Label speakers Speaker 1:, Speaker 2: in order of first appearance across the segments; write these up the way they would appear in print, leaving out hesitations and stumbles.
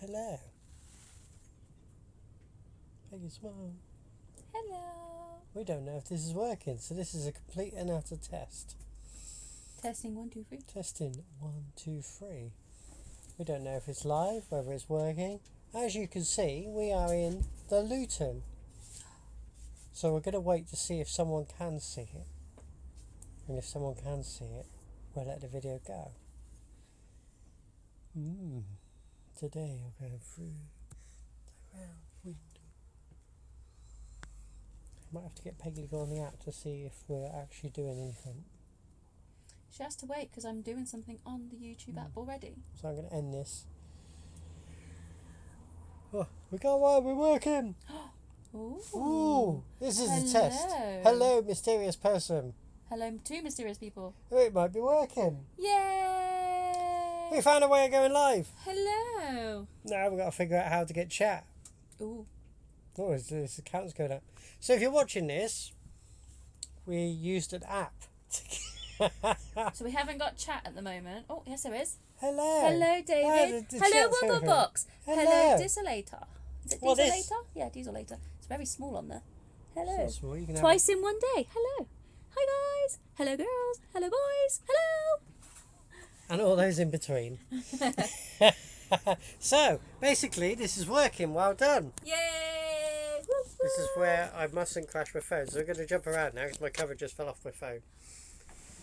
Speaker 1: Hello. Peggy, smile.
Speaker 2: Hello.
Speaker 1: We don't know if this is working, so this is a complete and utter test.
Speaker 2: Testing 1, 2, 3.
Speaker 1: Testing 1, 2, 3. We don't know if it's live, whether it's working. As you can see, we are in the Luton. So we're going to wait to see if someone can see it. And if someone can see it, we'll let the video go. Today we're going through the round window. I might have to get Peggy to go on the app to see if we're actually doing anything.
Speaker 2: She has to wait because I'm doing something on the YouTube app already.
Speaker 1: So I'm going to end this. Oh, we got one, we're working! Ooh, this is a test. Hello, mysterious person.
Speaker 2: Hello, 2 mysterious people.
Speaker 1: Oh, it might be working.
Speaker 2: Yay!
Speaker 1: We found a way of going live.
Speaker 2: Hello.
Speaker 1: Now we've got to figure out how to get chat.
Speaker 2: Ooh.
Speaker 1: Oh, this account's going up. So if you're watching this, we used an app.
Speaker 2: So we haven't got chat at the moment. Oh, yes there is.
Speaker 1: Hello.
Speaker 2: Hello, David.
Speaker 1: The
Speaker 2: Hello,
Speaker 1: chat's over.
Speaker 2: Wobblebox. Hello, Desolator. Is it
Speaker 1: What is-
Speaker 2: Desolator? Yeah, Desolator. It's very small on there. Hello.
Speaker 1: It's not small, you can have
Speaker 2: Twice in one day. Hello. Hi, guys. Hello, girls. Hello, boys. Hello.
Speaker 1: and all those in between. So, basically, this is working. Well done.
Speaker 2: Yay!
Speaker 1: This is where I mustn't crash my phone. So we're going to jump around now because my cover just fell off my phone.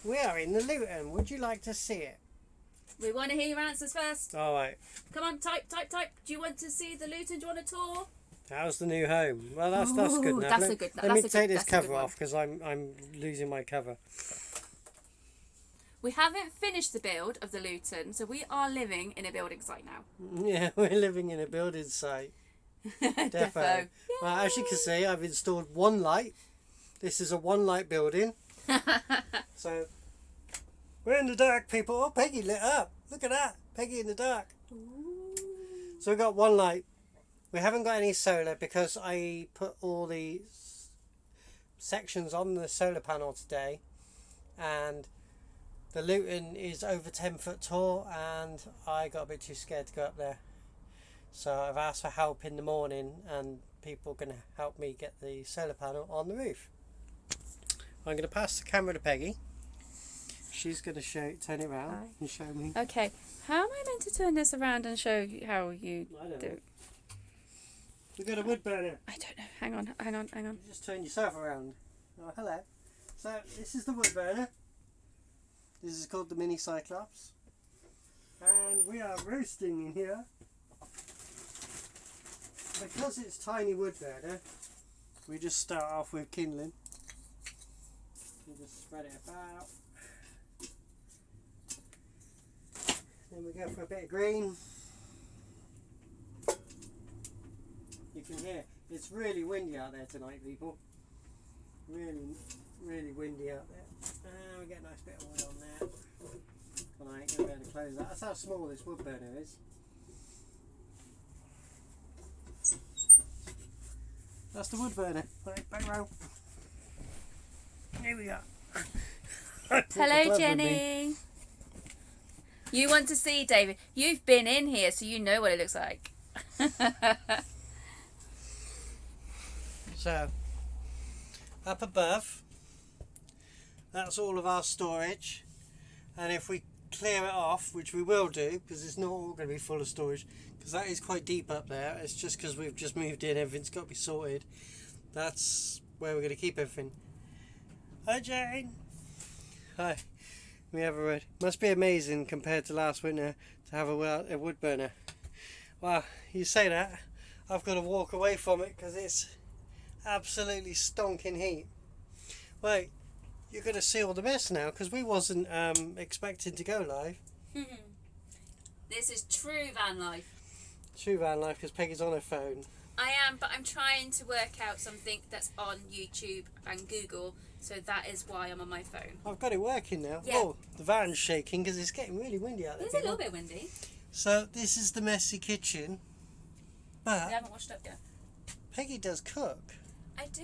Speaker 1: We are in the Luton. Would you like to see it?
Speaker 2: We want to hear your answers first.
Speaker 1: All right.
Speaker 2: Come on, type. Do you want to see the Luton? Do you want a tour?
Speaker 1: How's the new home? Well, that's good
Speaker 2: Ooh,
Speaker 1: enough.
Speaker 2: that's a good-
Speaker 1: Let
Speaker 2: that's
Speaker 1: me
Speaker 2: a good-
Speaker 1: take this
Speaker 2: that's a good
Speaker 1: cover
Speaker 2: one.
Speaker 1: off because I'm losing my cover.
Speaker 2: We haven't finished the build of the Luton, so we are living in a building site now.
Speaker 1: Yeah, we're living in a building site. Defo. Well, as you can see, I've installed one light. This is a one light building. So we're in the dark, people. Oh, Peggy lit up. Look at that. Peggy in the dark. So we've got one light. We haven't got any solar because I put all the sections on the solar panel today, and the Luton is over 10 foot tall and I got a bit too scared to go up there. So I've asked for help in the morning and people are going to help me get the solar panel on the roof. I'm going to pass the camera to Peggy. She's going to turn it around and show me.
Speaker 2: Okay, how am I meant to turn this around and show you how you
Speaker 1: I don't
Speaker 2: do?
Speaker 1: know. We've got a wood burner.
Speaker 2: I don't know. Hang on.
Speaker 1: You just turn yourself around. Oh, hello. So this is the wood burner. This is called the Mini Cyclops. And we are roasting in here. Because it's tiny wood burner, we just start off with kindling. We just spread it about. Then we go for a bit of green. You can hear it's really windy out there tonight, people. Really, really windy out there. And we get a nice bit of oil on there. And I ain't going to be able to close that. That's how small this wood burner is. That's the wood burner. Right, back row. Here we go.
Speaker 2: Hello, Jenny. You want to see, David? You've been in here, so you know what it looks like.
Speaker 1: So, up above, that's all of our storage. And if we clear it off, which we will do, because it's not all going to be full of storage, because that is quite deep up there. It's just because we've just moved in, everything's got to be sorted. That's where we're going to keep everything. Hi, Jane. Hi. We have a wood. Must be amazing compared to last winter to have a wood burner. Well, you say that. I've got to walk away from it because it's absolutely stonking heat. Wait, you're going to see all the mess now because we wasn't expecting to go live.
Speaker 2: This is true van life.
Speaker 1: True van life because Peggy's on her phone.
Speaker 2: I am, but I'm trying to work out something that's on YouTube and Google, so that is why I'm on my phone.
Speaker 1: I've got it working now.
Speaker 2: Yeah.
Speaker 1: Oh, the van's shaking because it's getting really windy out there.
Speaker 2: It's a
Speaker 1: people.
Speaker 2: little bit windy.
Speaker 1: So this is the messy kitchen,
Speaker 2: We
Speaker 1: but
Speaker 2: haven't washed up yet.
Speaker 1: Peggy does cook.
Speaker 2: I do.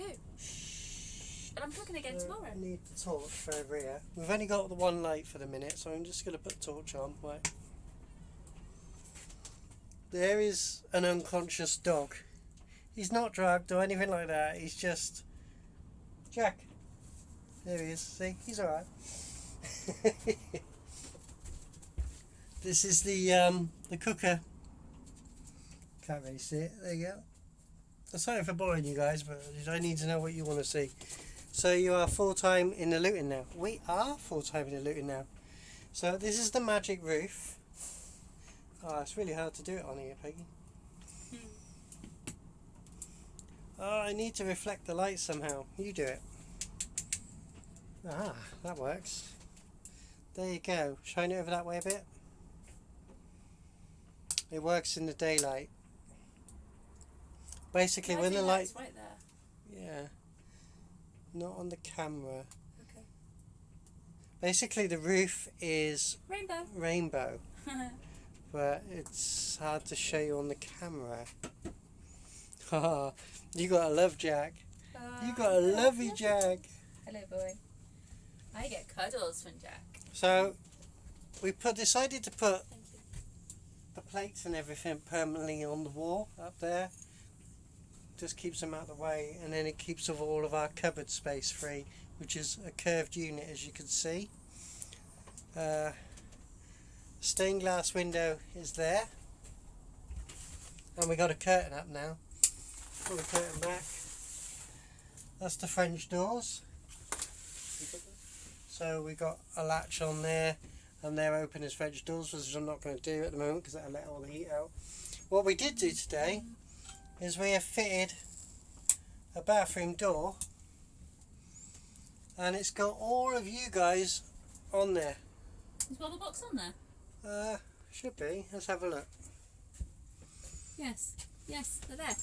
Speaker 2: But I'm cooking again tomorrow.
Speaker 1: I need the torch for over here. We've only got the one light for the minute, so I'm just going to put the torch on. Wait. there is an unconscious dog. He's not drugged or anything like that. He's just Jack. There he is. See, he's all right. This is the cooker. Can't really see it. There you go. I'm sorry for boring you guys, but I need to know what you want to see. So you are full-time in the Luton now. We are full-time in the Luton now. So this is the magic roof. Oh, it's really hard to do it on here, Peggy. Oh, I need to reflect the light somehow. You do it. Ah, that works. There you go. Shine it over that way a bit. It works in the daylight. Basically, when the light...
Speaker 2: right there.
Speaker 1: Yeah. Not on the camera.
Speaker 2: Okay.
Speaker 1: Basically, the roof is
Speaker 2: Rainbow.
Speaker 1: but it's hard to show you on the camera. Haha, you gotta love Jack. You gotta love you, Jack.
Speaker 2: Hello, boy. I get cuddles from Jack.
Speaker 1: So, we decided to put the plates and everything permanently on the wall up there. Just keeps them out of the way, and then it keeps all of our cupboard space free, which is a curved unit, as you can see. Stained glass window is there, and we got a curtain up now. Pull the curtain back. That's the French doors. So we got a latch on there, and they're open as French doors, which I'm not going to do at the moment because that'll let all the heat out. What we did do today is we have fitted a bathroom door, and it's got all of you guys on there.
Speaker 2: Is Bubble Box on there?
Speaker 1: Should be. Let's have a look.
Speaker 2: Yes, they're there.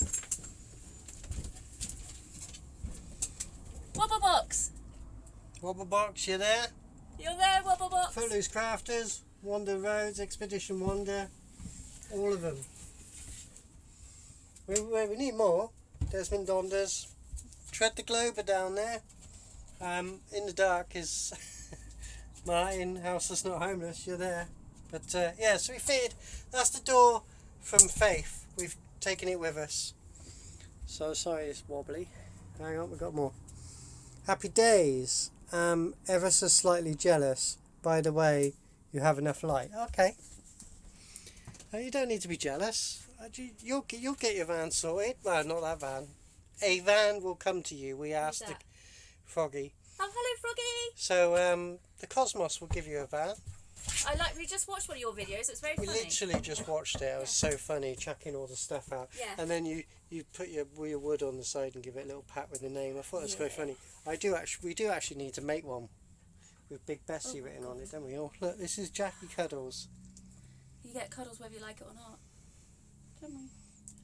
Speaker 2: Wobble Box!
Speaker 1: Wobble Box, you there?
Speaker 2: You're there, Wobble Box!
Speaker 1: Footloose Crafters, Wander Roads, Expedition Wander, all of them. We need more. Desmond Donders. Tread the Globe are down there. In the dark is Martin, House That's Not Homeless, you're there. But yeah, so we fitted, that's the door from Faith. We've taken it with us. So sorry it's wobbly. Hang on, we've got more. Happy Days. Ever so slightly jealous. By the way, you have enough light. Okay. You don't need to be jealous. You'll get your van sorted. Well, not that van. A van will come to you. We asked the Froggy.
Speaker 2: Oh, hello, Froggy.
Speaker 1: So the Cosmos will give you a van.
Speaker 2: We just watched one of your videos. It's very
Speaker 1: We
Speaker 2: funny.
Speaker 1: literally just watched it. It was so funny, chucking all the stuff out.
Speaker 2: Yeah.
Speaker 1: And then you put your wood on the side and give it a little pat with the name. I thought it was quite funny. We do actually need to make one with Big Bessie written on it, don't we? Oh, look, this is Jackie Cuddles.
Speaker 2: You get cuddles whether you like it or not. Don't we?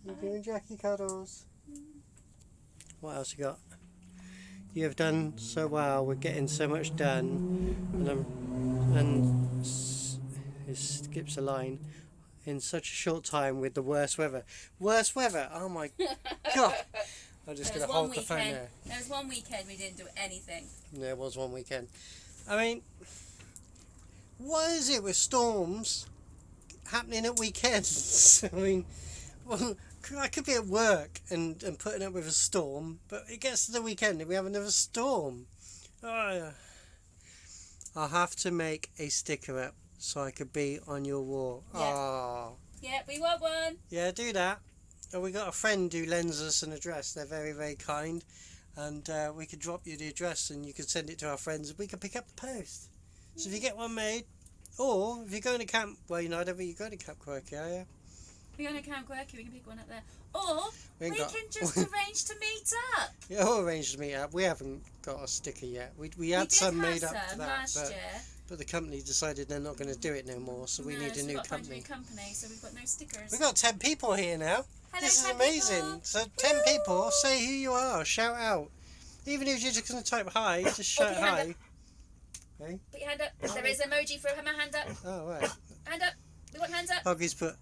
Speaker 1: You're doing Jackie Cuddles. What else you got? You have done so well. We're getting so much done, and it skips a line. In such a short time with the worst weather. Worst weather? Oh my God! I'm just going to hold the phone there.
Speaker 2: There was one weekend we didn't do anything.
Speaker 1: There was one weekend. I mean, what is it with storms happening at weekends? I mean, well, I could be at work and putting up with a storm, but it gets to the weekend and we have another storm. Oh, I'll have to make a sticker up so I could be on your wall.
Speaker 2: Yeah.
Speaker 1: Oh.
Speaker 2: Yeah, we want one.
Speaker 1: Yeah, do that. And we got a friend who lends us an address. They're very, very kind. And we could drop you the address and you could send it to our friends and we could pick up the post. So if you get one made, or if you're going to Camp, well, you know, I don't think you're going to Camp Quirky, are you?
Speaker 2: We're going to Camp Quirky, we can pick one up there. Or we can just
Speaker 1: we
Speaker 2: arrange to meet up.
Speaker 1: Yeah, we'll arrange to meet up. We haven't got a sticker yet. We had some made up to that,
Speaker 2: last year.
Speaker 1: but the company decided they're not going to do it no more, so we need a new company.
Speaker 2: So we've got no stickers.
Speaker 1: We've got 10 people here now.
Speaker 2: Hello,
Speaker 1: this is
Speaker 2: 10
Speaker 1: amazing.
Speaker 2: people.
Speaker 1: So 10 people, say who you are, shout out. Even if you're just going to type hi, just shout hi. Hey?
Speaker 2: Put your hand up. There is an emoji for my hand up.
Speaker 1: Oh, right.
Speaker 2: Hand up. We want hands up.
Speaker 1: Hoggy's put,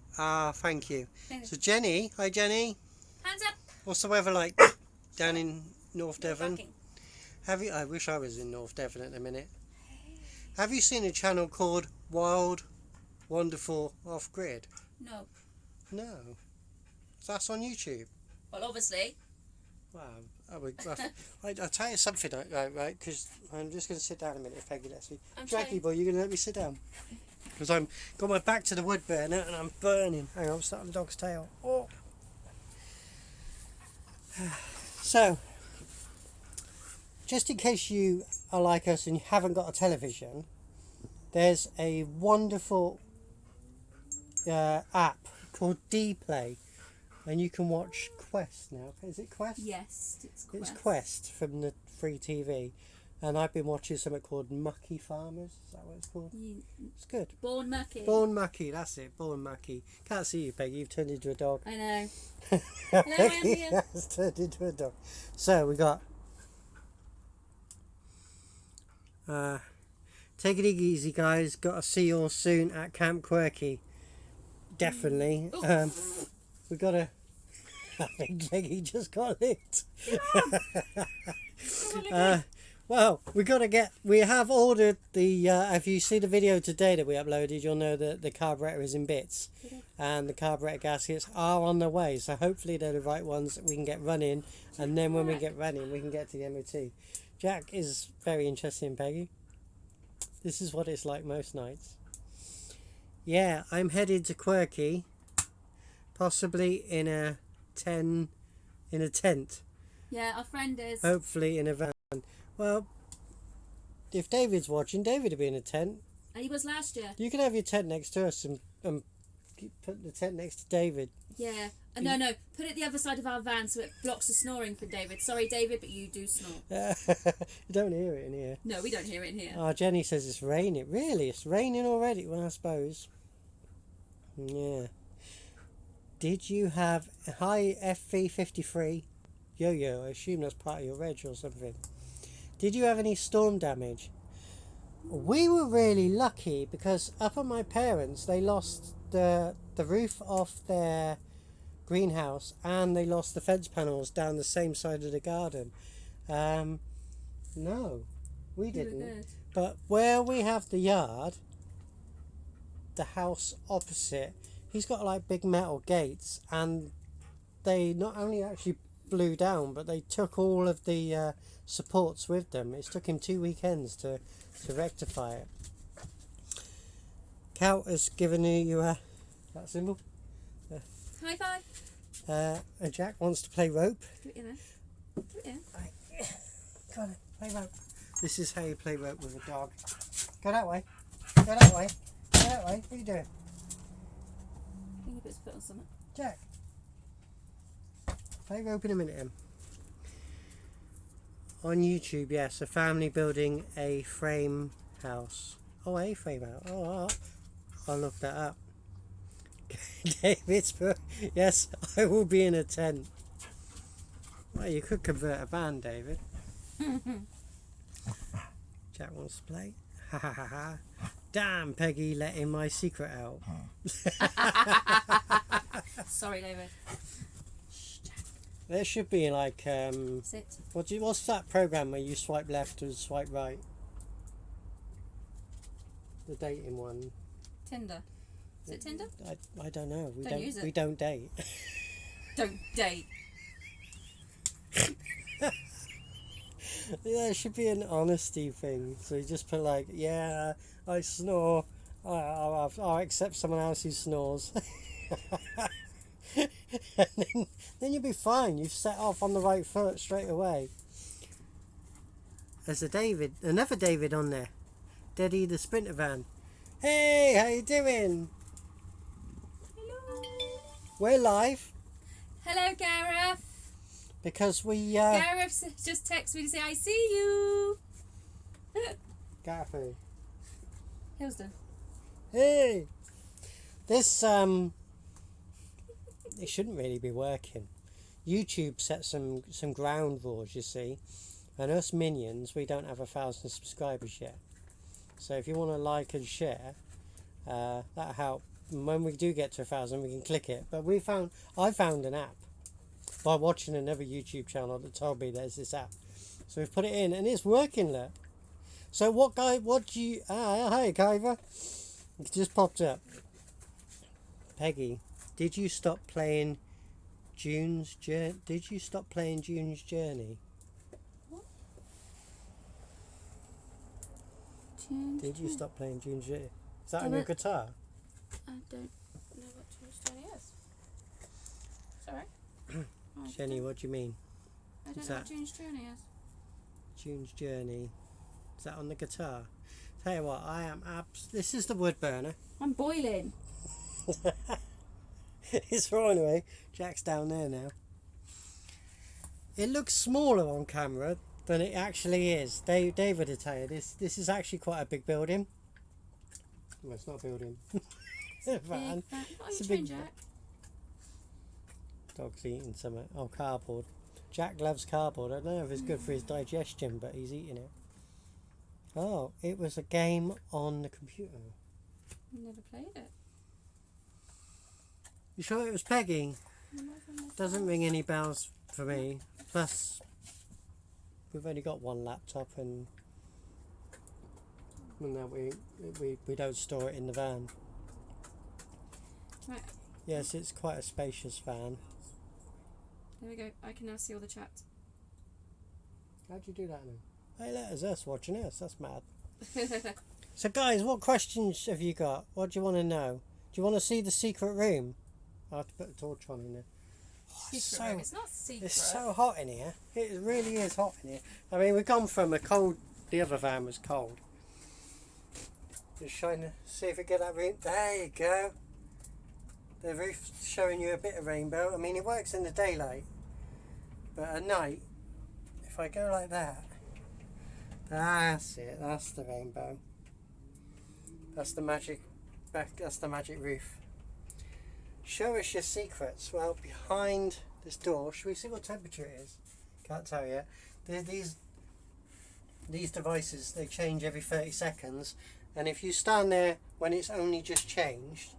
Speaker 1: thank you. So Jenny, hi Jenny.
Speaker 2: Hands up.
Speaker 1: What's the weather like down in North Devon? Have you? I wish I was in North Devon at the minute. Have you seen a channel called Wild Wonderful Off Grid?
Speaker 2: No.
Speaker 1: No. That's on YouTube.
Speaker 2: Well, obviously.
Speaker 1: Wow. I'll tell you something, right? Because I'm just going to sit down a minute if Peggy lets me. Jackie boy, you're going to let me sit down? Because I'm got my back to the wood burner and I'm burning. Hang on, I'm starting the dog's tail. Oh. So, just in case you are like us and you haven't got a television, there's a wonderful app called Dplay, and you can watch Quest now. Is it Quest?
Speaker 2: Yes, it's Quest.
Speaker 1: It's Quest from the free TV, and I've been watching something called Mucky Farmers. Is that what it's called? It's good.
Speaker 2: Born Mucky.
Speaker 1: Born Mucky, that's it. Born Mucky. Can't see you, Peggy. You've turned into a dog.
Speaker 2: I know. Hello, Andrea.
Speaker 1: Has turned into a dog. So we got. Take it easy, guys. Got to see you all soon at Camp Quirky. Definitely. We got to. I think Peggy just got licked. Well, we have ordered the, if you see the video today that we uploaded, you'll know that the carburetor is in bits. And the carburetor gaskets are on the way, so hopefully they're the right ones that we can get running. And then when we get running, we can get to the MOT. Jack is very interested in Peggy. This is what it's like most nights. Yeah, I'm headed to Quirky, possibly in a tent.
Speaker 2: Yeah, our friend is.
Speaker 1: Hopefully in a van. Well, if David's watching, David will be in a tent.
Speaker 2: And he was last year.
Speaker 1: You can have your tent next to us and put the tent next to David.
Speaker 2: Yeah. No. Put it the other side of our van so it blocks the snoring for David. Sorry, David, but you do snore.
Speaker 1: You don't hear it in here.
Speaker 2: No, we don't hear it in here.
Speaker 1: Oh, Jenny says it's raining. Really? It's raining already? Well, I suppose. Yeah. Did you have... Hi, FV53. Yo-yo, I assume that's part of your reg or something. Did you have any storm damage? We were really lucky because up at my parents, they lost the roof off their greenhouse and they lost the fence panels down the same side of the garden. No, we didn't. But where we have the yard, the house opposite, he's got like big metal gates, and they not only actually blew down, but they took all of the supports with them. It took him 2 weekends to rectify it. Cal has given you that symbol.
Speaker 2: High five.
Speaker 1: And Jack wants to play rope.
Speaker 2: Do it in there. Do it in.
Speaker 1: Right. Go on, play rope. This is how you play rope with a dog. Go that way. Go that way. Go that way. What are you doing?
Speaker 2: I think he puts his foot on something.
Speaker 1: Jack. Play rope in a minute, Em. On YouTube, yes, a family building a frame house. Oh, a frame house. Oh, I'll look that up. David's yes, I will be in a tent. Well, you could convert a van, David. Jack wants to play. Ha ha ha ha. Damn, Peggy letting my secret out.
Speaker 2: Sorry, David.
Speaker 1: There should be like
Speaker 2: Sit.
Speaker 1: what's that program where you swipe left and swipe right? The dating one.
Speaker 2: Tinder. Is it Tinder?
Speaker 1: I don't know.
Speaker 2: Don't use it.
Speaker 1: We don't date.
Speaker 2: Don't date.
Speaker 1: Yeah, it should be an honesty thing. So you just put like, yeah, I snore. I'll accept someone else who snores. And then you'll be fine. You've set off on the right foot straight away. There's another David on there. Daddy the Sprinter van. Hey, how you doing?
Speaker 2: Hello.
Speaker 1: We're live
Speaker 2: Hello, Gareth.
Speaker 1: because we
Speaker 2: Gareth just texted me to say I see you.
Speaker 1: Gareth.
Speaker 2: Hillsden.
Speaker 1: Hey, this it shouldn't really be working. YouTube set some ground rules, you see, and us minions, we don't have 1,000 subscribers yet. So if you want to like and share, that'll help. And when we do get to 1,000, we can click it. But I found an app by watching another YouTube channel that told me there's this app. So we've put it in, and it's working. Look. So what do you? Hi, Kyver. It just popped up. Peggy Did you stop playing June's Journey? Did you stop playing June's Journey?
Speaker 2: What?
Speaker 1: Did you stop playing June's Journey? Is that on your guitar?
Speaker 2: I don't know what June's Journey is. Sorry?
Speaker 1: Jenny, what do you mean?
Speaker 2: I don't
Speaker 1: Is
Speaker 2: know
Speaker 1: that-
Speaker 2: what June's Journey is.
Speaker 1: June's Journey. Is that on the guitar? Tell you what, I am this is the wood burner.
Speaker 2: I'm boiling.
Speaker 1: It's right away. Jack's down there now. It looks smaller on camera than it actually is. David will tell you this is actually quite a big building. Well, it's not a building. It's a van.
Speaker 2: What are
Speaker 1: It's
Speaker 2: you
Speaker 1: a
Speaker 2: doing,
Speaker 1: big
Speaker 2: Jack?
Speaker 1: Dog's eating something. Oh, cardboard. Jack loves cardboard. I don't know if it's good for his digestion, but he's eating it. Oh, it was a game on the computer.
Speaker 2: Never played it.
Speaker 1: You sure it was Peggy? Doesn't ring any bells for me. Plus, we've only got one laptop, and no, we don't store it in the van.
Speaker 2: Right.
Speaker 1: Yes, it's quite a spacious van.
Speaker 2: There we go. I can now see all the chat.
Speaker 1: How'd you do that now? Hey, there's us watching us. That's mad. So, guys, what questions have you got? What do you want to know? Do you want to see the secret room? I have to put a torch on in there.
Speaker 2: Secret room. It's not secret.
Speaker 1: It's so hot in here. It really is hot in here. I mean, we've gone from a cold. The other van was cold. Just trying to see if we get that room. There you go. The roof's showing you a bit of rainbow. I mean, it works in the daylight, but at night, if I go like that, that's it. That's the rainbow. That's the magic back. That's the magic roof. Show us your secrets. Well, behind this door, should we see what temperature it is? Can't tell yet. These devices, they change every 30 seconds, and if you stand there when it's only just changed,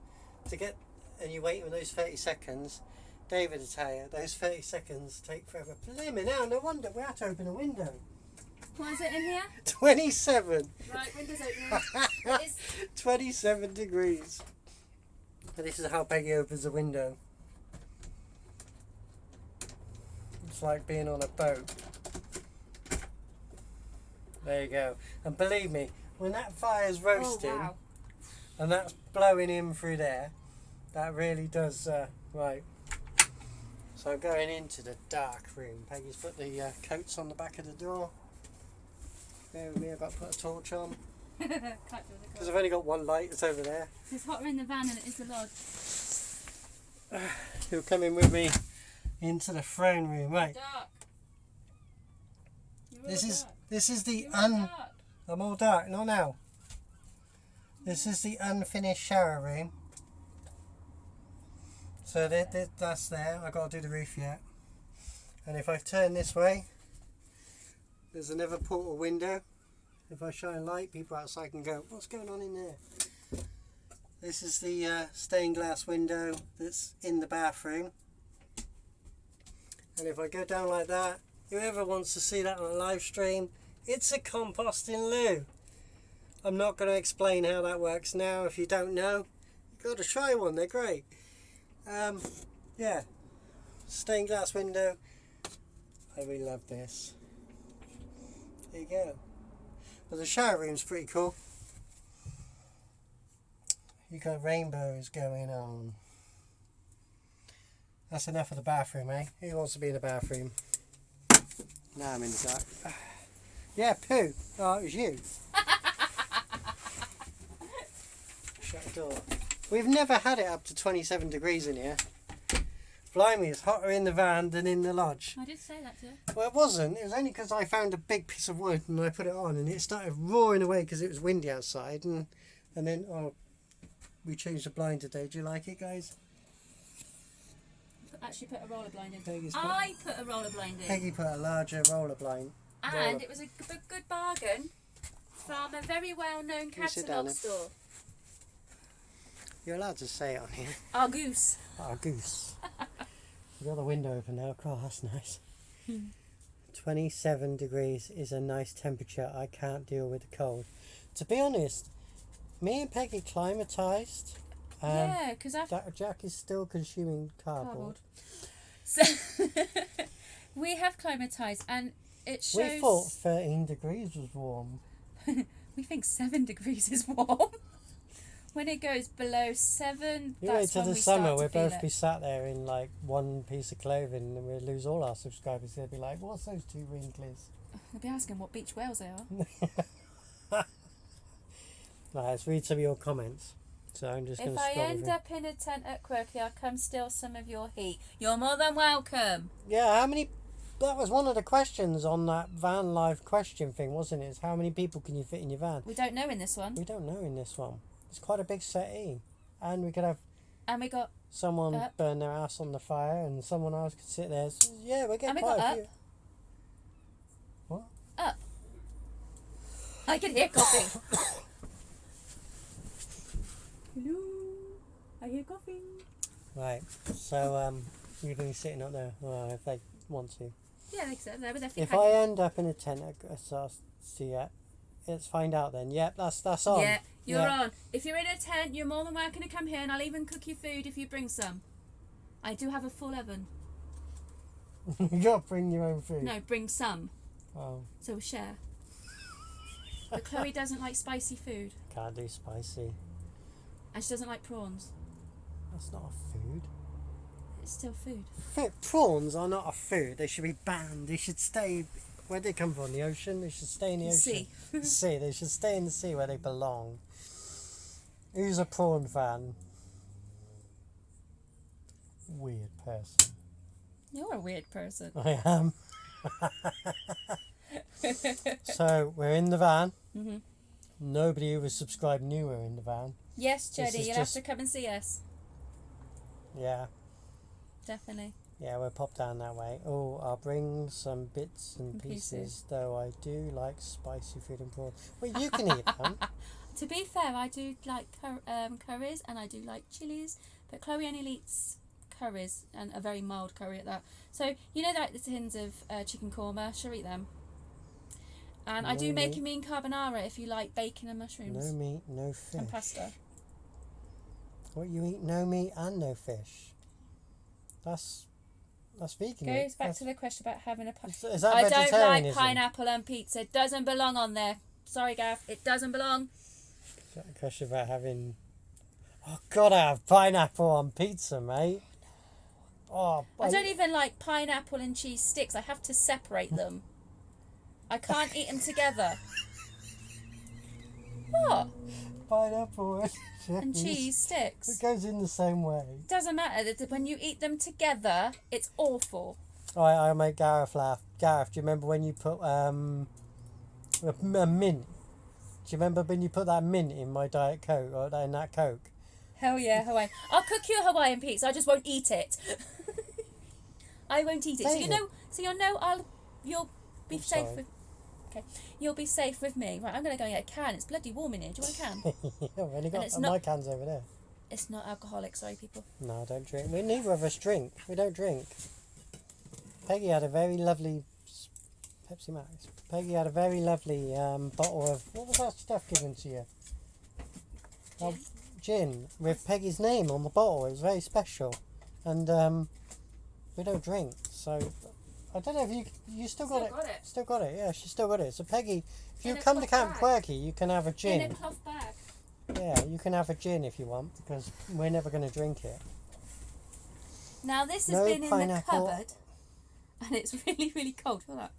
Speaker 1: and you wait for those 30 seconds, David will tell you, those 30 seconds take forever. Blimey, now, no wonder we had to open a window.
Speaker 2: What is it in here?
Speaker 1: 27.
Speaker 2: Right, windows open. It is
Speaker 1: 27 degrees. And this is how Peggy opens a window. It's like being on a boat. There you go. And believe me, when that fire's roasting,
Speaker 2: Oh, wow.
Speaker 1: and that's blowing in through there, that really does, right. So going into the dark room, Peggy's put the coats on the back of the door. Bear with me, I've got to put a torch on. Because I've only got one light, it's over there.
Speaker 2: It's hotter in the van than it is the lodge.
Speaker 1: You're coming with me into the throne room, right?
Speaker 2: Dark.
Speaker 1: This is the
Speaker 2: Dark.
Speaker 1: I'm all dark, not now. This is the unfinished shower room. So that's there. I've got to do the roof yet. And if I turn this way, there's another portal window. If I shine light, people outside can go, what's going on in there? This is the stained glass window that's in the bathroom. And if I go down like that, whoever wants to see that on a live stream, it's a composting loo. I'm not going to explain how that works now. If you don't know, you've got to try one. They're great. Yeah, stained glass window. I really love this. There you go. Well, the shower room's pretty cool. You got rainbows going on. That's enough of the bathroom, eh? Who wants to be in the bathroom? Now I'm in the dark. Yeah, poo. Oh, it was you. Shut the door. We've never had it up to 27 degrees in here. Blimey, it's hotter in the van than in the lodge.
Speaker 2: I did say that to her.
Speaker 1: Well, it wasn't. It was only because I found a big piece of wood and I put it on and it started roaring away because it was windy outside. And then, we changed the blind today. Do you like it, guys?
Speaker 2: Actually put a roller blind in.
Speaker 1: Peggy's
Speaker 2: I put a roller blind in.
Speaker 1: Peggy put a larger roller blind.
Speaker 2: And it was a good bargain from a very well-known
Speaker 1: Can you sit down
Speaker 2: catalogue
Speaker 1: then?
Speaker 2: store.
Speaker 1: You're allowed to say it on here.
Speaker 2: Argoose.
Speaker 1: Oh, goose. We've got the window open now. Oh, that's nice. 27 degrees is a nice temperature. I can't deal with the cold. To be honest, me and Peggy climatised
Speaker 2: Yeah, because
Speaker 1: Jack is still consuming cardboard.
Speaker 2: So we have climatised, and it shows.
Speaker 1: We thought 13 degrees was warm.
Speaker 2: We think 7 degrees is warm. When it goes below 7,
Speaker 1: You
Speaker 2: that's
Speaker 1: wait till
Speaker 2: when
Speaker 1: the
Speaker 2: we
Speaker 1: summer,
Speaker 2: start
Speaker 1: we'll
Speaker 2: to feel
Speaker 1: both
Speaker 2: it.
Speaker 1: be sat there in like one piece of clothing and we'll lose all our subscribers. They'll be like, what's those two wrinklies?
Speaker 2: They'll be asking what beach whales they are.
Speaker 1: Right, let's read some of your comments. So I'm just going
Speaker 2: If
Speaker 1: to
Speaker 2: I
Speaker 1: scroll
Speaker 2: end
Speaker 1: through.
Speaker 2: up in a tent at Quirky, I'll come steal some of your heat. You're more than welcome.
Speaker 1: Yeah, how many... That was one of the questions on that van life question thing, wasn't it? It's how many people can you fit in your van?
Speaker 2: We don't know in this one.
Speaker 1: We don't know in this one. It's quite a big settee. And we could have
Speaker 2: And we got
Speaker 1: someone
Speaker 2: Up.
Speaker 1: burn their ass on the fire and someone else could sit there. So, yeah, we're getting
Speaker 2: And we
Speaker 1: quite
Speaker 2: got
Speaker 1: a few.
Speaker 2: Up.
Speaker 1: What?
Speaker 2: up. I can hear coughing. Hello. I hear coughing.
Speaker 1: Right, so you're going to be sitting up there if they want to.
Speaker 2: Yeah, they said there, but they're
Speaker 1: If I end up in a tent let's find out then. Yep, that's on.
Speaker 2: Yeah, you're
Speaker 1: Yeah.
Speaker 2: on. If you're in a tent, you're more than welcome to come here, and I'll even cook you food if you bring some. I do have a full oven.
Speaker 1: You got to bring your own food.
Speaker 2: No, bring some.
Speaker 1: Oh,
Speaker 2: So we'll share. But Chloe doesn't like spicy food,
Speaker 1: can't do spicy.
Speaker 2: and she doesn't like prawns.
Speaker 1: That's not a food.
Speaker 2: It's still food.
Speaker 1: Prawns are not a food. They should be banned. They should stay. Where they come from? The ocean. They should stay in the ocean.
Speaker 2: Sea.
Speaker 1: The sea. They should stay in the sea where they belong. Who's a prawn fan? Weird person.
Speaker 2: You're a weird person.
Speaker 1: I am. So we're in the van.
Speaker 2: Mm-hmm.
Speaker 1: Nobody who was subscribed knew we were in the van.
Speaker 2: Yes,
Speaker 1: This
Speaker 2: Jodie,
Speaker 1: is
Speaker 2: you'll
Speaker 1: just-
Speaker 2: have to come and see us.
Speaker 1: Yeah.
Speaker 2: Definitely.
Speaker 1: Yeah, we'll pop down that way. Oh, I'll bring some bits and
Speaker 2: And
Speaker 1: pieces,
Speaker 2: pieces.
Speaker 1: though I do like spicy food and prawns. Well, you can eat them.
Speaker 2: To be fair, I do like curries and I do like chilies, but Chloe only eats curries and a very mild curry at that. So you know like the tins of chicken korma, she'll eat them. And I do
Speaker 1: No
Speaker 2: make
Speaker 1: meat.
Speaker 2: a mean carbonara if you like bacon and
Speaker 1: No
Speaker 2: mushrooms
Speaker 1: meat, no fish.
Speaker 2: and pasta.
Speaker 1: What, you eat no meat and no fish? That's vegan.
Speaker 2: Goes back to the question about having a
Speaker 1: Is that
Speaker 2: I don't like
Speaker 1: vegetarianism?
Speaker 2: pineapple on pizza. It doesn't belong on there. Sorry, Gav. It doesn't belong.
Speaker 1: Is that a question about having... Oh, God, I have pineapple on pizza, mate. Oh,
Speaker 2: I don't even like pineapple and cheese sticks. I have to separate them. I can't eat them together. What?
Speaker 1: Pineapple
Speaker 2: And cheese sticks.
Speaker 1: It goes in the same way.
Speaker 2: Doesn't matter. When you eat them together, it's awful.
Speaker 1: I make Gareth laugh. Gareth, do you remember when you put a mint? Do you remember when you put that mint in my Diet Coke or in that Coke?
Speaker 2: Hell yeah, Hawaiian. I'll cook you a Hawaiian pizza. I just won't eat it. I won't eat it. So
Speaker 1: David.
Speaker 2: you'll be
Speaker 1: I'm
Speaker 2: safe
Speaker 1: sorry.
Speaker 2: with. Okay, you'll be safe with me. Right, I'm gonna go and get a can. It's bloody warm in here. Do you want a can?
Speaker 1: I've only got
Speaker 2: it's
Speaker 1: my
Speaker 2: not-
Speaker 1: can's over there.
Speaker 2: It's not alcoholic. Sorry, people.
Speaker 1: No, I don't drink. We neither of us drink. We don't drink. Peggy had a very lovely Pepsi Max. Peggy had a very lovely bottle of, what was that stuff given to you? Gin with Peggy's name on the bottle. It was very special, and we don't drink, so I don't know if you still got it. Still got it. Yeah, she still got it. So Peggy, if you
Speaker 2: In a
Speaker 1: come to
Speaker 2: cloth
Speaker 1: Camp
Speaker 2: bag.
Speaker 1: Quirky, you can have a
Speaker 2: In
Speaker 1: gin.
Speaker 2: a cloth bag.
Speaker 1: Yeah, you can have a gin if you want, because we're never going to drink it.
Speaker 2: Now this has
Speaker 1: No
Speaker 2: been in the
Speaker 1: pineapple.
Speaker 2: cupboard, and it's really, really cold. Feel that?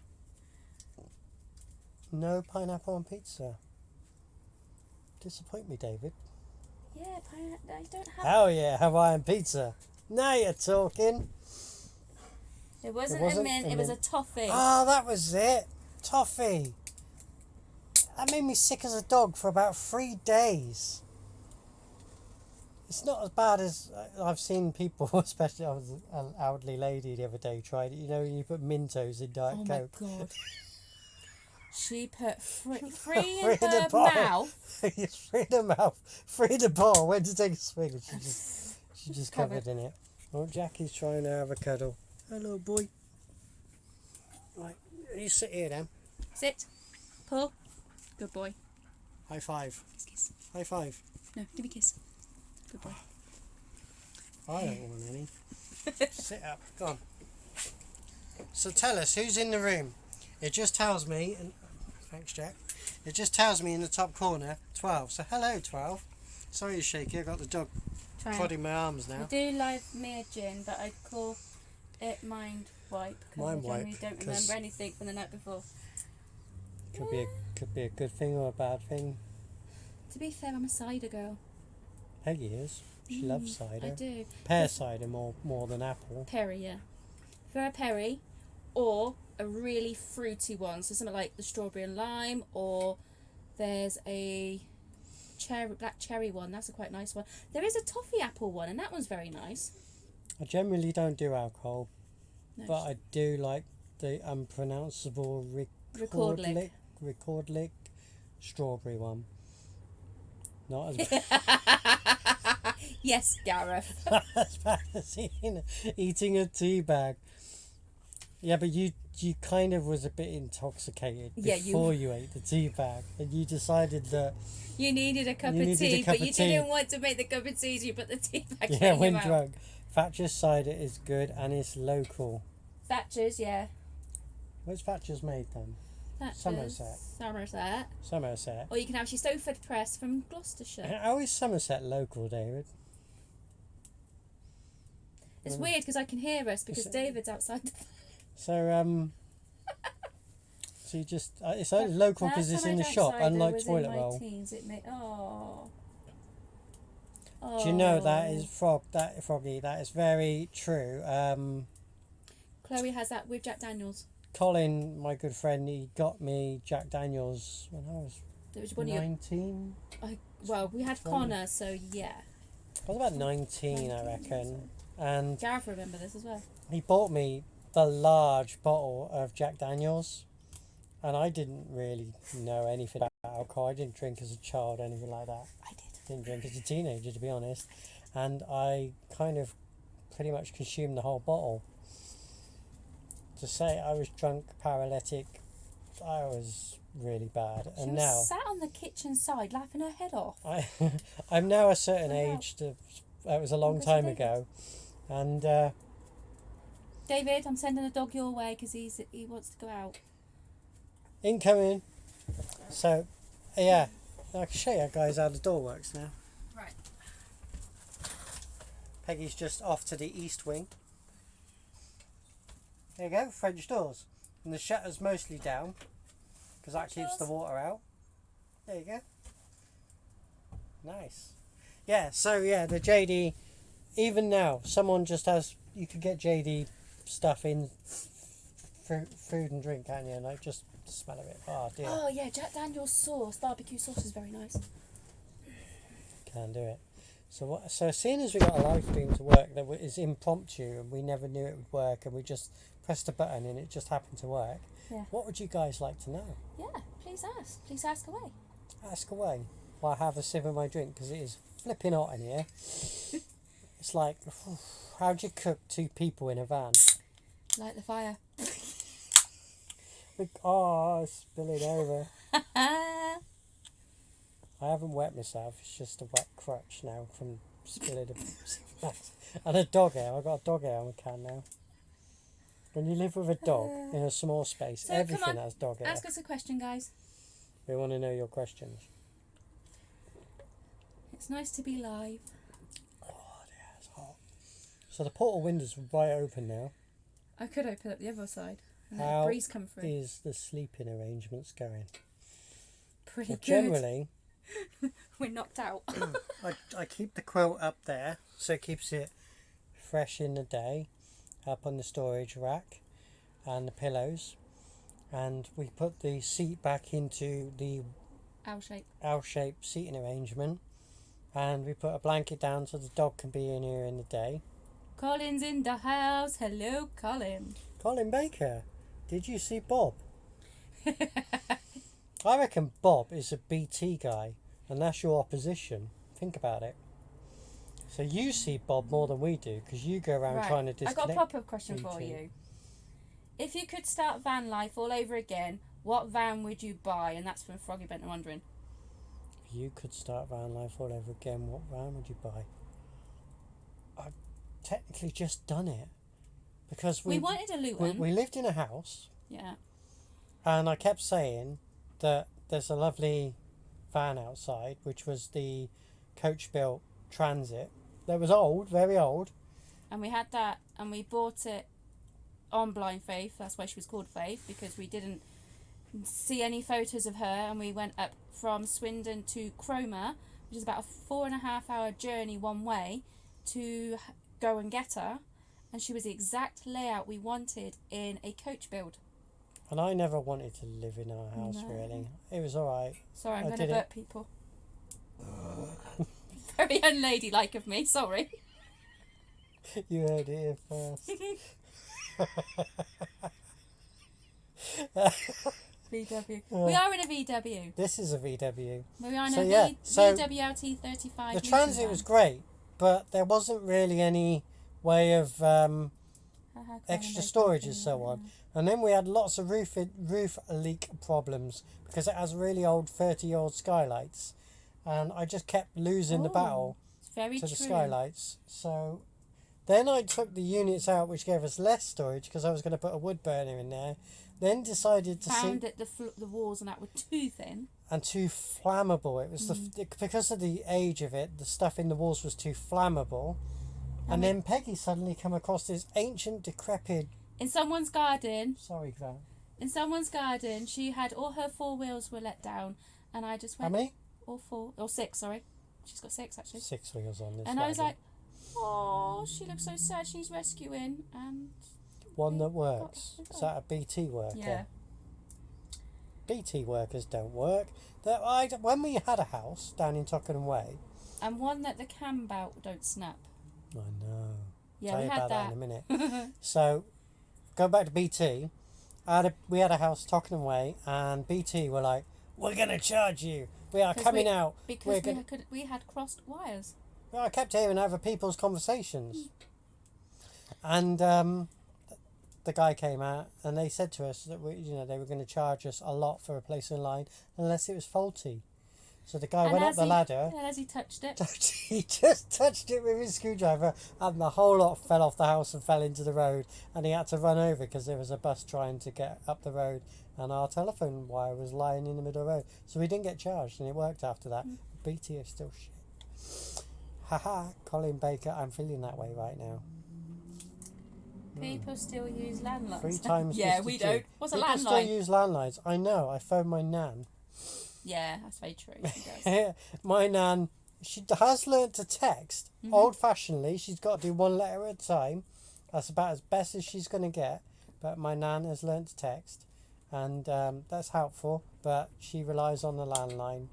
Speaker 1: No pineapple on pizza. Disappoint me, David.
Speaker 2: Yeah, pineapple. I don't have.
Speaker 1: Hell yeah, Hawaiian pizza. Now you're talking.
Speaker 2: It wasn't,
Speaker 1: wasn't
Speaker 2: a mint.
Speaker 1: a
Speaker 2: It was a
Speaker 1: mint.
Speaker 2: toffee.
Speaker 1: Oh, that was it. Toffee. That made me sick as a dog for about 3 days. It's not as bad as I've seen people, especially I was an elderly lady the other day tried it. You know, you put Mentos in Diet
Speaker 2: Oh
Speaker 1: Coke.
Speaker 2: my god. She put three
Speaker 1: Three
Speaker 2: in
Speaker 1: in the
Speaker 2: her
Speaker 1: bottle.
Speaker 2: mouth.
Speaker 1: Three in the mouth, three in the bottle. Went to take a swig and she just covered
Speaker 2: Covered.
Speaker 1: in it. Oh, Jackie's trying to have a cuddle. Hello, boy. Right, you sit here then.
Speaker 2: Sit. Pull. Good boy.
Speaker 1: High five.
Speaker 2: Kiss, kiss.
Speaker 1: High five.
Speaker 2: No, give me a kiss. Good boy.
Speaker 1: I don't want any. Sit up. Go on. So tell us, who's in the room? It just tells me, and thanks Jack, it just tells me in the top corner, 12. So hello 12. Sorry you're shaky, I've got the dog prodding my arms now.
Speaker 2: I do like me a gin, but I'd call it mind wipe.
Speaker 1: Mind wipe,
Speaker 2: I don't remember anything from the night before.
Speaker 1: Could be a good thing or a bad thing.
Speaker 2: To be fair, I'm a cider girl.
Speaker 1: Peggy is. She loves cider.
Speaker 2: I do.
Speaker 1: Pear cider more than apple.
Speaker 2: Perry, yeah. For a Perry, or a really fruity one, so something like the strawberry and lime, or there's a black cherry one. That's a quite nice one. There is a toffee apple one, and that one's very nice.
Speaker 1: I generally don't do alcohol,
Speaker 2: No,
Speaker 1: but I do like the unpronounceable record lick strawberry one. Not as
Speaker 2: Yes, Gareth.
Speaker 1: as bad as eating a tea bag. Yeah, but you kind of was a bit intoxicated before you ate the tea bag, and you decided that
Speaker 2: You needed a cup of tea, but you didn't want to make the cup of tea, so you put the tea bag in
Speaker 1: when
Speaker 2: your mouth.
Speaker 1: drunk. Thatcher's cider is good and it's local.
Speaker 2: Thatcher's, yeah.
Speaker 1: Where's Thatcher's made then?
Speaker 2: Thatcher's. Somerset. Or you can have your Stowford Press from Gloucestershire.
Speaker 1: How is Somerset local, David?
Speaker 2: It's weird because I can hear us because David's outside the...
Speaker 1: So so you just it's only local because it's in the shop, unlike toilet roll. Do you know that is Froggy? That is very true.
Speaker 2: Chloe has that with Jack Daniels.
Speaker 1: Colin, my good friend, he got me Jack Daniels when I was 19.
Speaker 2: Well, we had Connor, so yeah.
Speaker 1: I was about 19, I reckon. And
Speaker 2: Gareth will remember this as well.
Speaker 1: He bought me the large bottle of Jack Daniels, and I didn't really know anything about alcohol. I didn't drink as a child, anything like that.
Speaker 2: I did.
Speaker 1: Didn't drink as a teenager, to be honest. And I kind of pretty much consumed the whole bottle. To say I was drunk, paralytic, I was really bad.
Speaker 2: She
Speaker 1: and
Speaker 2: was
Speaker 1: now
Speaker 2: sat on the kitchen side laughing her head off.
Speaker 1: I'm now a certain age. That was a long time ago. And
Speaker 2: David, I'm sending the dog your way because he wants to go out.
Speaker 1: Incoming. So, yeah, I can show you guys how the door works now.
Speaker 2: Right.
Speaker 1: Peggy's just off to the east wing. There you go, French doors. And the shutter's mostly down because that keeps the water out. There you go. Nice. Yeah, so yeah, the JD, even now, someone just has, you could get JD stuff in food and drink, can't you? Like, just the smell of it. Oh dear.
Speaker 2: Oh yeah, Jack Daniel's sauce, barbecue sauce is very nice.
Speaker 1: Can't do it. So seeing as we got a live stream to work that is impromptu and we never knew it would work and we just pressed a button and it just happened to work.
Speaker 2: Yeah.
Speaker 1: What would you guys like to know?
Speaker 2: Yeah, please ask. Please ask away.
Speaker 1: Ask away while I have a sip of my drink because it is flipping hot in here. It's like, how'd you cook 2 people in a van?
Speaker 2: Light the fire.
Speaker 1: Oh, spilling over. I haven't wet myself. It's just a wet crutch now from spilling a and a dog hair. I've got a dog hair on the can now. When you live with a dog in a small space,
Speaker 2: So,
Speaker 1: everything has dog hair.
Speaker 2: Ask us a question, guys.
Speaker 1: We want to know your questions.
Speaker 2: It's nice to be live.
Speaker 1: Oh, yeah, it's hot. So the portal window's right open now.
Speaker 2: I could open up the other side and let
Speaker 1: How
Speaker 2: the breeze come through.
Speaker 1: is the sleeping arrangements going?
Speaker 2: Pretty good.
Speaker 1: Generally,
Speaker 2: We're knocked out.
Speaker 1: I keep the quilt up there so it keeps it fresh in the day, up on the storage rack and the pillows, and we put the seat back into the L-shaped seating arrangement, and we put a blanket down so the dog can be in here in the day.
Speaker 2: Colin's in the house. Hello, Colin.
Speaker 1: Colin Baker, did you see Bob? I reckon Bob is a BT guy, and that's your opposition. Think about it. So you see Bob more than we do, because you go around trying to disconnect.
Speaker 2: I've got a proper question
Speaker 1: BT.
Speaker 2: for you. If you could start van life all over again, what van would you buy? And that's from Froggy Bent and Wondering.
Speaker 1: If you could start van life all over again, what van would you buy? basically just done it. Because
Speaker 2: We wanted a Luton.
Speaker 1: we lived in a house,
Speaker 2: Yeah.
Speaker 1: and I kept saying that there's a lovely van outside, which was the coach-built Transit. That was old, very old.
Speaker 2: And we had that, and we bought it on Blind Faith. That's why she was called Faith, because we didn't see any photos of her, and we went up from Swindon to Cromer, which is about a 4.5-hour journey one way, to go and get her. And she was the exact layout we wanted in a coach build.
Speaker 1: And I never wanted to live in our house, really. It was all right.
Speaker 2: Sorry, I'm
Speaker 1: I
Speaker 2: going to
Speaker 1: did it.
Speaker 2: burp people. Very unladylike of me, sorry.
Speaker 1: You heard it here first.
Speaker 2: VW. We are in a VW.
Speaker 1: This is a VW.
Speaker 2: We are in
Speaker 1: So,
Speaker 2: a
Speaker 1: yeah, so
Speaker 2: VW LT35.
Speaker 1: The Transit was great, but there wasn't really any way of extra storage and so on. And then we had lots of roof leak problems because it has really old 30-year-old skylights, and I just kept losing the battle
Speaker 2: It's very
Speaker 1: to
Speaker 2: true.
Speaker 1: the skylights. So then I took the units out, which gave us less storage because I was going to put a wood burner in there. Then decided to
Speaker 2: Found that the walls and that were too thin.
Speaker 1: and too flammable. It was because of the age of it, the stuff in the walls was too flammable. And then Peggy suddenly come across this ancient, decrepit.
Speaker 2: In someone's garden.
Speaker 1: Sorry, Grant.
Speaker 2: In someone's garden, she had all her 4 wheels were let down, and I just
Speaker 1: How
Speaker 2: went.
Speaker 1: many?
Speaker 2: All 4 or 6. Sorry, she's got 6 actually.
Speaker 1: 6 wheels on this.
Speaker 2: And I was
Speaker 1: wagon.
Speaker 2: like, oh, she looks so sad. She's rescuing, and
Speaker 1: One that works.
Speaker 2: got-
Speaker 1: Is that a BT worker?
Speaker 2: yeah.
Speaker 1: BT workers don't work. When we had a house down in Tockenham Way.
Speaker 2: And one that the cam bout don't snap.
Speaker 1: I know.
Speaker 2: Yeah,
Speaker 1: Tell
Speaker 2: we
Speaker 1: you
Speaker 2: had
Speaker 1: about that
Speaker 2: that.
Speaker 1: in a minute. So, go back to BT. We had a house Tockenham Way, and BT were like, "We're going to charge you. We are
Speaker 2: 'Cause
Speaker 1: coming
Speaker 2: we-
Speaker 1: out."
Speaker 2: Because we had crossed wires.
Speaker 1: Well, I kept hearing other people's conversations. And the guy came out and they said to us that they were going to charge us a lot for replacing a line unless it was faulty. So the guy went up the ladder.
Speaker 2: And as he touched it.
Speaker 1: He just touched it with his screwdriver, and the whole lot fell off the house and fell into the road. And he had to run over because there was a bus trying to get up the road, and our telephone wire was lying in the middle of the road. So we didn't get charged, and it worked after that. BT is still shit. Haha, Colin Baker, I'm feeling that way right now.
Speaker 2: People still use landlines.
Speaker 1: 3 times.
Speaker 2: Yeah,
Speaker 1: Mr.
Speaker 2: we
Speaker 1: G.
Speaker 2: don't. What's a
Speaker 1: People still
Speaker 2: landline?
Speaker 1: use landlines. I know. I phoned my nan.
Speaker 2: Yeah, that's very true. She does.
Speaker 1: My nan, she has learnt to text old-fashionedly. She's got to do 1 letter at a time. That's about as best as she's going to get. But my nan has learnt to text, and that's helpful. But she relies on the landline.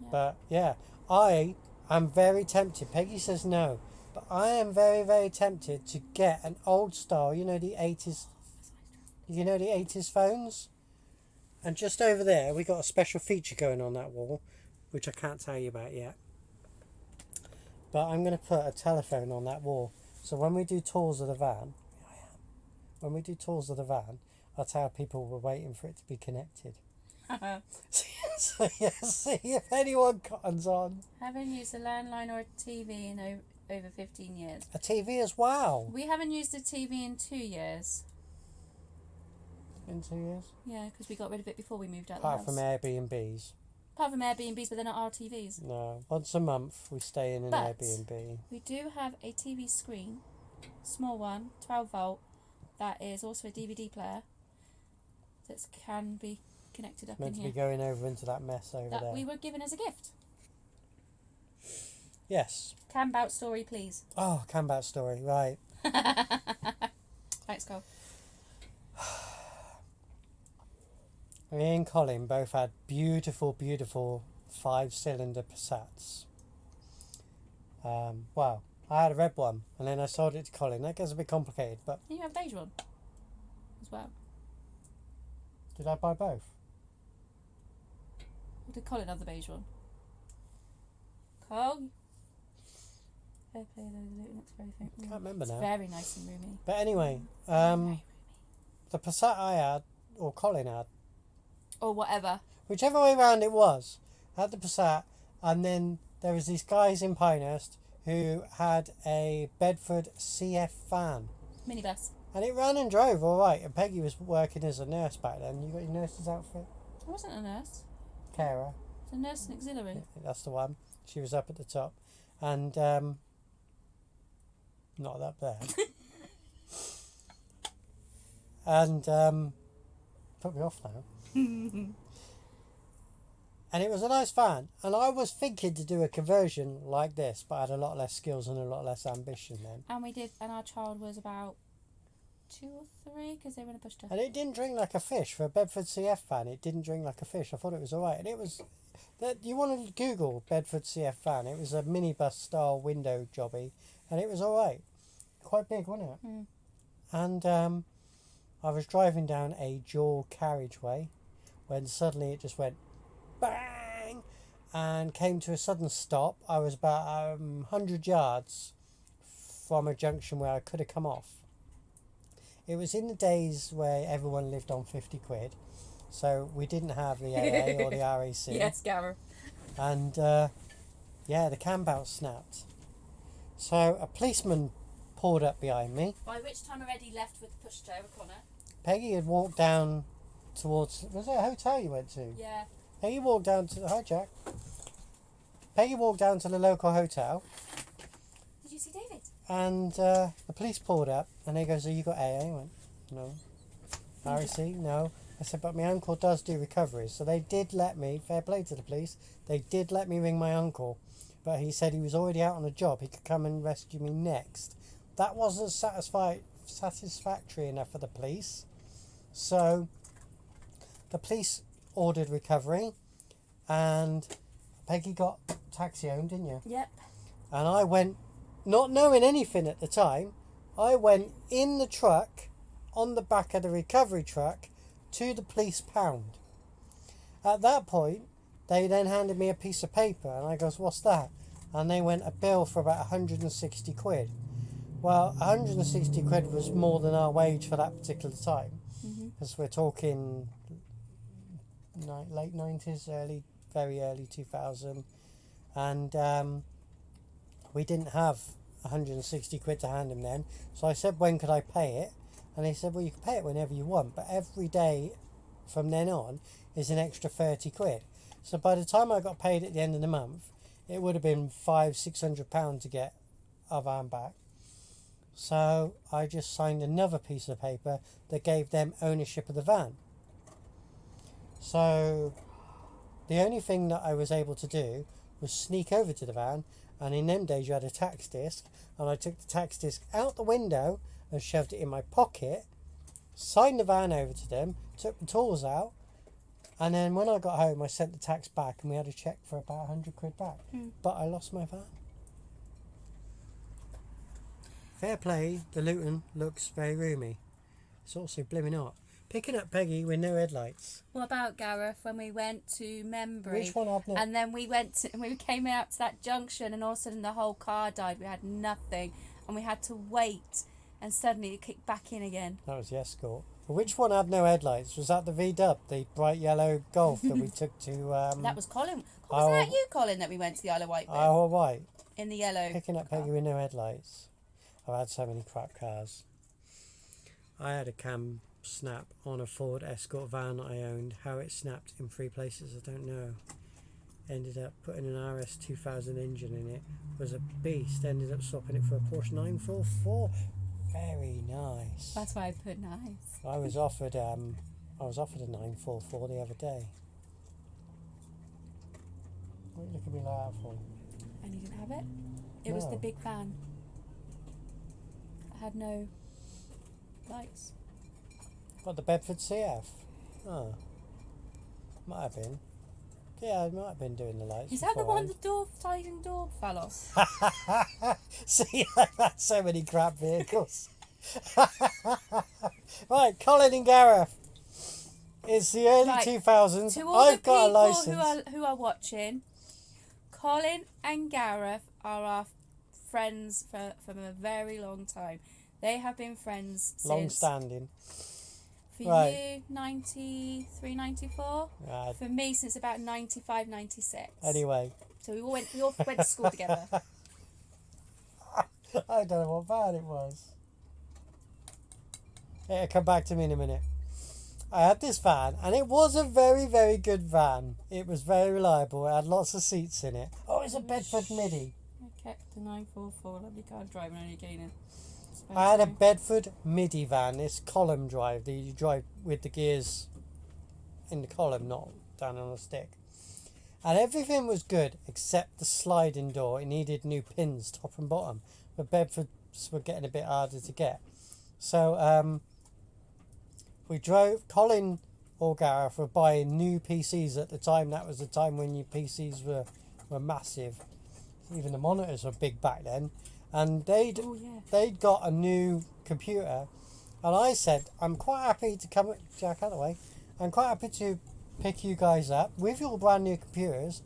Speaker 2: Yeah.
Speaker 1: But yeah, I am very tempted. Peggy says no, but I am very, very tempted to get an old style. The 80s. The 80s phones. And just over there, we got a special feature going on that wall, which I can't tell you about yet. But I'm going to put a telephone on that wall. So when we do tours of the van, when we do tours of the van, I'll tell people we're waiting for it to be connected. So yeah, see if anyone cottons on.
Speaker 2: Haven't used a landline or a TV in over 15 years.
Speaker 1: A TV as well.
Speaker 2: We haven't used a TV in 2 years.
Speaker 1: In 2 years?
Speaker 2: Yeah, because we got rid of it before we moved out
Speaker 1: Apart
Speaker 2: the
Speaker 1: from
Speaker 2: house.
Speaker 1: Airbnbs.
Speaker 2: Apart from Airbnbs, but they're not our TVs.
Speaker 1: No, once a month we stay in an
Speaker 2: But-
Speaker 1: Airbnb.
Speaker 2: We do have a TV screen, small one, 12 volt, that is also a DVD player that can be connected up
Speaker 1: Meant
Speaker 2: in
Speaker 1: to be
Speaker 2: here.
Speaker 1: going over into that mess over
Speaker 2: That
Speaker 1: there.
Speaker 2: we were given as a gift.
Speaker 1: Yes.
Speaker 2: Cambout story, please.
Speaker 1: Oh, Cambout story, right.
Speaker 2: Thanks, Cole.
Speaker 1: Me and Colin both had beautiful, beautiful 5-cylinder Passats. Well, I had a red one, and then I sold it to Colin. That gets a bit complicated, but
Speaker 2: You have a beige one as well.
Speaker 1: did I buy both?
Speaker 2: Or did Colin have the beige one? Cole? Fair play though, it looks very faint.
Speaker 1: Can't remember
Speaker 2: It's
Speaker 1: now.
Speaker 2: very nice and roomy.
Speaker 1: But anyway,
Speaker 2: Very roomy.
Speaker 1: the Passat I had, or Colin had,
Speaker 2: Or whatever.
Speaker 1: whichever way round it was, I had the Passat, and then there was these guys in Pinehurst who had a Bedford CF van.
Speaker 2: Minibus.
Speaker 1: And it ran and drove all right. And Peggy was working as a nurse back then. You got your nurse's outfit?
Speaker 2: I wasn't a nurse.
Speaker 1: Carer.
Speaker 2: It's a nurse and auxiliary.
Speaker 1: That's the one. She was up at the top. And, not that bad. And, put me off now. And it was a nice van. And I was thinking to do a conversion like this, but I had a lot less skills and a lot less ambition then.
Speaker 2: And we did, and our child was about 2 or 3 because they were in a push to.
Speaker 1: And it didn't drink like a fish. For a Bedford CF van, it didn't drink like a fish. I thought it was all right. And it was... You want to Google Bedford CF van. It was a minibus style window jobby. And it was all right. Quite big, wasn't it?
Speaker 2: Mm.
Speaker 1: And I was driving down a dual carriageway when suddenly it just went bang and came to a sudden stop. I was about 100 yards from a junction where I could have come off. It was in the days where everyone lived on 50 quid, so we didn't have the AA or the RAC.
Speaker 2: Yes, Gareth.
Speaker 1: And the cam belt snapped. So a policeman pulled up behind me.
Speaker 2: By which time already left with the push to O'Connor.
Speaker 1: Peggy had walked down towards... Was it a hotel you went to?
Speaker 2: Yeah.
Speaker 1: Peggy walked down to... Hi, Jack. Peggy walked down to the local hotel.
Speaker 2: Did you see David?
Speaker 1: And the police pulled up and they goes, "Oh, you got AA?" I went, "No." RAC? No. I said, "But my uncle does do recoveries." So they did let me, fair play to the police, they did let me ring my uncle. But he said he was already out on a job. He could come and rescue me next. That wasn't satisfactory enough for the police. So the police ordered recovery and Peggy got taxi home, didn't you?
Speaker 2: Yep.
Speaker 1: And I went, not knowing anything at the time, I went in the truck, on the back of the recovery truck, to the police pound. At that point, they then handed me a piece of paper, and I goes, "What's that?" And they went, "A bill for about 160 quid. Well, 160 quid was more than our wage for that particular time, because we're talking late 90s, very early 2000, and we didn't have 160 quid to hand him then. So I said, "When could I pay it?" And they said, "Well, you can pay it whenever you want, but every day from then on is an extra 30 quid. So by the time I got paid at the end of the month, it would have been £500-600 to get our van back. So I just signed another piece of paper that gave them ownership of the van. So the only thing that I was able to do was sneak over to the van, and in them days you had a tax disc, and I took the tax disc out the window and shoved it in my pocket, signed the van over to them, took the tools out, and then when I got home I sent the tax back and we had a cheque for about 100 quid back. But I lost my van. Fair play, the Luton looks very roomy. It's also blimmin' hot. Picking up Peggy with no headlights.
Speaker 2: What about Gareth when we went to Membry?
Speaker 1: Which one had no?
Speaker 2: And then we came out to that junction and all of a sudden the whole car died. We had nothing and we had to wait and suddenly it kicked back in again.
Speaker 1: That was the Escort. But which one had no headlights? Was that the V-Dub, the bright yellow Golf that we took to...
Speaker 2: that was Colin. Was that you, Colin, that we went to the Isle of Wight with?
Speaker 1: Isle of Wight.
Speaker 2: In the yellow.
Speaker 1: Picking up Peggy with no headlights. I've had so many crap cars. I had a cam snap on a Ford Escort van I owned. How it snapped in 3 places, I don't know. Ended up putting an RS 2000 engine in it. Was a beast. Ended up swapping it for a Porsche 944. Very nice.
Speaker 2: That's why I put nice.
Speaker 1: I was offered a 944 the other day. What are you looking at me like that for?
Speaker 2: And you didn't have it? It was the
Speaker 1: No.
Speaker 2: big van. It had no lights.
Speaker 1: What, the Bedford CF? Oh. Might have been. Yeah, I might have been doing the lights.
Speaker 2: Is that the one
Speaker 1: beforehand.
Speaker 2: the sliding door fell off?
Speaker 1: See, I've had so many crap vehicles. Right, Colin and Gareth. It's the early
Speaker 2: Right,
Speaker 1: 2000s.
Speaker 2: To all
Speaker 1: I've
Speaker 2: the
Speaker 1: got a
Speaker 2: people
Speaker 1: license.
Speaker 2: who are watching, Colin and Gareth are our friends from a very long time. They have been friends
Speaker 1: Long
Speaker 2: since...
Speaker 1: standing.
Speaker 2: For
Speaker 1: Right.
Speaker 2: you, 93, 94.
Speaker 1: Right.
Speaker 2: For me, since about 95, 96.
Speaker 1: Anyway.
Speaker 2: So we all went to school together.
Speaker 1: I don't know what van it was. It'll come back to me in a minute. I had this van, and it was a very, very good van. It was very reliable. It had lots of seats in it. Oh, it's a Bedford Midi.
Speaker 2: I kept the 944 lovely car driving only gaining.
Speaker 1: I had a Bedford Midi van. This column drive. You drive with the gears in the column, not down on a stick. And everything was good except the sliding door. It needed new pins, top and bottom. The Bedfords were getting a bit harder to get. So we drove. Colin or Gareth were buying new PCs at the time. That was the time when new PCs were massive. Even the monitors were big back then. And they'd got a new computer. And I said, I'm quite happy to come... Jack, out of the way. I'm quite happy to pick you guys up with your brand new computers.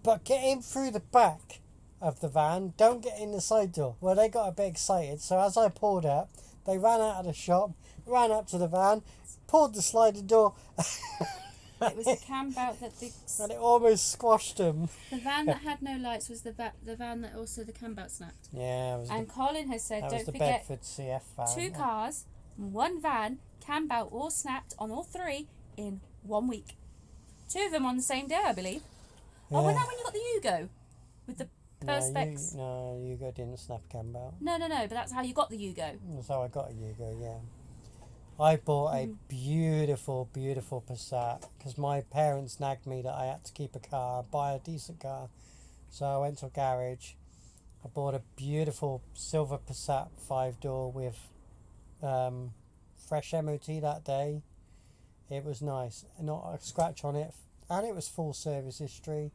Speaker 1: But get in through the back of the van. Don't get in the side door. Well, they got a bit excited. So as I pulled up, they ran out of the shop, ran up to the van, pulled the sliding door.
Speaker 2: It was the cam out that the...
Speaker 1: And it almost squashed them.
Speaker 2: The van that had no lights was the van that also the cam belt snapped.
Speaker 1: Yeah, it was
Speaker 2: and Colin has said, don't forget,
Speaker 1: Bedford CF van.
Speaker 2: 2 cars, 1 van, cam belt all snapped on all 3 in 1 week. 2 of them on the same day, I believe.
Speaker 1: Yeah.
Speaker 2: Oh, was that when you got the Yugo? With the Perspex?
Speaker 1: No, Yugo didn't snap cam belt.
Speaker 2: No, but that's how you got the Yugo.
Speaker 1: That's how I got a Yugo, yeah. I bought a beautiful, beautiful Passat because my parents nagged me that I had to keep a car, buy a decent car. So I went to a garage. I bought a beautiful silver Passat 5-door with fresh MOT that day. It was nice. Not a scratch on it. And it was full service history.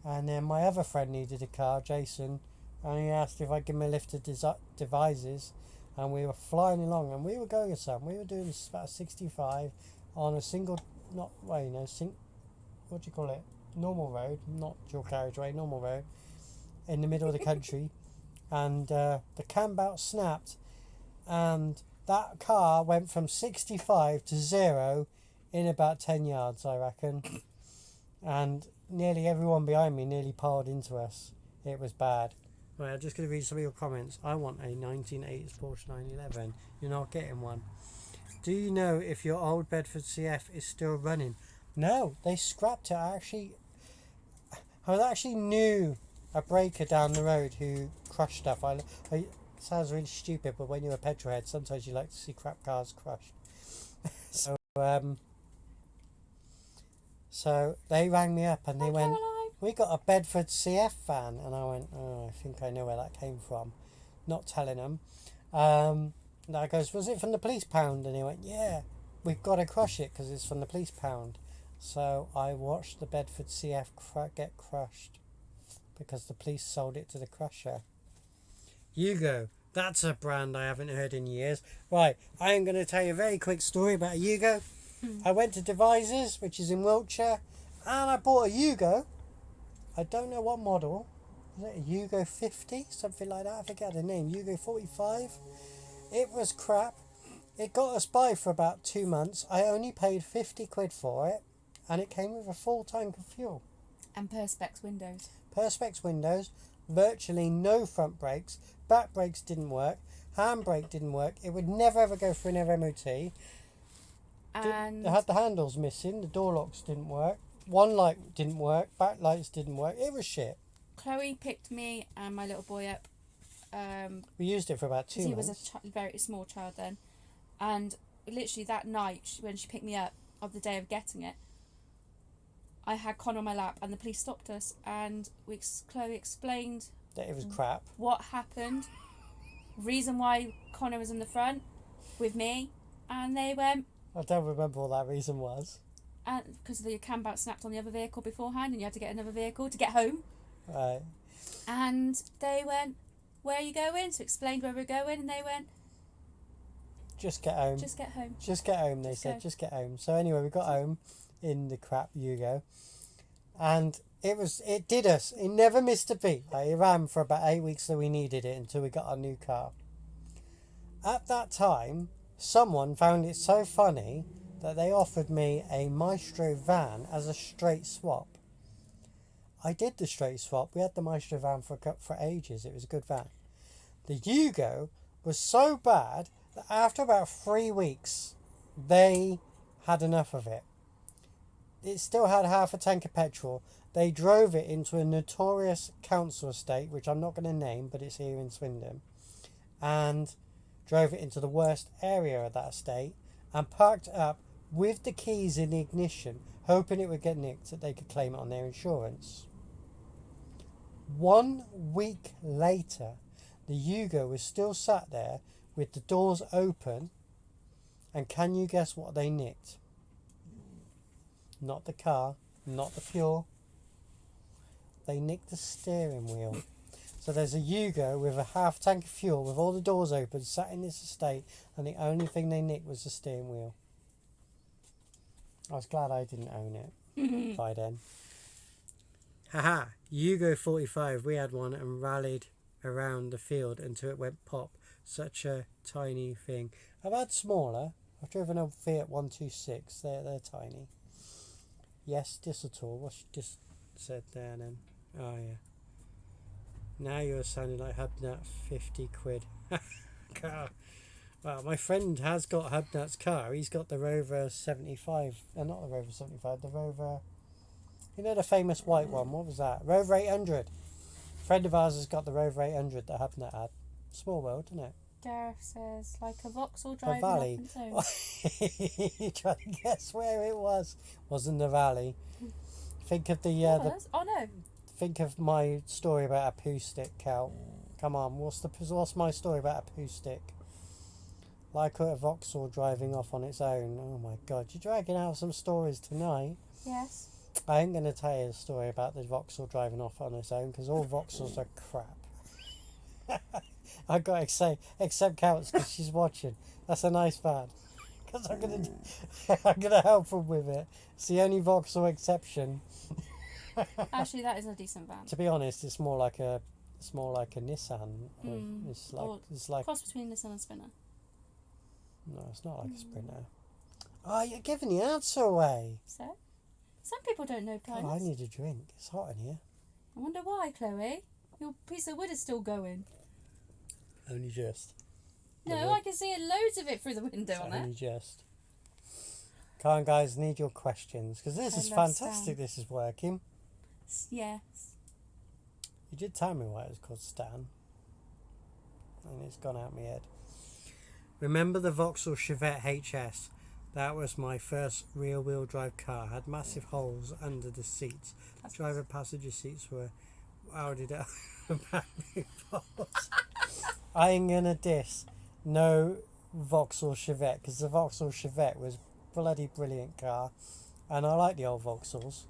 Speaker 1: And then my other friend needed a car, Jason. And he asked if I'd give him a lift to Devizes. And we were flying along, and we were going to some. We were doing about 65 on a single, what do you call it? Normal road, not dual carriageway, normal road, in the middle of the country. And the cam belt snapped, and that car went from 65 to 0 in about 10 yards, I reckon. And nearly everyone behind me nearly piled into us. It was bad. Right, I'm just going to read some of your comments. I want a 1980s Porsche 911. You're not getting one. Do you know if your old Bedford CF is still running? No, they scrapped it. I actually knew a breaker down the road who crushed stuff. It sounds really stupid, but when you're a petrol head, sometimes you like to see crap cars crushed. So they rang me up and they went, we got a Bedford CF van. And I went, oh, I think I know where that came from. Not telling them. And I goes, was it from the police pound? And he went, yeah, we've got to crush it because it's from the police pound. So I watched the Bedford CF get crushed because the police sold it to the crusher. Yugo, that's a brand I haven't heard in years. Right, I am going to tell you a very quick story about a Yugo. I went to Devizes, which is in Wiltshire, and I bought a Yugo. I don't know what model. Is it a Yugo 50? Something like that. I forget the name. Yugo 45. It was crap. It got us by for about 2 months. I only paid 50 quid for it. And it came with a full tank of fuel.
Speaker 2: And Perspex windows.
Speaker 1: Perspex windows. Virtually no front brakes. Back brakes didn't work. Handbrake didn't work. It would never ever go for an MOT.
Speaker 2: And
Speaker 1: It had the handles missing. The door locks didn't work. One light didn't work. Back lights didn't work. It was shit.
Speaker 2: Chloe picked me and my little boy up.
Speaker 1: We used it for about 2 months.
Speaker 2: He was a very small child then. And literally that night when she picked me up of the day of getting it, I had Connor on my lap and the police stopped us and Chloe explained
Speaker 1: that it was crap.
Speaker 2: What happened, reason why Connor was in the front with me, and they went...
Speaker 1: I don't remember what that reason was.
Speaker 2: And because the cam belt snapped on the other vehicle beforehand and you had to get another vehicle to get home.
Speaker 1: Right.
Speaker 2: And they went, where are you going? So explained where we're going and they went,
Speaker 1: just get home.
Speaker 2: Just get home.
Speaker 1: Just get home, they said. Just get home. So anyway, we got home in the crap Yugo. And it did us. It never missed a beat. Like, it ran for about 8 weeks so we needed it until we got our new car. At that time, someone found it so funny that they offered me a Maestro van as a straight swap. I did the straight swap. We had the Maestro van for ages. It was a good van. The Yugo was so bad that after about 3 weeks, they had enough of it. It still had half a tank of petrol. They drove it into a notorious council estate, which I'm not going to name, but it's here in Swindon, and drove it into the worst area of that estate and parked it up with the keys in the ignition, hoping it would get nicked so they could claim it on their insurance. 1 week later, the Yugo was still sat there with the doors open, and can you guess what they nicked? Not the car, not the fuel. They nicked the steering wheel. So there's a Yugo with a half tank of fuel with all the doors open, sat in this estate, and the only thing they nicked was the steering wheel. I was glad I didn't own it by then. Haha, Yugo 45, we had one and rallied around the field until it went pop. Such a tiny thing. I've had smaller. I've driven a Fiat 126. They're tiny. Yes, Disseltor. What she just said there then. Oh yeah. Now you're sounding like Hubnut. 50 quid. Car. Well, my friend has got Hubnut's car. He's got the Rover 75. Not the Rover 75. The Rover... You know the famous white one? What was that? Rover 800. A friend of ours has got the Rover 800 that Hubnut had. Small world, isn't it?
Speaker 2: Gareth says, like a Vauxhall driving
Speaker 1: The Valley.
Speaker 2: up its own.
Speaker 1: You try to guess where it was. Wasn't the Valley. Think of the
Speaker 2: Oh no.
Speaker 1: think of my story about a poo stick, Cal. Come on, what's my story about a poo stick? Like a Vauxhall driving off on its own. Oh my god, you're dragging out some stories tonight.
Speaker 2: Yes.
Speaker 1: I ain't going to tell you a story about the Vauxhall driving off on its own, because all Vauxhalls are crap. I got to say, except Counts, because she's watching. That's a nice man. Because I'm gonna help him with it. It's the only Vauxhall exception.
Speaker 2: Actually, that is a decent van.
Speaker 1: To be honest, it's more like a Nissan. It's like
Speaker 2: Cross between Nissan and Spinner.
Speaker 1: no, it's not like a Sprinter. Oh, you're giving the answer away.
Speaker 2: So, some people don't know
Speaker 1: God,
Speaker 2: planets.
Speaker 1: I need a drink. It's hot in here.
Speaker 2: I wonder why, Chloe. Your piece of wood is still going.
Speaker 1: Only just.
Speaker 2: No, I can see loads of it through the window on
Speaker 1: Only
Speaker 2: it.
Speaker 1: just. Come on, guys, need your questions, because this is
Speaker 2: love
Speaker 1: fantastic.
Speaker 2: Stan.
Speaker 1: This is working.
Speaker 2: Yes.
Speaker 1: You did tell me why it was called Stan, and it's gone out my head. Remember the Vauxhall Chevette HS? That was my first rear-wheel drive car. Had massive holes under the seats. Driver passenger seats were welded up. I ain't gonna diss no Vauxhall Chevette, because the Vauxhall Chevette was bloody brilliant car, and I like the old Vauxhalls.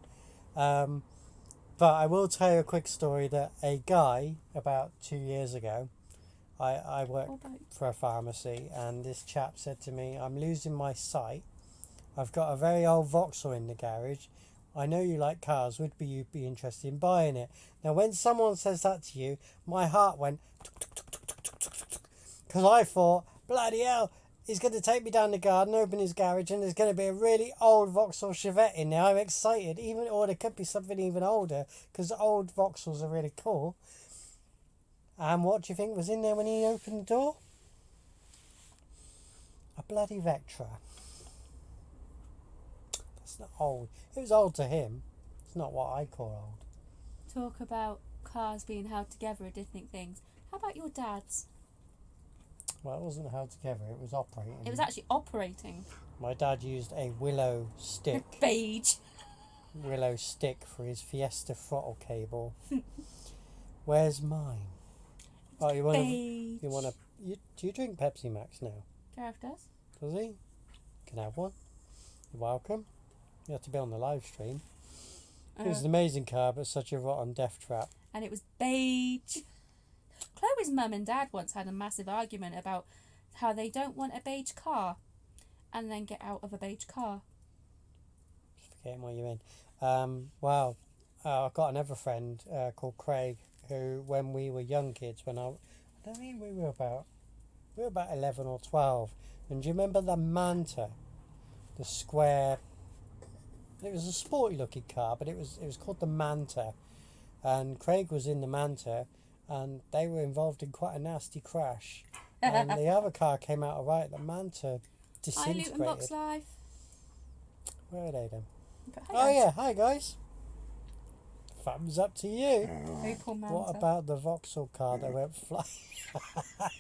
Speaker 1: But I will tell you a quick story that a guy about 2 years ago, I worked for a pharmacy, and this chap said to me, I'm losing my sight. I've got a very old Vauxhall in the garage. I know you like cars. Would you be interested in buying it? Now, when someone says that to you, my heart went because I thought, bloody hell, he's going to take me down the garden, open his garage, and there's going to be a really old Vauxhall Chevette in there. I'm excited, or there could be something even older, because old Vauxhalls are really cool. And what do you think was in there when he opened the door? A bloody Vectra. That's not old. It was old to him. It's not what I call old.
Speaker 2: Talk about cars being held together with different things. How about your dad's?
Speaker 1: Well, it wasn't held together. It was operating.
Speaker 2: It was actually operating.
Speaker 1: My dad used a willow stick.
Speaker 2: Beige.
Speaker 1: Willow stick for his Fiesta throttle cable. Where's mine? Oh, you want to? Do you drink Pepsi Max now?
Speaker 2: Gareth does.
Speaker 1: Does he? Can have one. You're welcome. You have to be on the live stream. It was an amazing car, but such a rotten death trap.
Speaker 2: And it was beige. Chloe's mum and dad once had a massive argument about how they don't want a beige car, and then get out of a beige car.
Speaker 1: Forgetting what you're in. Wow. I've got another friend called Craig, who, when we were young kids, I don't think we were about 11 or 12. And do you remember the Manta, the square? It was a sporty looking car, but it was called the Manta. And Craig was in the Manta, and they were involved in quite a nasty crash. And the other car came out alright. The Manta
Speaker 2: Hi, Luton Box
Speaker 1: disintegrated.
Speaker 2: Live.
Speaker 1: Where are they then?
Speaker 2: But
Speaker 1: Oh
Speaker 2: guys.
Speaker 1: yeah, hi guys. Thumbs up to you.
Speaker 2: Opel Manta.
Speaker 1: What about the Vauxhall car that went flying?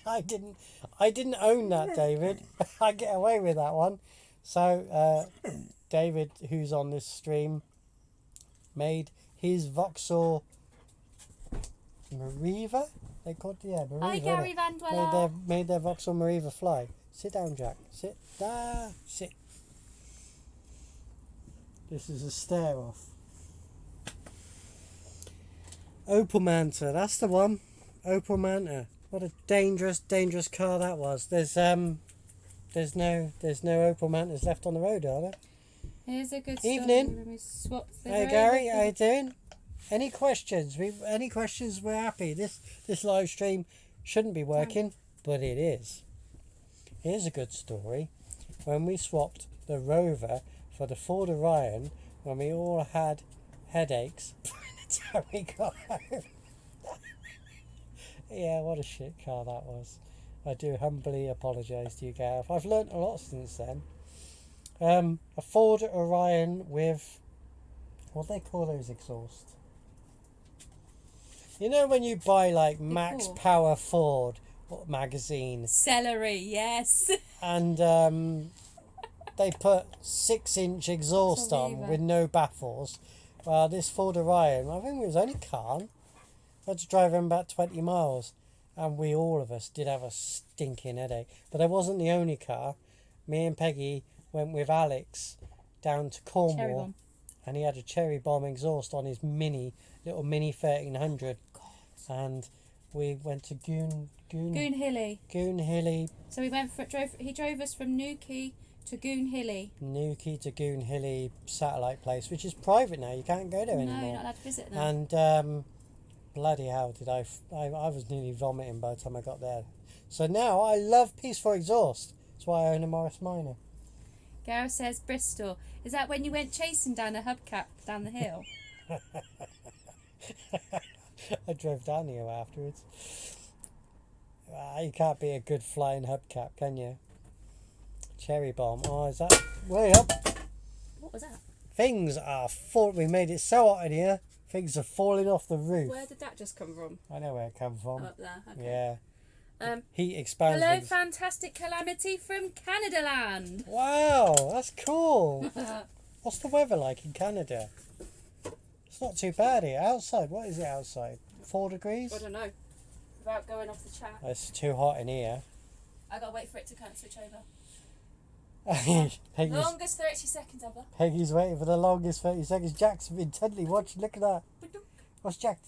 Speaker 1: I didn't own that, David. I get away with that one. So David, who's on this stream, made his Vauxhall Mariva. They called it, yeah, Mariva.
Speaker 2: Hi, Gary
Speaker 1: innit?
Speaker 2: Van Dweller.
Speaker 1: Made their Vauxhall Mariva fly. Sit down, Jack. Sit. Sit. This is a stare off. Opel Manta, that's the one. Opel Manta. What a dangerous car that was. There's no Opel Mantas left on the road, are there?
Speaker 2: Here's a good
Speaker 1: Evening.
Speaker 2: story when we swapped the
Speaker 1: Hey
Speaker 2: road.
Speaker 1: Gary, how you doing? Any questions? Any questions? We're happy. This live stream shouldn't be working, but it is. Here's a good story. When we swapped the Rover for the Ford Orion, when we all had headaches by the time we got home. Yeah, what a shit car that was. I do humbly apologise to you, Gareth. I've learnt a lot since then. A Ford Orion with, what do they call those exhausts? You know when you buy like Max
Speaker 2: Ford.
Speaker 1: Power Ford magazine
Speaker 2: Celery, yes.
Speaker 1: and they put 6-inch exhaust on
Speaker 2: Arriva.
Speaker 1: with no baffles. Well, this Ford Orion, I think it was only calm. I had to drive him about 20 miles, and all of us did have a stinking headache. But I wasn't the only car. Me and Peggy went with Alex down to
Speaker 2: Cherry
Speaker 1: Cornwall,
Speaker 2: bomb.
Speaker 1: and he had a cherry bomb exhaust on his little mini 1300, and we went to Goon Hilly,
Speaker 2: So we he drove us from Newquay to Goon Hilly.
Speaker 1: Newquay to Goon Hilly satellite place, which is private now. You can't go there
Speaker 2: No,
Speaker 1: anymore.
Speaker 2: you're not allowed to visit now.
Speaker 1: And bloody hell, I was nearly vomiting by the time I got there. So now I love Peaceful Exhaust. That's why I own a Morris Minor.
Speaker 2: Gareth says Bristol. Is that when you went chasing down a hubcap down the hill?
Speaker 1: I drove down here afterwards. You can't be a good flying hubcap, can you? Cherry bomb. Oh, is that way up?
Speaker 2: What was that?
Speaker 1: Things are we made it so hot in here. Things are falling off the roof.
Speaker 2: Where did that just come from?
Speaker 1: I know where it come from.
Speaker 2: Up there. Okay.
Speaker 1: Yeah. Heat expands.
Speaker 2: Hello,
Speaker 1: things.
Speaker 2: fantastic calamity from Canada land.
Speaker 1: Wow, that's cool. What's the weather like in Canada? It's not too bad here. Outside, what is it outside? 4 degrees?
Speaker 2: I don't know. Without going off the chat.
Speaker 1: It's too hot in here.
Speaker 2: I gotta wait for it to kind of switch over.
Speaker 1: Peggy's,
Speaker 2: Longest 30 seconds ever.
Speaker 1: Peggy's waiting for the longest 30 seconds. Jack's intently watching. Look at that. What's Jack?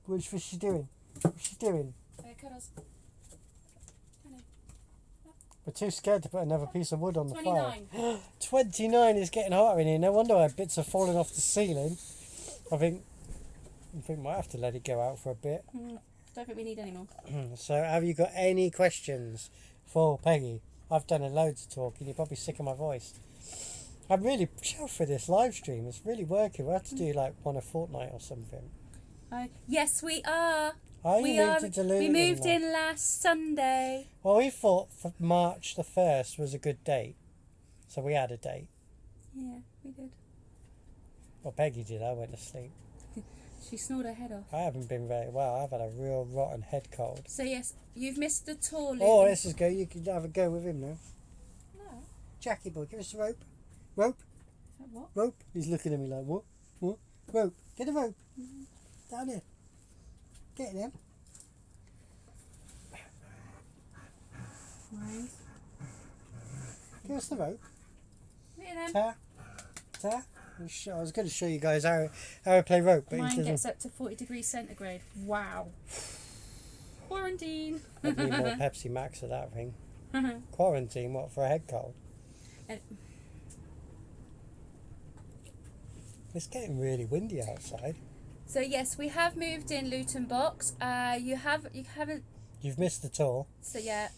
Speaker 1: What's she doing? What's she doing?
Speaker 2: Okay, cuddles.
Speaker 1: We're too scared to put another piece of wood on the
Speaker 2: 29.
Speaker 1: fire. 29 is getting hotter in here. No wonder why bits are falling off the ceiling. I think we might have to let it go out for a bit.
Speaker 2: Don't think we need any more.
Speaker 1: So, have you got any questions for Peggy? I've done a loads of talking. You're probably sick of my voice. I'm really chuffed for this live stream. It's really working. We'll have to do like one a fortnight or something.
Speaker 2: Yes, we are.
Speaker 1: Oh,
Speaker 2: We
Speaker 1: you
Speaker 2: are.
Speaker 1: moved to Luton.
Speaker 2: We moved in last Sunday.
Speaker 1: Well, we thought for March the 1st was a good date. So we had a date.
Speaker 2: Yeah, we did.
Speaker 1: Well, Peggy did. I went to sleep.
Speaker 2: She snored her head off.
Speaker 1: I haven't been very well. I've had a real rotten head cold.
Speaker 2: So yes, you've missed the tour.
Speaker 1: Oh,
Speaker 2: Luton.
Speaker 1: let's just go. You can have a go with him now.
Speaker 2: No.
Speaker 1: Jackie boy, give us a rope. Rope.
Speaker 2: Is that what?
Speaker 1: Rope. He's looking at me like, what? What? Rope. Get the rope. Down here. Get him.
Speaker 2: Right.
Speaker 1: Give us the rope.
Speaker 2: Look at them.
Speaker 1: Ta. Ta. I was going to show you guys how I play rope, but
Speaker 2: Mine
Speaker 1: it
Speaker 2: gets
Speaker 1: doesn't.
Speaker 2: up to 40 degrees centigrade. Wow. Quarantine.
Speaker 1: I need more Pepsi Max of that thing. Quarantine, what, for a head cold? It's getting really windy outside.
Speaker 2: So yes, we have moved in Luton Box. You haven't.
Speaker 1: You've missed the tour.
Speaker 2: So yeah,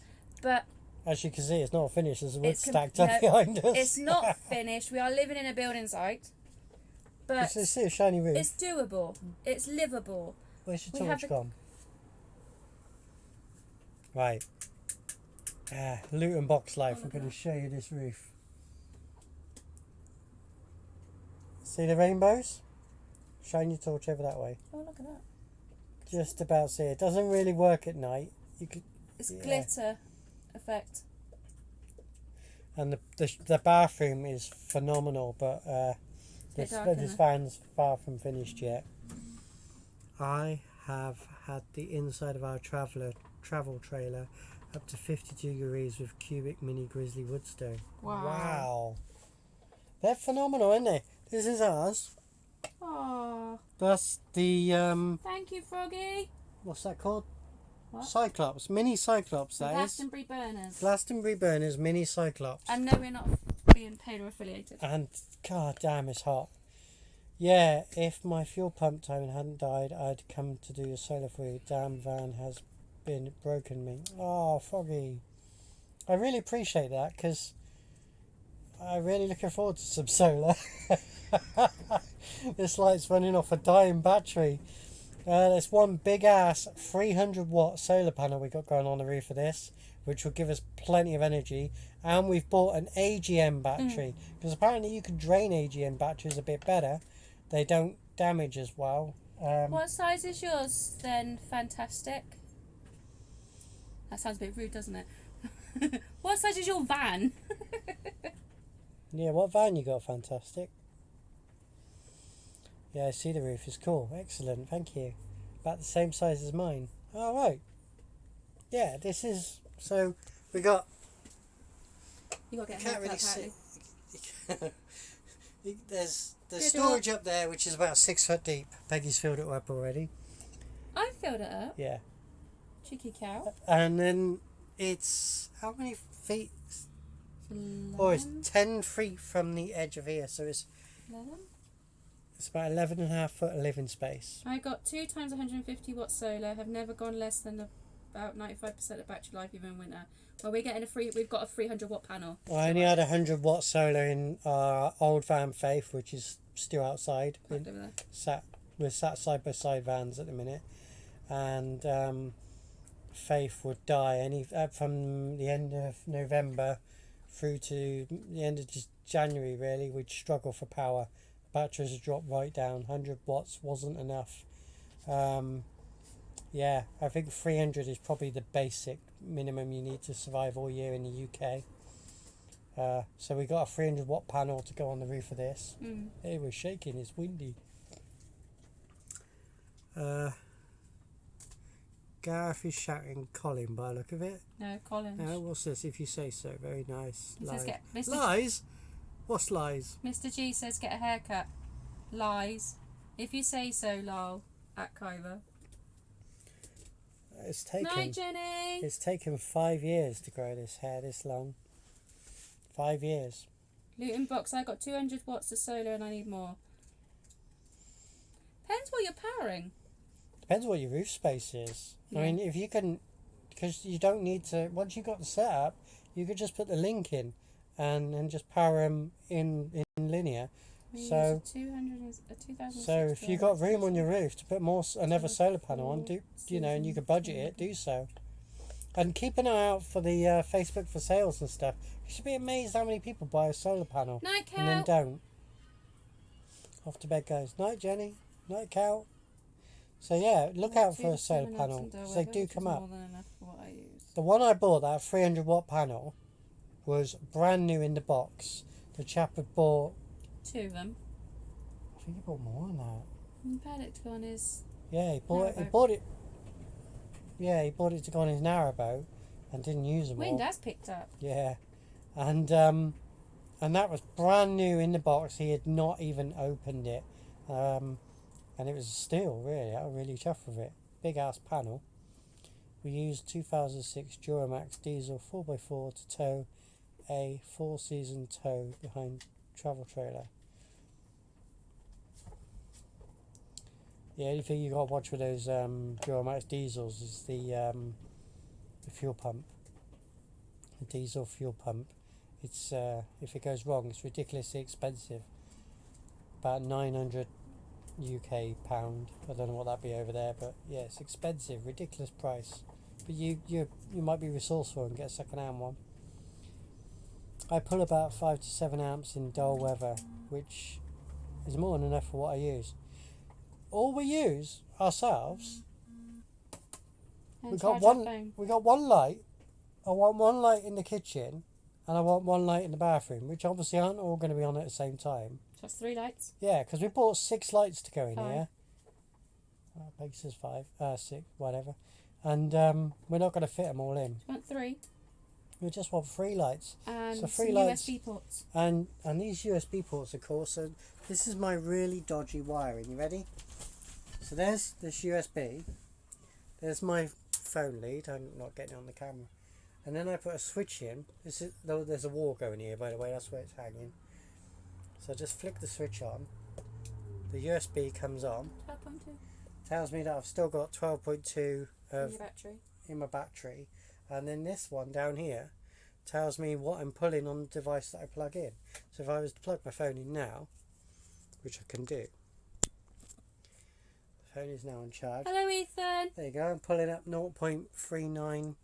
Speaker 2: but
Speaker 1: As you can see, it's not finished. There's wood
Speaker 2: It's com-
Speaker 1: stacked up
Speaker 2: no,
Speaker 1: behind us.
Speaker 2: it's not finished. We are living in a building site, but
Speaker 1: It's a shiny roof.
Speaker 2: it's doable. It's livable.
Speaker 1: Where's your
Speaker 2: we
Speaker 1: torch
Speaker 2: have the-
Speaker 1: gone? Right. Loot and box life.
Speaker 2: Oh,
Speaker 1: I'm
Speaker 2: look
Speaker 1: going
Speaker 2: at
Speaker 1: to show you this roof. See the rainbows? Shine your torch over that way.
Speaker 2: Oh, look at that.
Speaker 1: Just about see it. Doesn't really work at night. You could,
Speaker 2: It's
Speaker 1: yeah.
Speaker 2: glitter effect.
Speaker 1: And the bathroom is phenomenal, but
Speaker 2: It's a bit dark,
Speaker 1: this
Speaker 2: isn't it?
Speaker 1: van's far from finished yet. I have had the inside of our travel trailer up to 52 degrees with cubic mini grizzly woodstone. Wow. They're phenomenal, aren't they? This is ours.
Speaker 2: Aww.
Speaker 1: That's the
Speaker 2: Thank you, Froggy.
Speaker 1: what's that called?
Speaker 2: What?
Speaker 1: Cyclops, mini Cyclops.
Speaker 2: The
Speaker 1: That is
Speaker 2: Glastonbury burners.
Speaker 1: Glastonbury Burners mini Cyclops.
Speaker 2: And no, we're not being paid or affiliated.
Speaker 1: And god damn, it's hot. Yeah, if my fuel pump time hadn't died, I'd come to do a solar for you. Damn van has been broken me. Oh, Froggy. I really appreciate that because I'm really looking forward to some solar. This light's running off a dying battery. There's one big ass 300 watt solar panel we got going on the roof of this, which will give us plenty of energy. And we've bought an AGM battery because apparently you can drain AGM batteries a bit better. They don't damage as well.
Speaker 2: What size is yours then? Fantastic. That sounds a bit rude, doesn't it? What size is your van?
Speaker 1: Yeah, what van you got? Fantastic. Yeah, I see the roof is cool. Excellent, thank you. About the same size as mine. All right. Yeah, this is so we got.
Speaker 2: You got to get a
Speaker 1: Can't
Speaker 2: haircut,
Speaker 1: really
Speaker 2: apparently.
Speaker 1: see. There's
Speaker 2: Good
Speaker 1: storage up there, which is about 6 foot deep. Peggy's filled it up already.
Speaker 2: I filled it up.
Speaker 1: Yeah.
Speaker 2: Cheeky cow.
Speaker 1: And then it's how many feet? Oh, it's 10 feet from the edge of here, so it's
Speaker 2: 11?
Speaker 1: it's about 11.5 foot of living space.
Speaker 2: I got 2 times 150 watt solar. Have never gone less than about 95% of battery life, even in winter. Well, we're getting we've got a 300 watt panel.
Speaker 1: I only had 100 watt solar in our old van Faith, which is still outside.
Speaker 2: Right over there.
Speaker 1: We're sat side by side vans at the minute, and Faith would die from the end of November through to the end of January. Really, we'd struggle for power. Batteries would drop right down. 100 watts wasn't enough. Yeah, I think 300 is probably the basic minimum you need to survive all year in the UK. So we got a 300 watt panel to go on the roof of this. It was shaking, it's windy. Gareth is shouting Colin by the look of it.
Speaker 2: No, Collins.
Speaker 1: No, what's this? If you say so, very nice.
Speaker 2: It says
Speaker 1: Lies.
Speaker 2: Mr.
Speaker 1: Lies? What's lies?
Speaker 2: Mr. G says get a haircut. Lies. If you say so, lol. At Kyver.
Speaker 1: It's taken.
Speaker 2: Night, Jenny.
Speaker 1: It's taken 5 years to grow this hair this long. 5 years.
Speaker 2: Luton box. I got 200 watts of solar and I need more. Depends what you're powering.
Speaker 1: Depends what your roof space is.
Speaker 2: Yeah.
Speaker 1: I mean, if you can, because you don't need to. Once you've got the setup, you could just put the link in, and just power them in linear.
Speaker 2: We
Speaker 1: So-
Speaker 2: use a 2006
Speaker 1: So if you got room on your roof to put another solar panel on, and you could budget it, do so. And keep an eye out for the Facebook for sales and stuff. You should be amazed how many people buy a solar panel
Speaker 2: Night,
Speaker 1: and then
Speaker 2: cow.
Speaker 1: don't. Off to bed goes. Night, Jenny. Night, cow. So yeah, look out for a solar panel. 'Cause they do come up.
Speaker 2: More than enough for what I use.
Speaker 1: The one I bought, that 300 watt panel, was brand new in the box. The chap had bought,
Speaker 2: 2 of them.
Speaker 1: I think he bought more than that.
Speaker 2: And Paddock on his.
Speaker 1: Yeah, he bought it. He
Speaker 2: Narrowboat.
Speaker 1: bought it. Yeah, he bought it to go on his narrowboat, and didn't use them
Speaker 2: Wind
Speaker 1: all.
Speaker 2: has picked up.
Speaker 1: Yeah, and that was brand new in the box. He had not even opened it, and it was steel. Really, I was really chuffed with it. Big ass panel. We used 2006 Duramax diesel 4x4 to tow a 4-season tow behind travel trailer. The only thing you got to watch with those Duramax diesels is the fuel pump. The diesel fuel pump. It's if it goes wrong, it's ridiculously expensive. About 900 UK pound. I don't know what that'd be over there, but yeah, it's expensive. Ridiculous price. but you might be resourceful and get a second-hand one. I pull about 5 to 7 amps in dull weather, which is more than enough for what I use. All we use ourselves. We got one light. I want one light in the kitchen, and I want one light in the bathroom, which obviously aren't all going to be on at the same time.
Speaker 2: So that's 3 lights.
Speaker 1: Yeah, because we bought 6 lights to go in
Speaker 2: 5.
Speaker 1: here. Makes us 6, whatever. And we're not going to fit them all in.
Speaker 2: Do you want 3?
Speaker 1: We just want 3 lights.
Speaker 2: And
Speaker 1: so 3
Speaker 2: some
Speaker 1: lights.
Speaker 2: USB ports.
Speaker 1: And these USB ports, of course. So this is my really dodgy wiring. You ready? So there's this USB. There's my phone lead. I'm not getting it on the camera. And then I put a switch in. There's a wall going here, by the way. That's where it's hanging. So I just flick the switch on. The USB comes on.
Speaker 2: 12.2.
Speaker 1: Tells me that I've still got 12.2 of in my battery. And then this one down here tells me what I'm pulling on the device that I plug in. So if I was to plug my phone in now, which I can do. The phone is now on charge.
Speaker 2: Hello, Ethan.
Speaker 1: There you go. I'm pulling up 0.39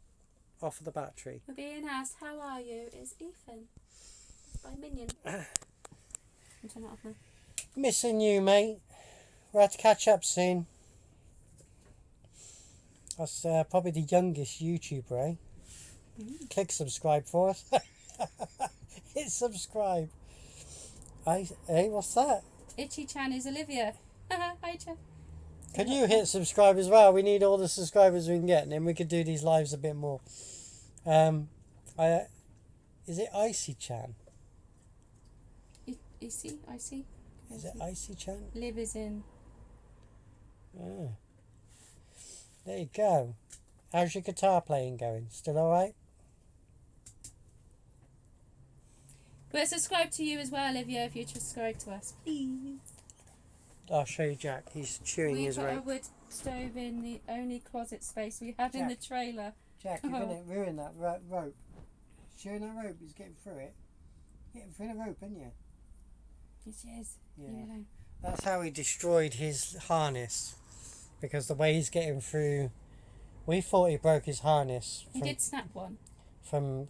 Speaker 1: off of the battery.
Speaker 2: We're being asked, how are you? It's Ethan. By Minion. Turn it off now.
Speaker 1: Missing you, mate. We'll have to catch up soon. That's probably the youngest YouTuber, eh? Click subscribe for us. Hit subscribe. Hey, what's that?
Speaker 2: Itchy-chan is Olivia. Hi, Chan.
Speaker 1: Can you hit subscribe as well? We need all the subscribers we can get, and then we could do these lives a bit more. Is it Icy Chan?
Speaker 2: Icy?
Speaker 1: Is it Icy Chan?
Speaker 2: Liv is in.
Speaker 1: Oh. There you go. How's your guitar playing going? Still alright?
Speaker 2: But subscribe to you as well, Olivia, if you subscribe to us, please.
Speaker 1: I'll show you Jack. He's chewing his rope.
Speaker 2: We put a wood stove in the only closet space we have in the trailer.
Speaker 1: Jack, you're going to ruin that rope. Chewing that rope, he's getting through it. Getting through the rope, isn't you?
Speaker 2: Yes, he is.
Speaker 1: Yeah. That's how he destroyed his harness. Because the way he's getting through... We thought he broke his harness.
Speaker 2: He did snap one.
Speaker 1: From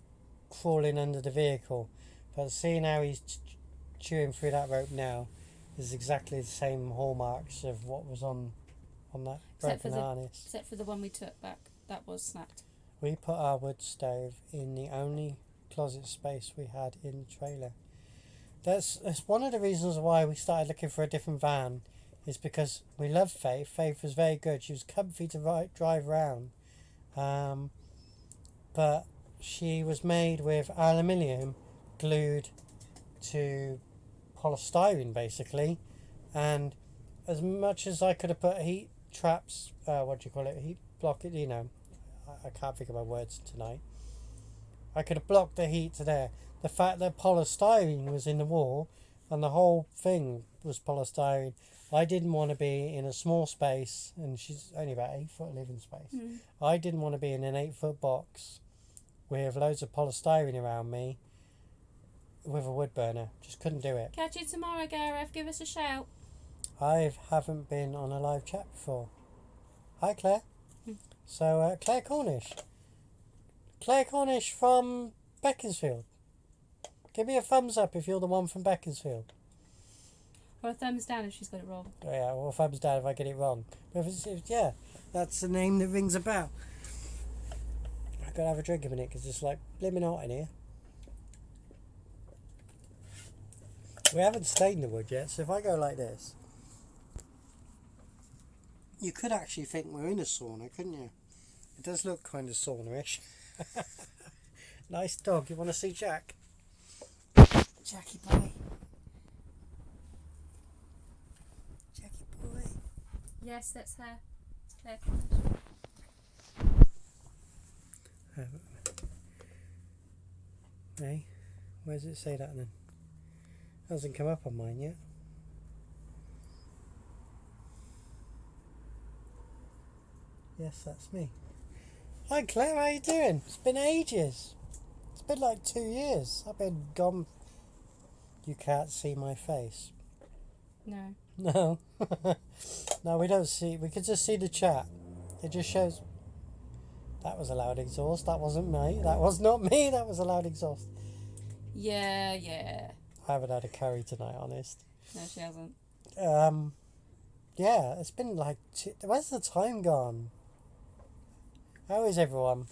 Speaker 1: crawling under the vehicle. But seeing how he's chewing through that rope now is exactly the same hallmarks of what was on that broken harness.
Speaker 2: Except for the one we took back. That was snapped.
Speaker 1: We put our wood stove in the only closet space we had in the trailer. That's one of the reasons why we started looking for a different van, is because we love Faith. Faith was very good. She was comfy to drive around. But she was made with aluminium glued to polystyrene, basically. And as much as I could have put heat traps, heat block, I can't think of my words tonight. I could have blocked the heat to there. The fact that polystyrene was in the wall and the whole thing was polystyrene, I didn't want to be in a small space, and she's only about 8 foot living space. I didn't want to be in an 8 foot box with loads of polystyrene around me with a wood burner. Just couldn't do it.
Speaker 2: Catch you tomorrow, Gareth. Give us a shout.
Speaker 1: I haven't been on a live chat before. Hi, Claire. So, Claire Cornish. Claire Cornish from Beaconsfield. Give me a thumbs up if you're the one from Beaconsfield.
Speaker 2: Or a thumbs down if she's got it wrong.
Speaker 1: Oh, yeah, or a thumbs down if I get it wrong. But yeah, that's the name that rings a bell. I've got to have a drink in a minute because it's like blimmin' hot in here. We haven't stained the wood yet, so if I go like this, you could actually think we're in a sauna, couldn't you? It does look kind of sauna-ish. Nice dog. You want to see Jack? Jackie boy. Jackie boy.
Speaker 2: Yes, that's her. Claire.
Speaker 1: Hey, where does it say that then? Hasn't come up on mine yet. Yes, that's me. Hi Claire, how you doing? It's been ages. It's been like 2 years. I've been gone. You can't see my face.
Speaker 2: No.
Speaker 1: No. No, we don't see. We can just see the chat. It just shows. That was a loud exhaust. That wasn't me. That was not me. That was a loud exhaust.
Speaker 2: Yeah, yeah.
Speaker 1: I haven't had a curry tonight, honest.
Speaker 2: No, she hasn't.
Speaker 1: Yeah, it's been like... Where's the time gone? How is everyone?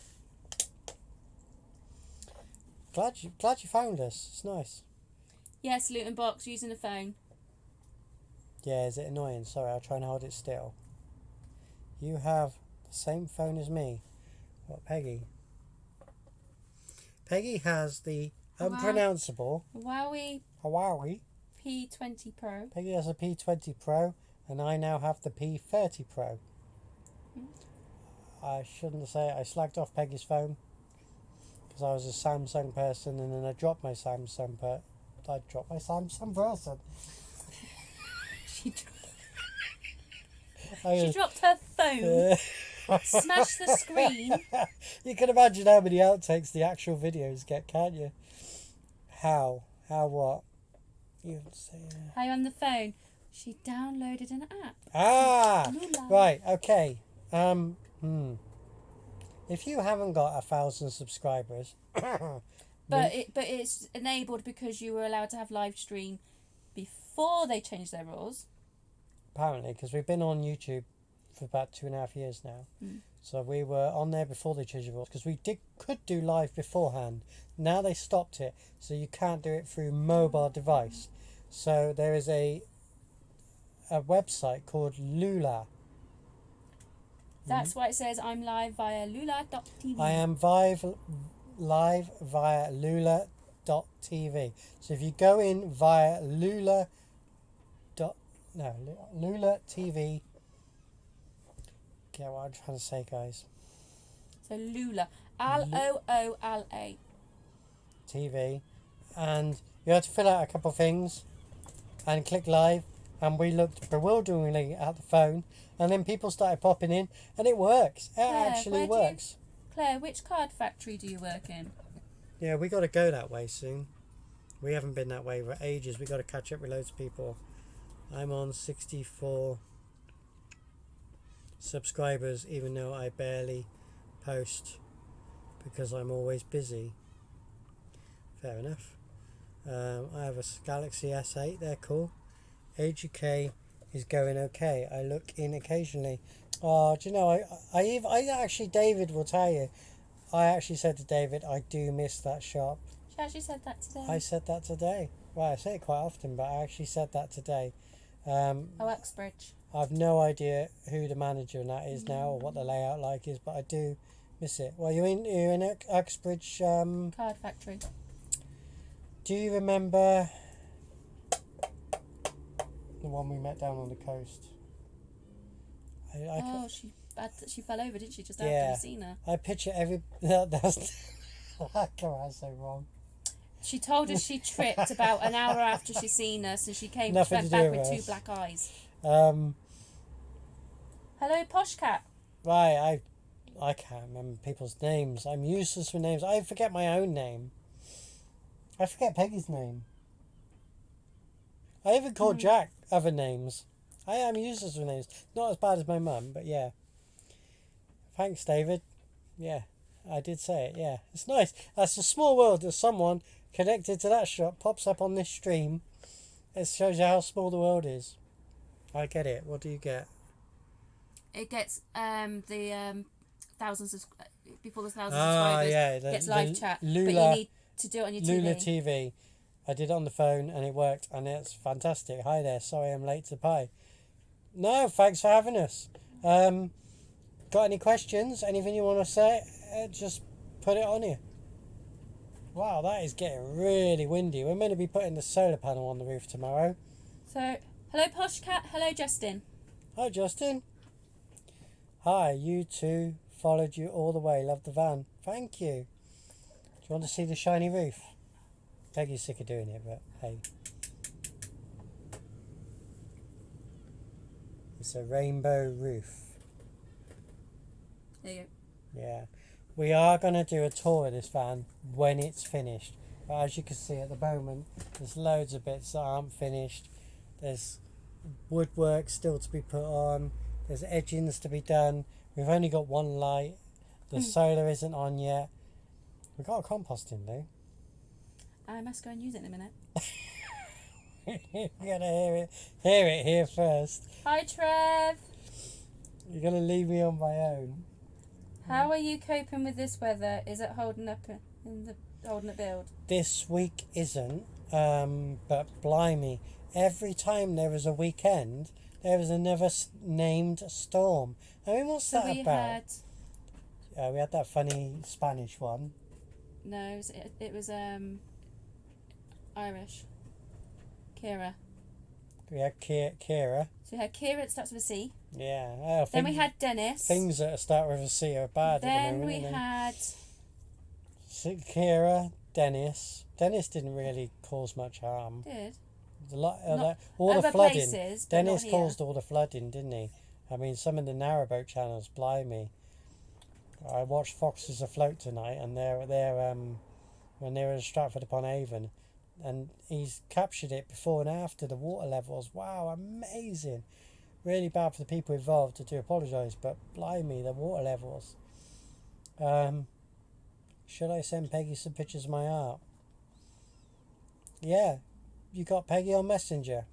Speaker 1: Glad you found us. It's nice.
Speaker 2: Yes, Luton Box using a phone.
Speaker 1: Yeah, is it annoying? Sorry, I'll try and hold it still. You have the same phone as me. What, Peggy? Peggy has the unpronounceable
Speaker 2: Huawei
Speaker 1: Huawei
Speaker 2: P20 Pro.
Speaker 1: Peggy has a P20 Pro, and I now have the P30 Pro. I shouldn't say it. I slagged off Peggy's phone because I was a Samsung person, and then I dropped my Samsung person.
Speaker 2: She dropped her phone. Smashed the screen.
Speaker 1: You can imagine how many outtakes the actual videos get, can't you? How what? You say.
Speaker 2: How you on the phone? She downloaded an app.
Speaker 1: Ah,
Speaker 2: Lula.
Speaker 1: right, okay. If you haven't got 1,000 subscribers,
Speaker 2: But it's enabled because you were allowed to have live stream before they changed their rules.
Speaker 1: apparently, because we've been on YouTube for about 2.5 years now. So we were on there before they changed the rules, because we could do live beforehand. Now they stopped it, so you can't do it through mobile device. So there is a website called Lula.
Speaker 2: That's why it says I'm live via lula.tv.
Speaker 1: I am live via lula.tv. So if you go in via Lula TV. Get what I'm trying to say, guys.
Speaker 2: So Lula. Loola.
Speaker 1: TV. And you have to fill out a couple of things and click live. And we looked bewilderingly at the phone. And then people started popping in. And it works. It actually works.
Speaker 2: Claire, which card factory do you work in?
Speaker 1: Yeah, we got to go that way soon. We haven't been that way for ages. We got to catch up with loads of people. I'm on 64 subscribers, even though I barely post because I'm always busy. Fair enough. I have a Galaxy S8. They're cool. AGK is going okay. I look in occasionally. Oh, do you know? I actually, David will tell you. I actually said to David, I do miss that shop.
Speaker 2: She actually said that today.
Speaker 1: I said that today. Well, I say it quite often, but I actually said that today.
Speaker 2: Uxbridge.
Speaker 1: I've no idea who the manager and that is now, or what the layout like is, but I do miss it. Well, you're in Uxbridge.
Speaker 2: Card factory.
Speaker 1: Do you remember the one we met down on the coast?
Speaker 2: She fell over, didn't she? Just
Speaker 1: Yeah.
Speaker 2: after we seen her.
Speaker 1: I picture every. That's. Come on, so wrong.
Speaker 2: She told us she tripped about an hour after she seen us, and she went back with two black eyes. Hello, Posh Cat.
Speaker 1: Right, I can't remember people's names. I'm useless with names. I forget my own name. I forget Peggy's name. I even call Jack other names. I am useless with names. Not as bad as my mum, but yeah. Thanks, David. Yeah, I did say it, yeah. It's nice. That's a small world that someone connected to that shop pops up on this stream. It shows you how small the world is. I get it. What do you get?
Speaker 2: It gets the thousands of before the thousands of subscribers.
Speaker 1: Yeah,
Speaker 2: it gets live chat,
Speaker 1: Lula,
Speaker 2: but you need to do it on your TV.
Speaker 1: Lula TV. I did it on the phone and it worked, and it's fantastic. Hi there. Sorry I'm late to the pie. No, thanks for having us. Got any questions? Anything you want to say? Just put it on here. Wow, that is getting really windy. We're meant to be putting the solar panel on the roof tomorrow.
Speaker 2: So, hello Posh Cat, hello Justin.
Speaker 1: Hi Justin. Hi, you two. Followed you all the way. Love the van. Thank you. Do you want to see the shiny roof? Peggy's sick of doing it, but hey. It's a rainbow roof.
Speaker 2: There you go.
Speaker 1: Yeah. We are going to do a tour of this van when it's finished. But as you can see at the moment, there's loads of bits that aren't finished. There's woodwork still to be put on. There's edgings to be done. We've only got one light. The solar isn't on yet. We've got a compost in, though.
Speaker 2: I must go and use it in a minute.
Speaker 1: You're going to hear it here first.
Speaker 2: Hi, Trev.
Speaker 1: You're going to leave me on my own.
Speaker 2: How are you coping with this weather? Is it holding up holding it build?
Speaker 1: This week isn't, but blimey, every time there is a weekend, there is another named storm. I mean, what's that about? We had that funny Spanish one.
Speaker 2: No, it was Irish. Kira.
Speaker 1: We had Kira.
Speaker 2: So we had Kira that starts with a C.
Speaker 1: Yeah.
Speaker 2: Then we had Dennis.
Speaker 1: Things that start with a C are bad
Speaker 2: Then
Speaker 1: at the moment.
Speaker 2: we had
Speaker 1: Kira, Dennis. Dennis didn't really cause much harm.
Speaker 2: Did.
Speaker 1: A lot,
Speaker 2: Not
Speaker 1: all the
Speaker 2: other
Speaker 1: flooding.
Speaker 2: places, but
Speaker 1: Dennis
Speaker 2: not here.
Speaker 1: caused all the flooding, didn't he? I mean, some of the narrowboat channels, blimey. I watched Foxes Afloat tonight, and they're when they were in Stratford upon Avon, and he's captured it before and after the water levels. Wow, amazing! Really bad for the people involved. I do apologise, but blimey, the water levels. Should I send Peggy some pictures of my art? Yeah, you got Peggy on Messenger.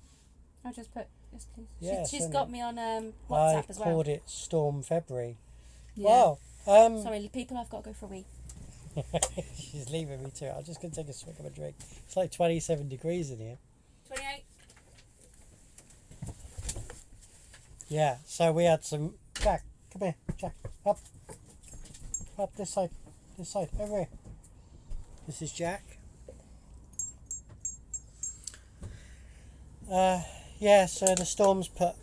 Speaker 2: I'll just put yes, please.
Speaker 1: Yeah,
Speaker 2: she's got me on WhatsApp as well.
Speaker 1: I called it Storm February.
Speaker 2: Yeah.
Speaker 1: Wow.
Speaker 2: Sorry, people, I've got to go for a wee.
Speaker 1: She's leaving me too. I'm just going to take a swig of a drink. It's like 27 degrees in here.
Speaker 2: 28.
Speaker 1: Yeah, so we had some... Jack, come here. Jack, up. Up this side. This side. Over here. This is Jack. Yeah, so the storms put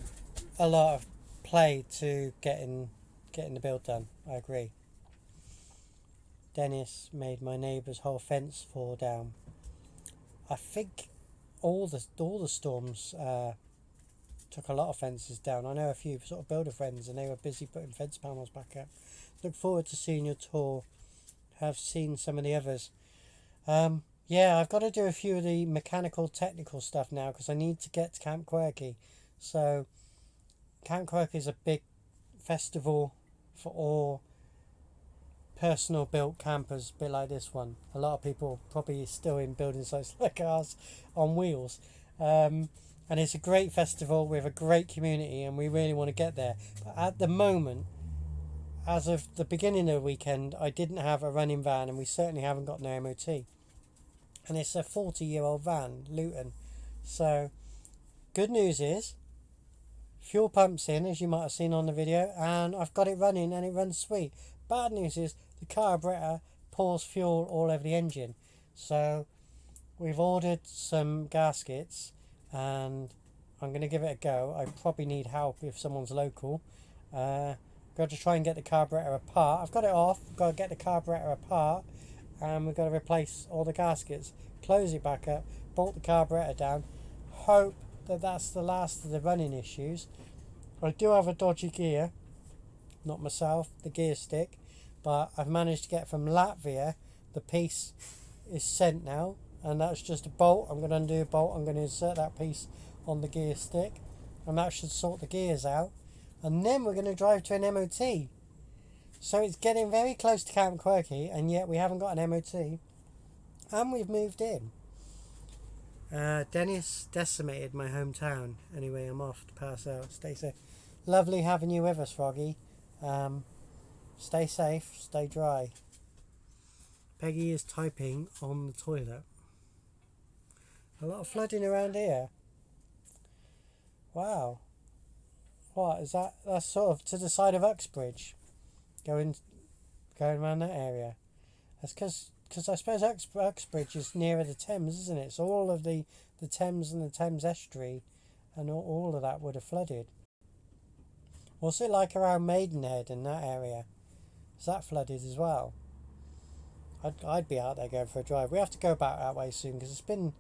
Speaker 1: a lot of play to getting the build done. I agree. Dennis made my neighbour's whole fence fall down. I think all the storms took a lot of fences down. I know a few sort of builder friends, and they were busy putting fence panels back up. Look forward to seeing your tour. Have seen some of the others. Yeah, I've got to do a few of the mechanical, technical stuff now because I need to get to Camp Quirky. So, Camp Quirky is a big festival for all personal built campers, a bit like this one. A lot of people probably still in building sites like ours on wheels. And it's a great festival with a great community, and we really want to get there. But at the moment, as of the beginning of the weekend, I didn't have a running van, and we certainly haven't got no MOT. And it's a 40-year-old van, Luton. So, good news is, fuel pump's in, as you might have seen on the video, and I've got it running, and it runs sweet. Bad news is, the carburetor pours fuel all over the engine. So, we've ordered some gaskets, and I'm going to give it a go. I probably need help if someone's local. Got to try and get the carburetor apart. I've got it off, got to get the carburetor apart, and we've got to replace all the gaskets, close it back up, bolt the carburetor down, hope that that's the last of the running issues. I do have a dodgy gear, not myself, the gear stick, but I've managed to get from Latvia. The piece is sent now, and that's just a bolt. I'm going to undo a bolt, I'm going to insert that piece on the gear stick, and that should sort the gears out, and then we're going to drive to an MOT. So it's getting very close to Camp Quirky, and yet we haven't got an MOT. And we've moved in. Dennis decimated my hometown. Anyway, I'm off to pass out. Stay safe. Lovely having you with us, Froggy. Stay safe, stay dry. Peggy is typing on the toilet. A lot of flooding around here. Wow. What is that? That's sort of to the side of Uxbridge. Going around that area. That's because I suppose Uxbridge is nearer the Thames, isn't it? So all of the Thames and the Thames estuary and all of that would have flooded. What's it like around Maidenhead in that area? Is that flooded as well? I'd be out there going for a drive. We have to go back that way soon because it's been...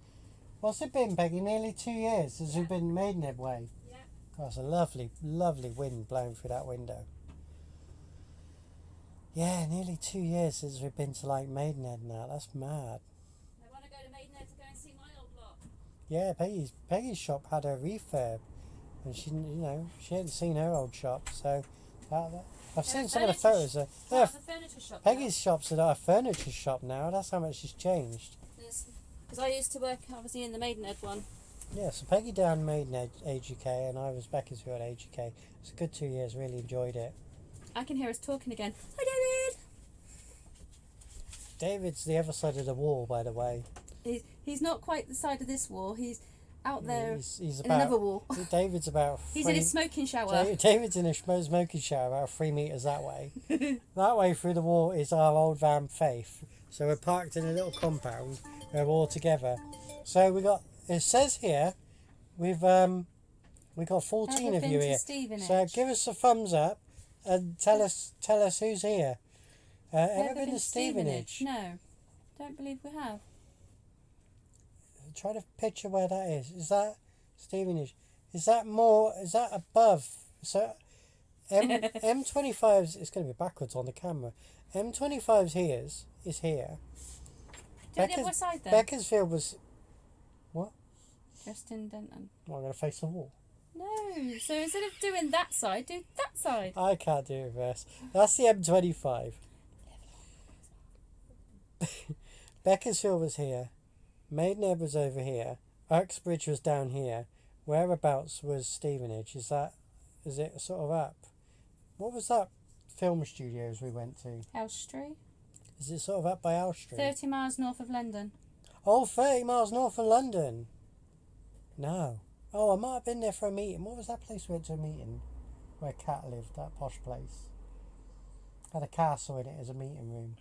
Speaker 1: What's it been, Peggy? Nearly 2 years since we've been Maidenhead way.
Speaker 2: Yeah.
Speaker 1: God, it's a lovely, lovely wind blowing through that window. Yeah, nearly 2 years since we've been to like Maidenhead now. That's mad.
Speaker 2: I want to go to Maidenhead to go and see my old block.
Speaker 1: Yeah, Peggy's shop had a refurb, and she hadn't seen her old shop, so I've
Speaker 2: They're
Speaker 1: seen
Speaker 2: a
Speaker 1: some of the
Speaker 2: furniture
Speaker 1: photos.
Speaker 2: Part of the furniture shop.
Speaker 1: Peggy's shop's a furniture shop now. That's how much she's changed.
Speaker 2: Yes. Because I used to work obviously in the Maidenhead one.
Speaker 1: Yeah, so Peggy down Maidenhead Age UK and I was Beaconsfield Age UK. It's a good 2 years, really enjoyed it.
Speaker 2: I can hear us talking again. Hi, David!
Speaker 1: David's the other side of the wall, by the way.
Speaker 2: He's not quite the side of this wall. He's out there
Speaker 1: He's
Speaker 2: in
Speaker 1: about,
Speaker 2: another wall.
Speaker 1: David's about
Speaker 2: He's in his smoking shower.
Speaker 1: David's in a smoking shower about 3 metres that way. That way through the wall is our old van Faith. So we're parked in a little compound. We're all together. So it says here, we got 14 of you here. So give us a thumbs up and tell us who's here. Ever been to Stevenage?
Speaker 2: No, don't believe we have.
Speaker 1: Try to picture where that is. Is that Stevenage? Is that above? So M25's, it's going to be backwards on the camera. M25's is here.
Speaker 2: Do the other side then.
Speaker 1: Beaconsfield was, what?
Speaker 2: Just in Denton.
Speaker 1: Well, I'm going to face the wall.
Speaker 2: No, so instead of doing that side, do that side.
Speaker 1: I can't do reverse. That's the M25. Beaconsfield was here. Maidenhead was over here. Uxbridge was down here. Whereabouts was Stevenage? Is it sort of up? What was that film studios we went to?
Speaker 2: Elstree.
Speaker 1: Is it sort of up by Elstree?
Speaker 2: 30 miles north of London.
Speaker 1: Oh, 30 miles north of London. No. Oh, I might have been there for a meeting. What was that place we went to a meeting? Where Cat lived, that posh place. Had a castle in it as a meeting room.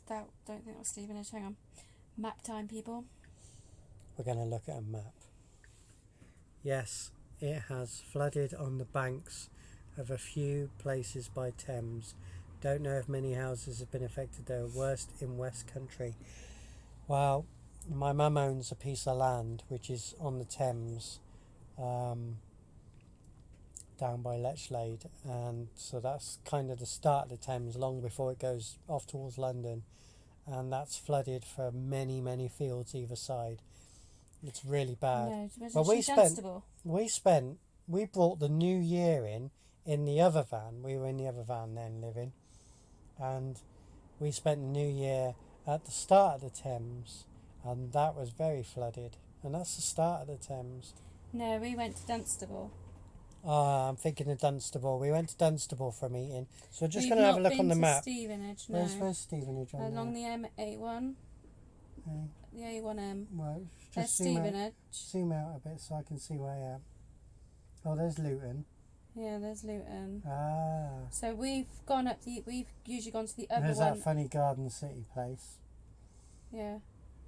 Speaker 2: Don't think that was Stevenage. Hang on. Map time, people.
Speaker 1: We're going to look at a map. Yes, it has flooded on the banks of a few places by Thames. Don't know if many houses have been affected though. Worst in West Country. Well, my mum owns a piece of land which is on the Thames, down by Lechlade, and so that's kind of the start of the Thames long before it goes off towards London, and that's flooded for many fields either side. It's really bad.
Speaker 2: No,
Speaker 1: but we brought the new year in the other van. We were in the other van then living, and we spent the new year at the start of the Thames, and that was very flooded, and that's the start of the Thames.
Speaker 2: No, we went to Dunstable.
Speaker 1: I'm thinking of Dunstable. We went to Dunstable for a meeting, so we're just going to have a look on the map.
Speaker 2: Stevenage, no.
Speaker 1: Where's Stevenage on
Speaker 2: Along
Speaker 1: there?
Speaker 2: the M81. The A1M.
Speaker 1: Well,
Speaker 2: There's
Speaker 1: just
Speaker 2: Stevenage.
Speaker 1: zoom out a bit so I can see where I am. Oh, there's Luton.
Speaker 2: Yeah, there's Luton.
Speaker 1: Ah.
Speaker 2: So we've usually gone to the other
Speaker 1: There's
Speaker 2: one.
Speaker 1: that funny Garden City place.
Speaker 2: Yeah.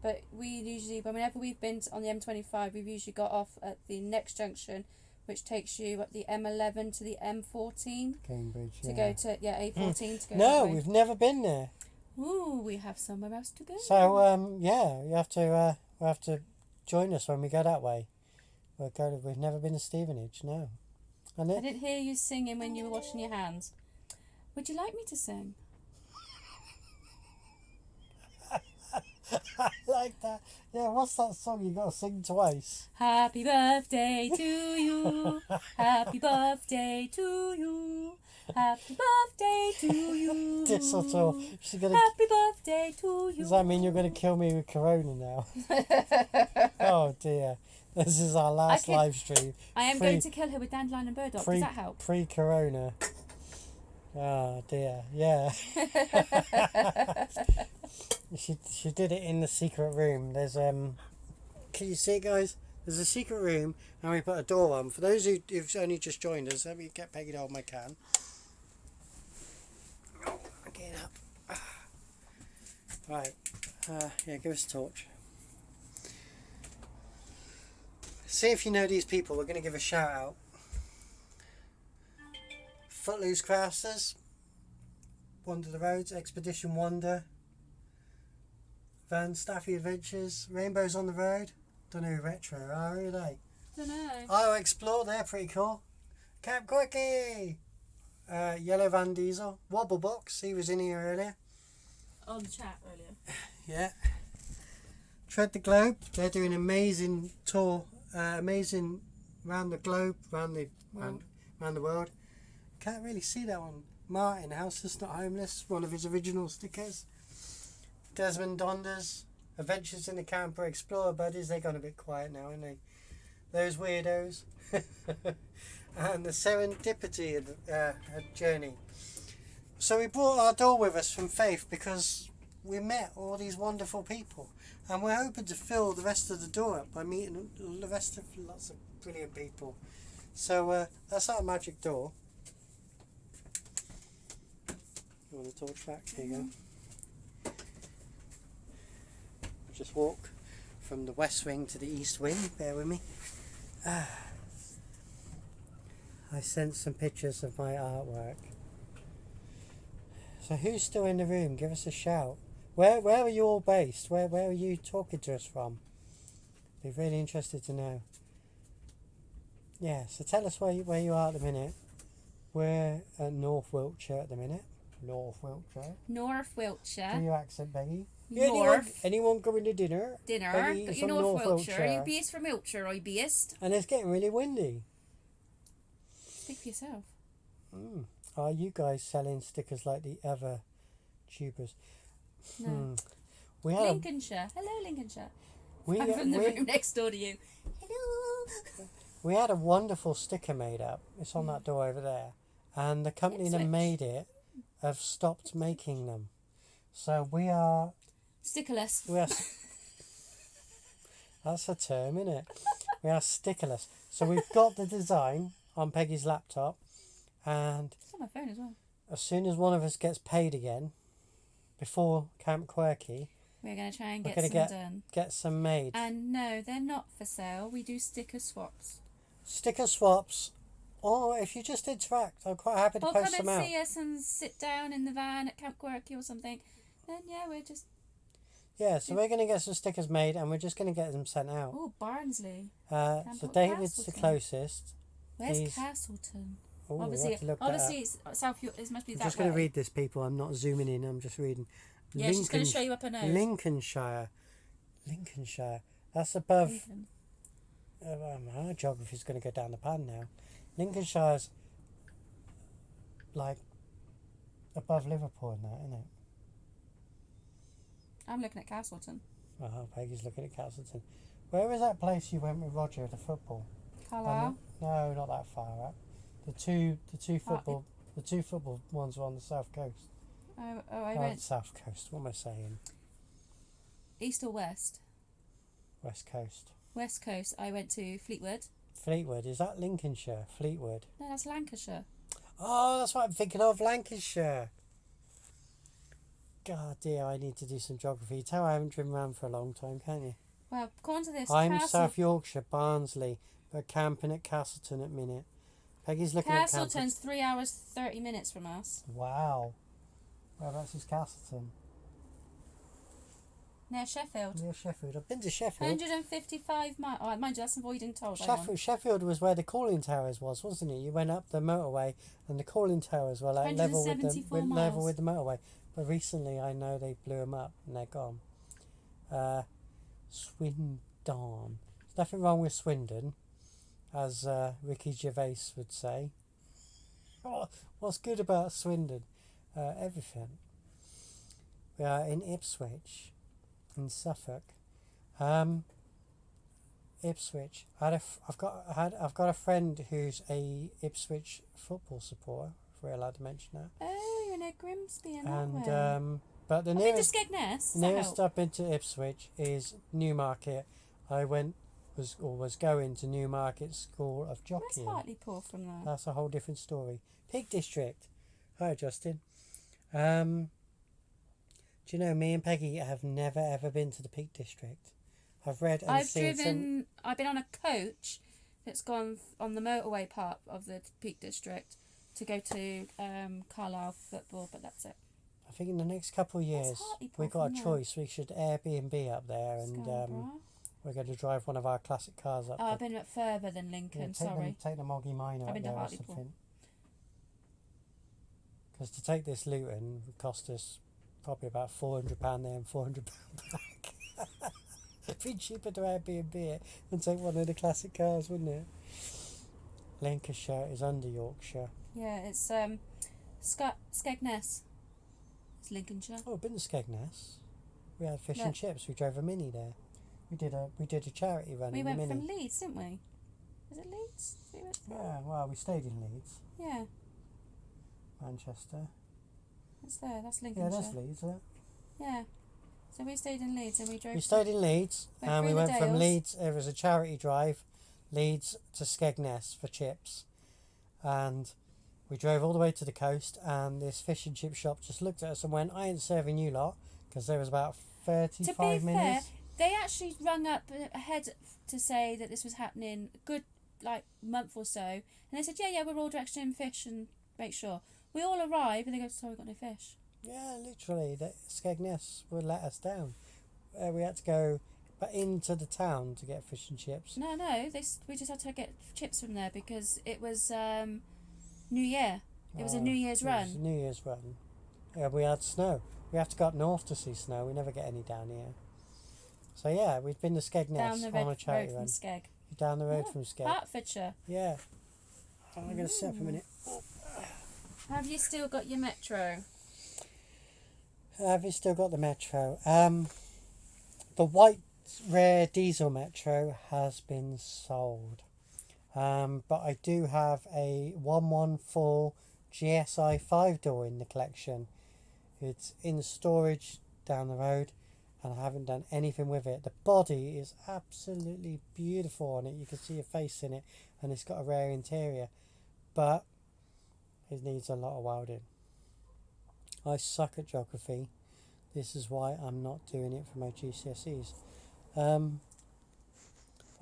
Speaker 2: But whenever we've been on the M25, we've usually got off at the next junction, which takes you up the M11 to the M14.
Speaker 1: Cambridge,
Speaker 2: To go to, A14 to go.
Speaker 1: No,
Speaker 2: that way.
Speaker 1: we've never been there.
Speaker 2: Ooh, we have somewhere else to go.
Speaker 1: So, you have to join us when we go that way. We've never been to Stevenage, no. And
Speaker 2: I didn't hear you singing when you were washing your hands. Would you like me to sing?
Speaker 1: I like that. Yeah, what's that song you got to sing twice?
Speaker 2: Happy birthday to you. Happy birthday to you. Happy birthday to you.
Speaker 1: Thistle.
Speaker 2: Happy birthday to you.
Speaker 1: Does that mean you're going to kill me with Corona now? Oh dear. This is our last live stream.
Speaker 2: I am going to kill her with dandelion and burdock. Does that help?
Speaker 1: Pre-Corona. Oh dear. Yeah. She did it in the secret room. There's can you see it, guys? There's a secret room and we put a door on. For those who've only just joined us, let me get Peggy to hold my can. Oh, I'm getting up. Right. Yeah, give us a torch. See if you know these people. We're going to give a shout out. Footloose Crafters, Wander the Roads, Expedition Wander, Van Staffy Adventures, Rainbows on the Road. Don't know who Retro are, who are they?
Speaker 2: Don't know.
Speaker 1: Oh, Explore, they're pretty cool. Camp Quickie, Yellow Van Diesel, Wobblebox, he was in here earlier.
Speaker 2: On the chat earlier.
Speaker 1: Yeah. Tread the Globe, they're doing amazing tour, amazing around the globe, around the
Speaker 2: World.
Speaker 1: around the world. Can't really see that one. Martin, House That's Not Homeless, one of his original stickers. Desmond Donders, Adventures in the Camper Explorer Buddies. They've gone a bit quiet now, haven't they? Those weirdos. And the Serendipity journey. So we brought our doll with us from Faith because we met all these wonderful people. And we're hoping to fill the rest of the door up by meeting the rest of lots of brilliant people. So that's our magic door. You want a torch back? Here you go. I'll just walk from the west wing to the east wing. Bear with me. I sent some pictures of my artwork. So who's still in the room? Give us a shout. Where are you all based? Where are you talking to us from? Be really interested to know. Yeah, so tell us where you are at the minute. We're at North Wiltshire at the minute. North Wiltshire.
Speaker 2: North Wiltshire.
Speaker 1: Do your accent, Peggy.
Speaker 2: North.
Speaker 1: Anyone going to dinner?
Speaker 2: Dinner.
Speaker 1: Peggy
Speaker 2: Got
Speaker 1: is
Speaker 2: your
Speaker 1: from
Speaker 2: North Wiltshire.
Speaker 1: Wiltshire.
Speaker 2: You based from Wiltshire, I based.
Speaker 1: And it's getting really windy.
Speaker 2: Speak for yourself.
Speaker 1: Are you guys selling stickers like the other tubers?
Speaker 2: No.
Speaker 1: We had
Speaker 2: Lincolnshire. Hello, Lincolnshire.
Speaker 1: we,
Speaker 2: I'm from the
Speaker 1: we,
Speaker 2: room next door to you. Hello.
Speaker 1: we had a wonderful sticker made up. It's on that door over there. And the company that
Speaker 2: Ipswich.
Speaker 1: made it have stopped making them. So we are...
Speaker 2: Stickerless.
Speaker 1: That's a term, isn't it? We are stickerless. So we've got the design on Peggy's laptop. And
Speaker 2: It's on my phone as well.
Speaker 1: as soon as one of us gets paid again, before Camp Quirky,
Speaker 2: We're going to try and
Speaker 1: We're
Speaker 2: get
Speaker 1: gonna
Speaker 2: some done.
Speaker 1: get some made.
Speaker 2: And no, they're not for sale. We do sticker swaps.
Speaker 1: Sticker swaps. Or if you just interact, I'm quite happy to
Speaker 2: Or
Speaker 1: post
Speaker 2: come
Speaker 1: them
Speaker 2: and
Speaker 1: out.
Speaker 2: see us and sit down in the van at Camp Quirky or something. Then yeah, we're just...
Speaker 1: Yeah, so we're going to get some stickers made and we're just going to get them sent out.
Speaker 2: Oh, Barnsley.
Speaker 1: So
Speaker 2: Camp
Speaker 1: David's the
Speaker 2: Castleton.
Speaker 1: closest.
Speaker 2: Where's
Speaker 1: He's-
Speaker 2: Castleton?
Speaker 1: Oh, we
Speaker 2: Obviously,
Speaker 1: have to look that up.
Speaker 2: it's South York. It must be
Speaker 1: I'm
Speaker 2: that
Speaker 1: just going to
Speaker 2: way.
Speaker 1: read this, people. I'm not zooming in. I'm just reading.
Speaker 2: Yeah, she's going to show you up her nose.
Speaker 1: Lincolnshire. That's above...
Speaker 2: Lincoln.
Speaker 1: Our geography's going to go down the pan now. Lincolnshire's like above Liverpool and that, isn't it?
Speaker 2: I'm looking at Castleton.
Speaker 1: Oh, Peggy's looking at Castleton. Where was that place you went with Roger, the football?
Speaker 2: Carlisle.
Speaker 1: No, not that far up. The two football ones were on the south coast.
Speaker 2: I
Speaker 1: The
Speaker 2: went
Speaker 1: south coast. What am I saying?
Speaker 2: east or west.
Speaker 1: West coast.
Speaker 2: West coast. I went to Fleetwood.
Speaker 1: Fleetwood, is that Lincolnshire? Fleetwood.
Speaker 2: No, that's Lancashire.
Speaker 1: Oh, that's what I'm thinking of. Lancashire. God dear, I need to do some geography. You tell I haven't driven around for a long time, can't you?
Speaker 2: Well, according to this,
Speaker 1: I'm South Yorkshire, Barnsley, but camping at Castleton at minute. Peggy's looking at
Speaker 2: Castleton's 3 hours 30 minutes from us.
Speaker 1: Wow. Whereabouts is Castleton?
Speaker 2: Near Sheffield.
Speaker 1: Near Sheffield. I've been to Sheffield.
Speaker 2: 155 miles. Oh, mind you, that's avoiding toll. hang on.
Speaker 1: Sheffield was where the calling towers was, wasn't it? You went up the motorway and the calling towers were like level with
Speaker 2: 174
Speaker 1: the motorway. But recently I know they blew them up and they're gone. Swindon. There's nothing wrong with Swindon, as Ricky Gervais would say. What's good about Swindon? Everything. We are in Ipswich, in Suffolk. Ipswich. I've got a friend who's a Ipswich football supporter. If we're allowed to mention that.
Speaker 2: Oh, you're near Grimsby and that
Speaker 1: And
Speaker 2: way.
Speaker 1: but the
Speaker 2: I've been to
Speaker 1: nearest
Speaker 2: Skegness.
Speaker 1: nearest I've been to Ipswich is Newmarket. I was going to Newmarket School of
Speaker 2: Where's
Speaker 1: Jockeying.
Speaker 2: Hartlepool from there?
Speaker 1: That's a whole different story. Peak District. Hi, Justin. Do you know, me and Peggy have never ever been to the Peak District. I've read and seen some...
Speaker 2: I've been on a coach that's gone on the motorway part of the Peak District to go to Carlisle football, but that's it.
Speaker 1: I think in the next couple of years
Speaker 2: Hartlepool
Speaker 1: we've got
Speaker 2: from
Speaker 1: a
Speaker 2: there?
Speaker 1: choice. We should Airbnb up there and
Speaker 2: Scarborough.
Speaker 1: we're going to drive one of our classic cars up
Speaker 2: Oh,
Speaker 1: there.
Speaker 2: I've been a bit further than Lincoln, sorry.
Speaker 1: Take the Moggy Minor
Speaker 2: I've
Speaker 1: up
Speaker 2: been to
Speaker 1: there or
Speaker 2: Hartlepool.
Speaker 1: something. Because to take this Luton would cost us probably about £400 there and £400 back. It'd be cheaper to Airbnb it than take one of the classic cars, wouldn't it? Lancashire is under Yorkshire.
Speaker 2: Yeah, it's Skegness. It's Lincolnshire.
Speaker 1: Oh, I've been to Skegness. We had fish
Speaker 2: Look.
Speaker 1: and chips. We drove a Mini there. We did a charity run
Speaker 2: We
Speaker 1: in the
Speaker 2: went
Speaker 1: Mini.
Speaker 2: from Leeds, didn't we? Was it Leeds? We went from?
Speaker 1: Yeah, well, we stayed in Leeds,
Speaker 2: Yeah,
Speaker 1: Manchester.
Speaker 2: that's there. That's
Speaker 1: Yeah,
Speaker 2: Lincolnshire.
Speaker 1: that's Leeds. Isn't it?
Speaker 2: Yeah. So we stayed in Leeds and we drove.
Speaker 1: We stayed in Leeds,
Speaker 2: Went
Speaker 1: and we
Speaker 2: through the
Speaker 1: went from
Speaker 2: Dales.
Speaker 1: Leeds. It was a charity drive, Leeds to Skegness for chips, and we drove all the way to the coast. And this fish and chip shop just looked at us and went, "I ain't serving you lot," because there was about
Speaker 2: To
Speaker 1: 35
Speaker 2: be
Speaker 1: minutes.
Speaker 2: fair, they actually rung up ahead to say that this was happening a good month or so, and they said, yeah, we're all directing fish and make sure. We all arrive and they go, sorry, we've got no fish.
Speaker 1: Yeah, literally, Skegness would let us down. We had to go back into the town to get fish and chips.
Speaker 2: No, we just had to get chips from there because it was New Year. It was a New Year's
Speaker 1: It
Speaker 2: run.
Speaker 1: was a New Year's run. Yeah, we had snow. We have to go up north to see snow. We never get any down here. So yeah, we've been to Skegness
Speaker 2: Down the
Speaker 1: on a
Speaker 2: road
Speaker 1: charity
Speaker 2: from
Speaker 1: run.
Speaker 2: Skeg.
Speaker 1: Down the road
Speaker 2: Yeah.
Speaker 1: from Skeg.
Speaker 2: Hertfordshire.
Speaker 1: Yeah. I'm going to sit up a minute.
Speaker 2: Have you still got your Metro?
Speaker 1: Have you still got the Metro? The white rare diesel Metro has been sold. But I do have a 114 GSI 5-door in the collection. It's in storage down the road, and I haven't done anything with it. The body is absolutely beautiful on it. You can see your face in it, and it's got a rare interior, but it needs a lot of welding. I suck at geography. This is why I'm not doing it for my GCSEs. Well,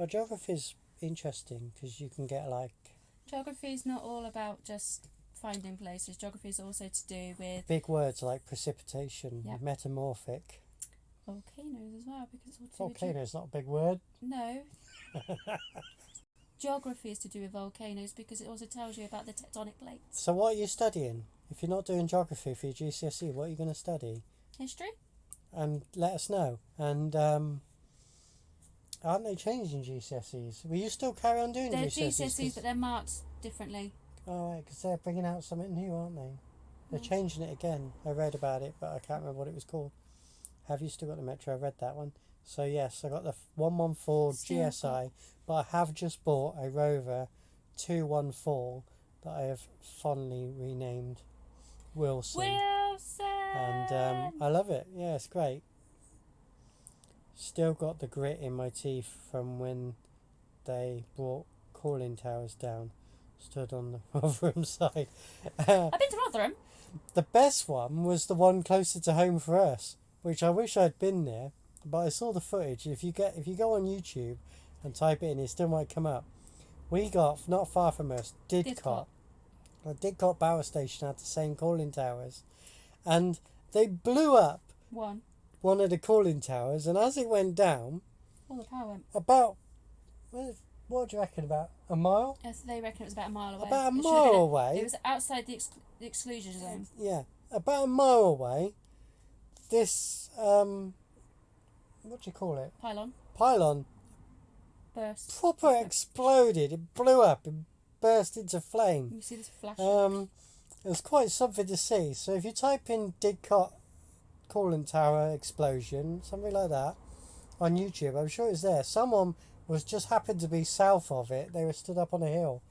Speaker 1: geography is interesting because you can get
Speaker 2: Geography is not all about just finding places. Geography is also to do with
Speaker 1: big words like precipitation,
Speaker 2: Yep.
Speaker 1: metamorphic.
Speaker 2: volcanoes as well, because it's all to do with
Speaker 1: Volcano is not a big word.
Speaker 2: No. Geography is to do with volcanoes because it also tells you about the tectonic plates.
Speaker 1: So what are you studying? If you're not doing geography for your GCSE, what are you going to study?
Speaker 2: History?
Speaker 1: And let us know. And aren't they changing GCSEs? Will you still carry on doing
Speaker 2: They're
Speaker 1: GCSEs?
Speaker 2: GCSEs, but they're marked differently.
Speaker 1: Oh, right, because they're bringing out something new, aren't they? They're
Speaker 2: Mm.
Speaker 1: changing it again. I read about it, but I can't remember what it was called. Have you still got the Metro? I read that one. So yes, I got the 114
Speaker 2: Still
Speaker 1: GSI, but I have just bought a Rover 214 that I have fondly renamed Wilson.
Speaker 2: Wilson!
Speaker 1: And I love it. Yeah, it's great. Still got the grit in my teeth from when they brought cooling towers down. Stood on the Rotherham side.
Speaker 2: I've been to Rotherham.
Speaker 1: The best one was the one closer to home for us, which I wish I'd been there, but I saw the footage. If you go on YouTube and type it in, it still might come up. We got not far from us Didcot. Didcot Power Station had the same cooling towers, and they blew up one of the cooling towers, and as it went down,
Speaker 2: All the power went.
Speaker 1: about what do you reckon, about a mile?
Speaker 2: Yes, they reckon it was about a mile away.
Speaker 1: About a
Speaker 2: It should have
Speaker 1: mile
Speaker 2: been
Speaker 1: away.
Speaker 2: It was outside the exclusion zone.
Speaker 1: Yeah, about a mile away. This what do you call it? Pylon
Speaker 2: Burst.
Speaker 1: proper exploded. It blew up. It burst into flame.
Speaker 2: You see this flash?
Speaker 1: It was quite something to see. So if you type in Didcot cooling tower explosion, something like that, on YouTube, I'm sure it's there. Someone was just happened to be south of it. They were stood up on a hill,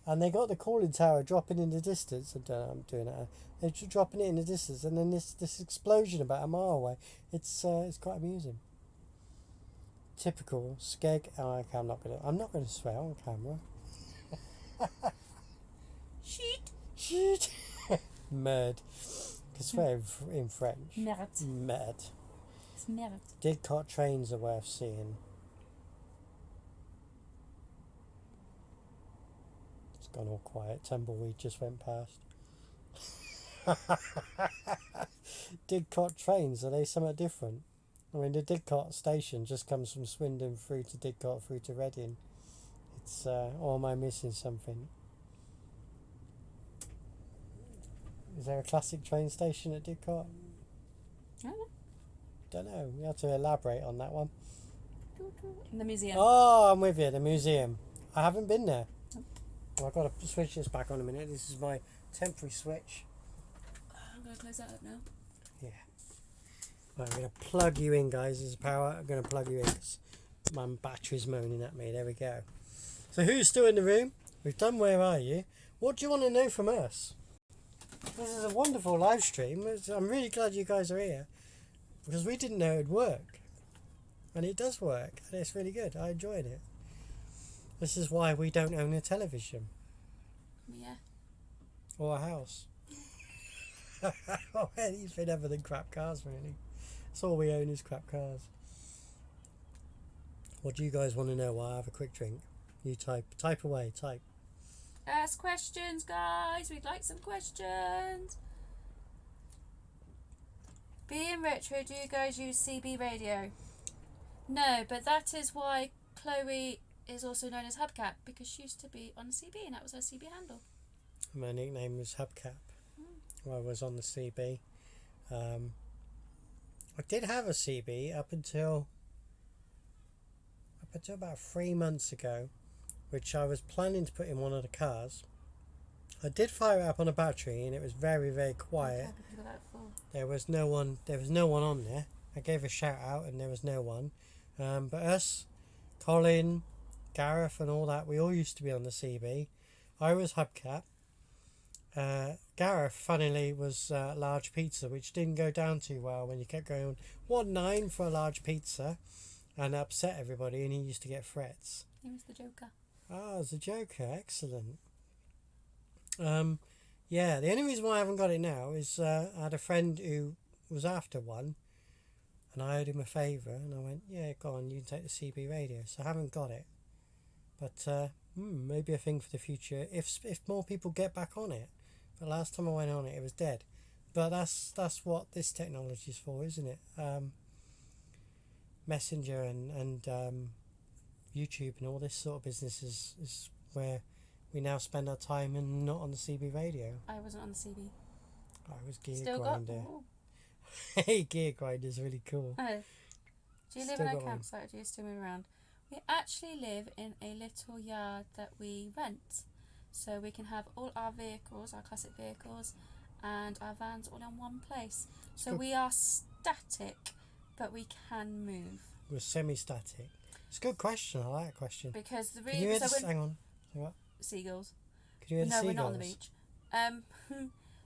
Speaker 1: and they got the cooling tower dropping in the distance. I don't know, I'm doing it. They're dropping it in the distance, and then this explosion about a mile away. It's quite amusing. Typical Skeg. Oh, okay, I'm not gonna swear on camera. Shit. Merde. Can swear in French.
Speaker 2: Merde.
Speaker 1: Merde.
Speaker 2: It's merde.
Speaker 1: Didcot trains are worth seeing. It's gone all quiet. Tumbleweed just went past. Didcot trains, are they somewhat different? I mean, the Didcot station just comes from Swindon through to Didcot through to Reading. It's or am I missing something? Is there a classic train station at Didcot?
Speaker 2: I don't know.
Speaker 1: Don't know. We have to elaborate on that one.
Speaker 2: In the museum.
Speaker 1: Oh, I'm with you. The museum. I haven't been there. Well, I've got to switch this back on a minute. This is my temporary switch.
Speaker 2: I'm going to close that up now.
Speaker 1: Yeah. Right, I'm going to plug you in, guys. There's power. I'm going to plug you in because my battery's moaning at me. There we go. So who's still in the room? We've done Where Are You? What do you want to know from us? This is a wonderful live stream. I'm really glad you guys are here because we didn't know it'd work. And it does work. And it's really good. I enjoyed it. This is why we don't own a television.
Speaker 2: Yeah.
Speaker 1: Or a house. Or anything other than crap cars, really. That's all we own is crap cars. What do you guys want to know while I have a quick drink? You type away, type.
Speaker 2: Ask questions, guys. We'd like some questions. Being retro, do you guys use CB radio? No, but that is why Chloe is also known as Hubcap, because she used to be on the CB and that was her CB handle.
Speaker 1: My nickname was Hubcap. I was on the CB. I did have a CB up until about 3 months ago, which I was planning to put in one of the cars. I did fire it up on a battery and it was very, very quiet. There was no one on there. I gave a shout out and there was no one. But us, Colin, Gareth and all that, we all used to be on the CB. I was Hubcap. Gareth, funnily, was large pizza, which didn't go down too well when you kept going 1-9 for a large pizza and upset everybody, and he used to get threats.
Speaker 2: He was the Joker.
Speaker 1: Oh, it was a Joker. Excellent. Yeah, the only reason why I haven't got it now is I had a friend who was after one, and I owed him a favour, and I went, yeah, go on, you can take the CB radio. So I haven't got it. But maybe a thing for the future if more people get back on it. But last time I went on it, it was dead. But that's what this technology is for, isn't it? Messenger and YouTube and all this sort of business is where we now spend our time and not on the CB radio.
Speaker 2: I wasn't on the CB.
Speaker 1: I was Gear
Speaker 2: Still
Speaker 1: Grinder.
Speaker 2: got.
Speaker 1: Hey, Gear Grinder's really cool.
Speaker 2: Oh. Do you live
Speaker 1: Still
Speaker 2: in a
Speaker 1: got one.
Speaker 2: campsite or do you still move around? We actually live in a little yard that we rent. So we can have all our vehicles, our classic vehicles, and our vans all in one place. So
Speaker 1: Good.
Speaker 2: we are static, but we can move.
Speaker 1: We're semi-static. It's a good question. I like that question.
Speaker 2: Because the
Speaker 1: Can you hear
Speaker 2: reason...
Speaker 1: the... Hang on. What?
Speaker 2: Seagulls.
Speaker 1: Can you hear the
Speaker 2: No,
Speaker 1: seagulls?
Speaker 2: we're not on the beach.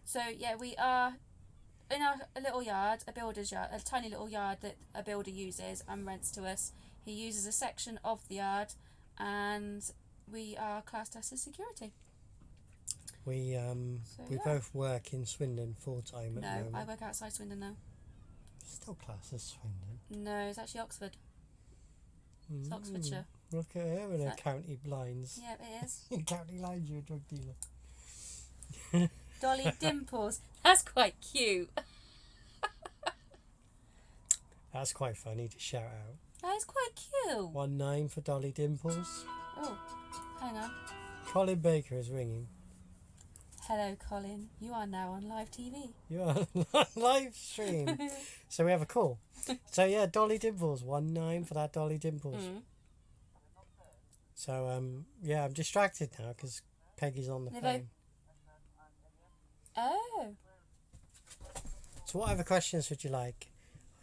Speaker 2: So yeah, we are in a little yard, a builder's yard, a tiny little yard that a builder uses and rents to us. He uses a section of the yard, and we are classed as security.
Speaker 1: We
Speaker 2: yeah.
Speaker 1: both work in Swindon full time at the
Speaker 2: No,
Speaker 1: moment.
Speaker 2: I work outside Swindon now.
Speaker 1: Still classed as Swindon.
Speaker 2: No, it's actually Oxford. It's Oxfordshire.
Speaker 1: Look at her with her
Speaker 2: that-
Speaker 1: county blinds.
Speaker 2: Yeah, it is.
Speaker 1: County lines, you're a drug dealer.
Speaker 2: Dolly Dimples. That's quite cute.
Speaker 1: That's quite funny to shout out.
Speaker 2: That is quite cute.
Speaker 1: 1-9 for Dolly Dimples.
Speaker 2: Oh, hang on.
Speaker 1: Colin Baker is ringing.
Speaker 2: Hello, Colin. You are now on live TV.
Speaker 1: You are on live stream. So we have a call. So yeah, Dolly Dimples. 1-9 for that Dolly Dimples. So yeah, I'm distracted now because Peggy's on the
Speaker 2: Livo.
Speaker 1: phone.
Speaker 2: Oh.
Speaker 1: So what other questions would you like?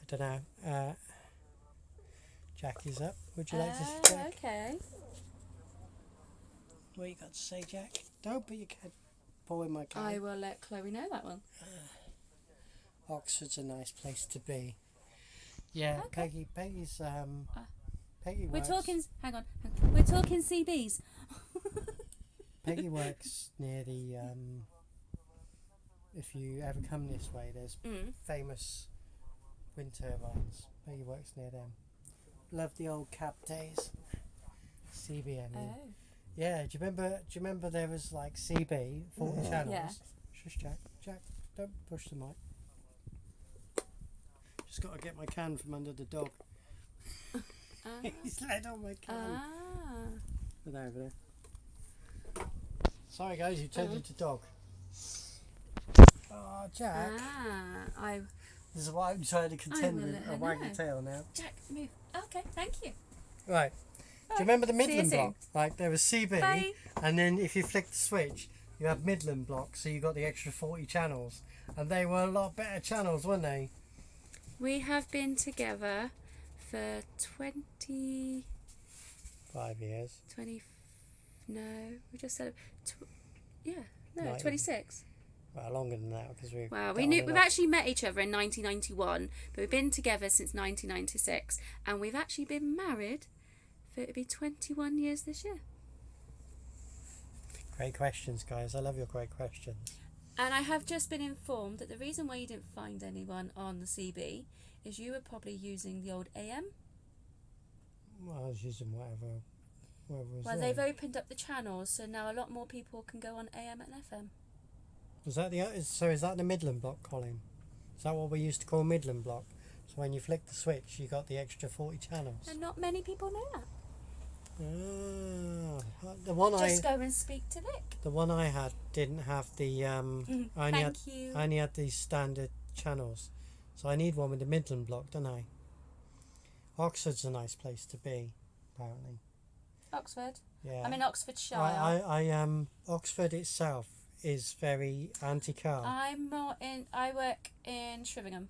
Speaker 1: I don't know. Jackie's up. Would you like to see Jack?
Speaker 2: Okay.
Speaker 1: What you got to say, Jack? Don't put your paw in my car.
Speaker 2: I will let Chloe know that one.
Speaker 1: Oxford's a nice place to be. Yeah,
Speaker 2: Okay.
Speaker 1: Peggy's Peggy
Speaker 2: We're
Speaker 1: works.
Speaker 2: talking. Hang on. We're talking CBs.
Speaker 1: Peggy works near the if you ever come this way, there's famous wind turbines. Peggy works near them. Love the old cab days. CB, I mean.
Speaker 2: Oh.
Speaker 1: Yeah, do you remember there was like CB, 40 channels?
Speaker 2: Yeah.
Speaker 1: Shush, Jack, don't push the mic. Just got to get my can from under the dog. He's led on my can. Look over there. Sorry guys, you turned into dog. Oh, Jack.
Speaker 2: I
Speaker 1: This is what I'm trying to contend
Speaker 2: will
Speaker 1: with,
Speaker 2: let
Speaker 1: a
Speaker 2: her
Speaker 1: waggy
Speaker 2: know.
Speaker 1: tail now.
Speaker 2: Jack, move. Okay, thank you.
Speaker 1: Right. Do you remember the
Speaker 2: See you
Speaker 1: Midland
Speaker 2: soon.
Speaker 1: block? Like there was CB,
Speaker 2: Bye.
Speaker 1: and then if you flick the switch, you have Midland block, so you got the extra 40 channels, and they were a lot better channels, weren't they?
Speaker 2: We have been together for 20...
Speaker 1: 5 years.
Speaker 2: 20... No, we just said... yeah, no,
Speaker 1: Right.
Speaker 2: 26.
Speaker 1: Well, longer than that because we.
Speaker 2: Wow, we've actually met each other in 1991, but we've been together since 1996, and we've actually been married for it'll be 21 years this year.
Speaker 1: Great questions, guys. I love your great questions.
Speaker 2: And I have just been informed that the reason why you didn't find anyone on the CB is you were probably using the old AM.
Speaker 1: Well, I was using whatever was
Speaker 2: Well,
Speaker 1: there.
Speaker 2: they've opened up the channels, so now a lot more people can go on AM and FM.
Speaker 1: Was that is that the Midland block, Colin? Is that what we used to call Midland block? So when you flick the switch, you got the extra 40 channels.
Speaker 2: And not many people know that.
Speaker 1: The one
Speaker 2: Just go and speak to Vic.
Speaker 1: the one I had didn't have the I
Speaker 2: Thank you.
Speaker 1: only had these standard channels, so I need one with the Midland block, don't I? Oxford's a nice place to be, apparently.
Speaker 2: Oxford.
Speaker 1: Yeah.
Speaker 2: I'm in Oxfordshire.
Speaker 1: I Oxford itself is very anti-car.
Speaker 2: I'm more in. I work in Shrivingham,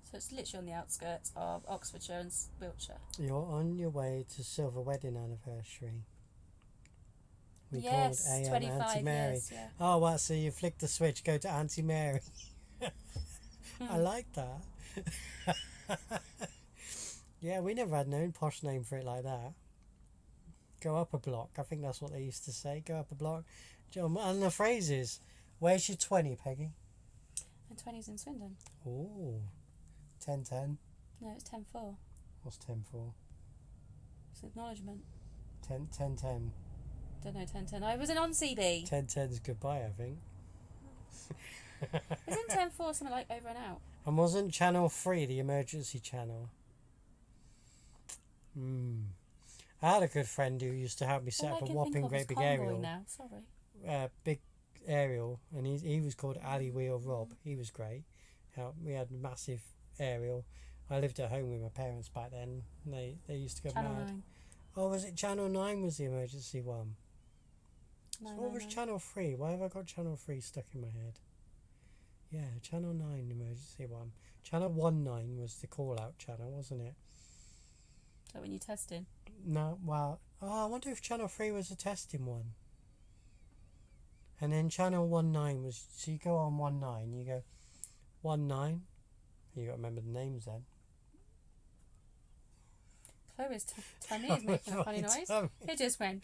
Speaker 2: so it's literally on the outskirts of Oxfordshire and Wiltshire.
Speaker 1: You're on your way to Silver Wedding Anniversary. We
Speaker 2: Yes,
Speaker 1: called AM
Speaker 2: 25
Speaker 1: Auntie Mary.
Speaker 2: years. Yeah.
Speaker 1: Oh, well, so you flick the switch, go to Auntie Mary. I like that. Yeah, we never had no posh name for it like that. Go up a block. I think that's what they used to say. Go up a block. And the phrase is, where's your 20, Peggy?
Speaker 2: And 20's in Swindon.
Speaker 1: Oh, 10-10.
Speaker 2: No, it's 10-4.
Speaker 1: What's 10 for?
Speaker 2: It's acknowledgement.
Speaker 1: 10-10.
Speaker 2: Don't know 10-10. I wasn't on CB.
Speaker 1: 10-10 is goodbye, I think.
Speaker 2: Isn't 10-4 something like over and out?
Speaker 1: And wasn't Channel 3 the emergency channel? I had a good friend who used to help me set
Speaker 2: All
Speaker 1: up
Speaker 2: I
Speaker 1: a
Speaker 2: can
Speaker 1: whopping
Speaker 2: think of
Speaker 1: great
Speaker 2: is
Speaker 1: big
Speaker 2: Convoy
Speaker 1: aerial.
Speaker 2: now. Sorry.
Speaker 1: Big aerial, and he was called Alley Wheel Rob. He was great. We had a massive aerial. I lived at home with my parents back then. They used to go
Speaker 2: Channel
Speaker 1: mad.
Speaker 2: 9.
Speaker 1: Oh, was it Channel 9 was the emergency one?
Speaker 2: No,
Speaker 1: So what was Channel 3? Why have I got Channel 3 stuck in my head? Yeah, Channel 9 emergency one. Channel 19 was the call out channel, wasn't it?
Speaker 2: So when you're testing.
Speaker 1: No, well, I wonder if Channel 3 was a testing one. And then Channel 19 was, so you go on 19, you go 19, you got to remember the names then.
Speaker 2: Chloe's tummy is making a funny noise. It just went.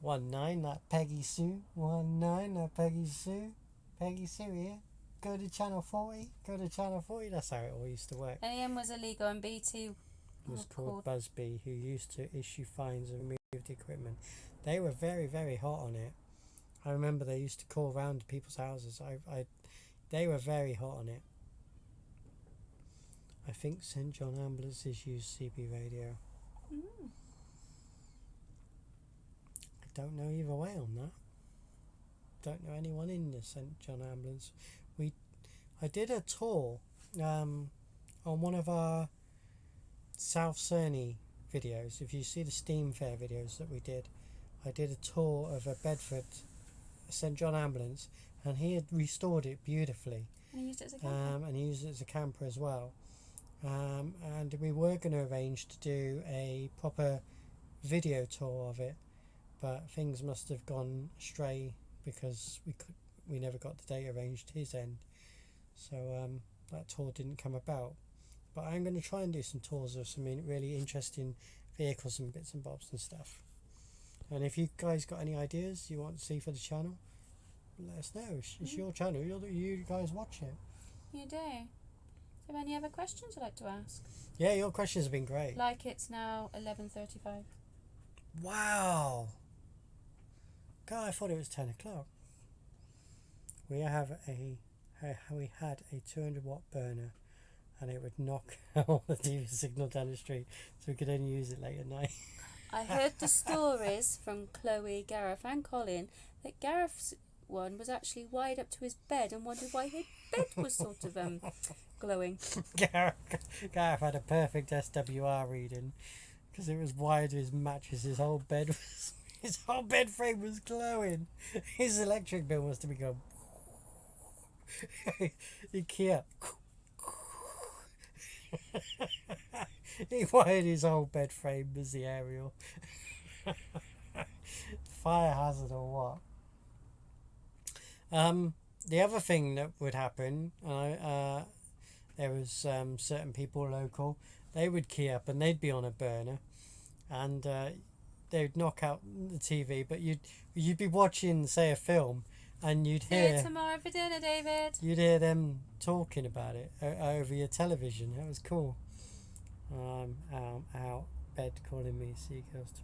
Speaker 1: 19, that Peggy Sue. 19, that Peggy Sue. Peggy Sue here. Go to Channel 40. Go to Channel 40. That's how it all used to work.
Speaker 2: AM was illegal and BT
Speaker 1: It was called Busby, who used to issue fines and remove the equipment. They were very, very hot on it. I remember they used to call round to people's houses. They were very hot on it. I think St John Ambulances used CB radio. I don't know either way on that. Don't know anyone in the St John Ambulance. I did a tour on one of our South Cerney videos. If you see the Steam Fair videos that we did, I did a tour of a Bedford St John ambulance, and he had restored it beautifully.
Speaker 2: And he used it as a camper.
Speaker 1: And he used it as a camper as well. And we were going to arrange to do a proper video tour of it, but things must have gone astray because we never got the date arranged his end, so that tour didn't come about. But I'm going to try and do some tours of some really interesting vehicles and bits and bobs and stuff. And if you guys got any ideas you want to see for the channel, let us know. It's your channel. You guys watch it.
Speaker 2: You do. Do you have any other questions you'd like to ask?
Speaker 1: Yeah, your questions have been great.
Speaker 2: Like it's now 11:35.
Speaker 1: Wow. God, I thought it was 10 o'clock. We had a 200 watt burner, and it would knock all the TV signal down the street, so we could only use it late at night.
Speaker 2: I heard the stories from Chloe, Gareth and Colin that Gareth one was actually wired up to his bed and wondered why his bed was sort of glowing.
Speaker 1: Gareth had a perfect SWR reading because it was wired to his mattress. His whole bed frame was glowing. His electric bill must have become IKEA. He wired his whole bed frame as the aerial. Fire hazard or what? The other thing that would happen, there was certain people local, they would key up and they'd be on a burner, and they'd knock out the TV, but you'd be watching, say, a film, and you'd
Speaker 2: See
Speaker 1: hear
Speaker 2: you tomorrow for dinner, David.
Speaker 1: you'd hear them talking about it over your television. That was cool. Out bed calling me seagulls to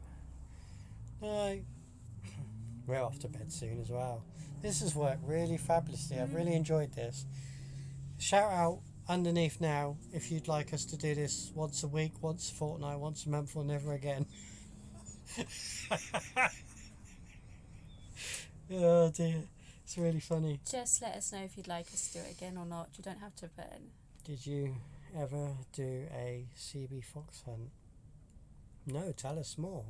Speaker 1: bed. We're off to bed soon as well. This has worked really fabulously. I've really enjoyed this. Shout out underneath now if you'd like us to do this once a week, once a fortnight, once a month, or never again. Oh dear, it's really funny.
Speaker 2: Just let us know if you'd like us to do it again or not. You don't have to put in.
Speaker 1: Did you ever do a CB fox hunt? No, tell us more.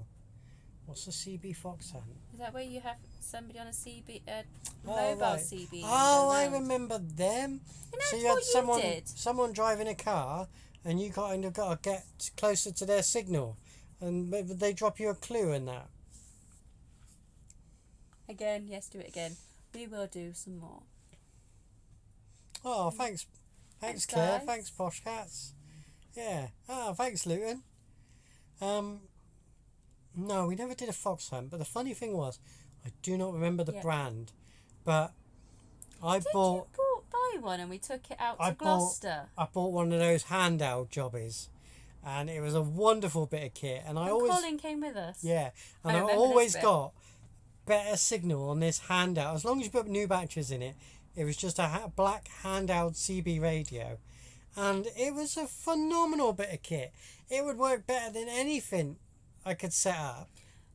Speaker 1: What's a CB fox hunt?
Speaker 2: Is that where you have somebody on a CB,
Speaker 1: Oh,
Speaker 2: mobile
Speaker 1: right.
Speaker 2: CB?
Speaker 1: Oh, I remember them.
Speaker 2: And that's
Speaker 1: So you
Speaker 2: what
Speaker 1: had
Speaker 2: you did.
Speaker 1: someone driving a car, and you got to get closer to their signal, and maybe they drop you a clue in that.
Speaker 2: Again, yes, do it again. We will do some more.
Speaker 1: Oh, thanks
Speaker 2: Thanks,
Speaker 1: Claire.
Speaker 2: guys.
Speaker 1: Thanks, Posh Cats. Yeah. Oh, thanks, Luton. No, we never did a fox hunt, but the funny thing was, I do not remember the brand, but I bought.
Speaker 2: Did you buy one and we took it out to Gloucester?
Speaker 1: I bought one of those handheld jobbies, and it was a wonderful bit of kit. And
Speaker 2: Colin came with us.
Speaker 1: Yeah, and I
Speaker 2: remember
Speaker 1: always
Speaker 2: this bit.
Speaker 1: got better signal on this handout. As long as you put new batteries in it, it was just a black handheld CB radio, and it was a phenomenal bit of kit. It would work better than anything I could set up.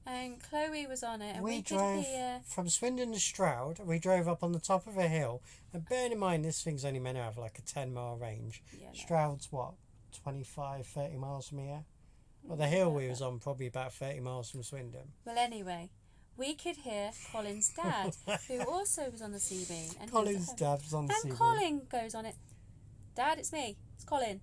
Speaker 2: And Chloe was on it, and we could
Speaker 1: drove
Speaker 2: hear.
Speaker 1: from Swindon to Stroud. We drove up on the top of a hill, and bearing in mind this thing's only meant to have like a 10-mile range.
Speaker 2: Yeah, no.
Speaker 1: Stroud's what, 25, 30 miles from here? Well, the hill we was on probably about 30 miles from Swindon.
Speaker 2: Well, anyway, we could hear Colin's dad, who also was on the CB. And
Speaker 1: Colin's dad was on the
Speaker 2: And
Speaker 1: CB.
Speaker 2: Colin goes on it. Dad, it's me. It's Colin.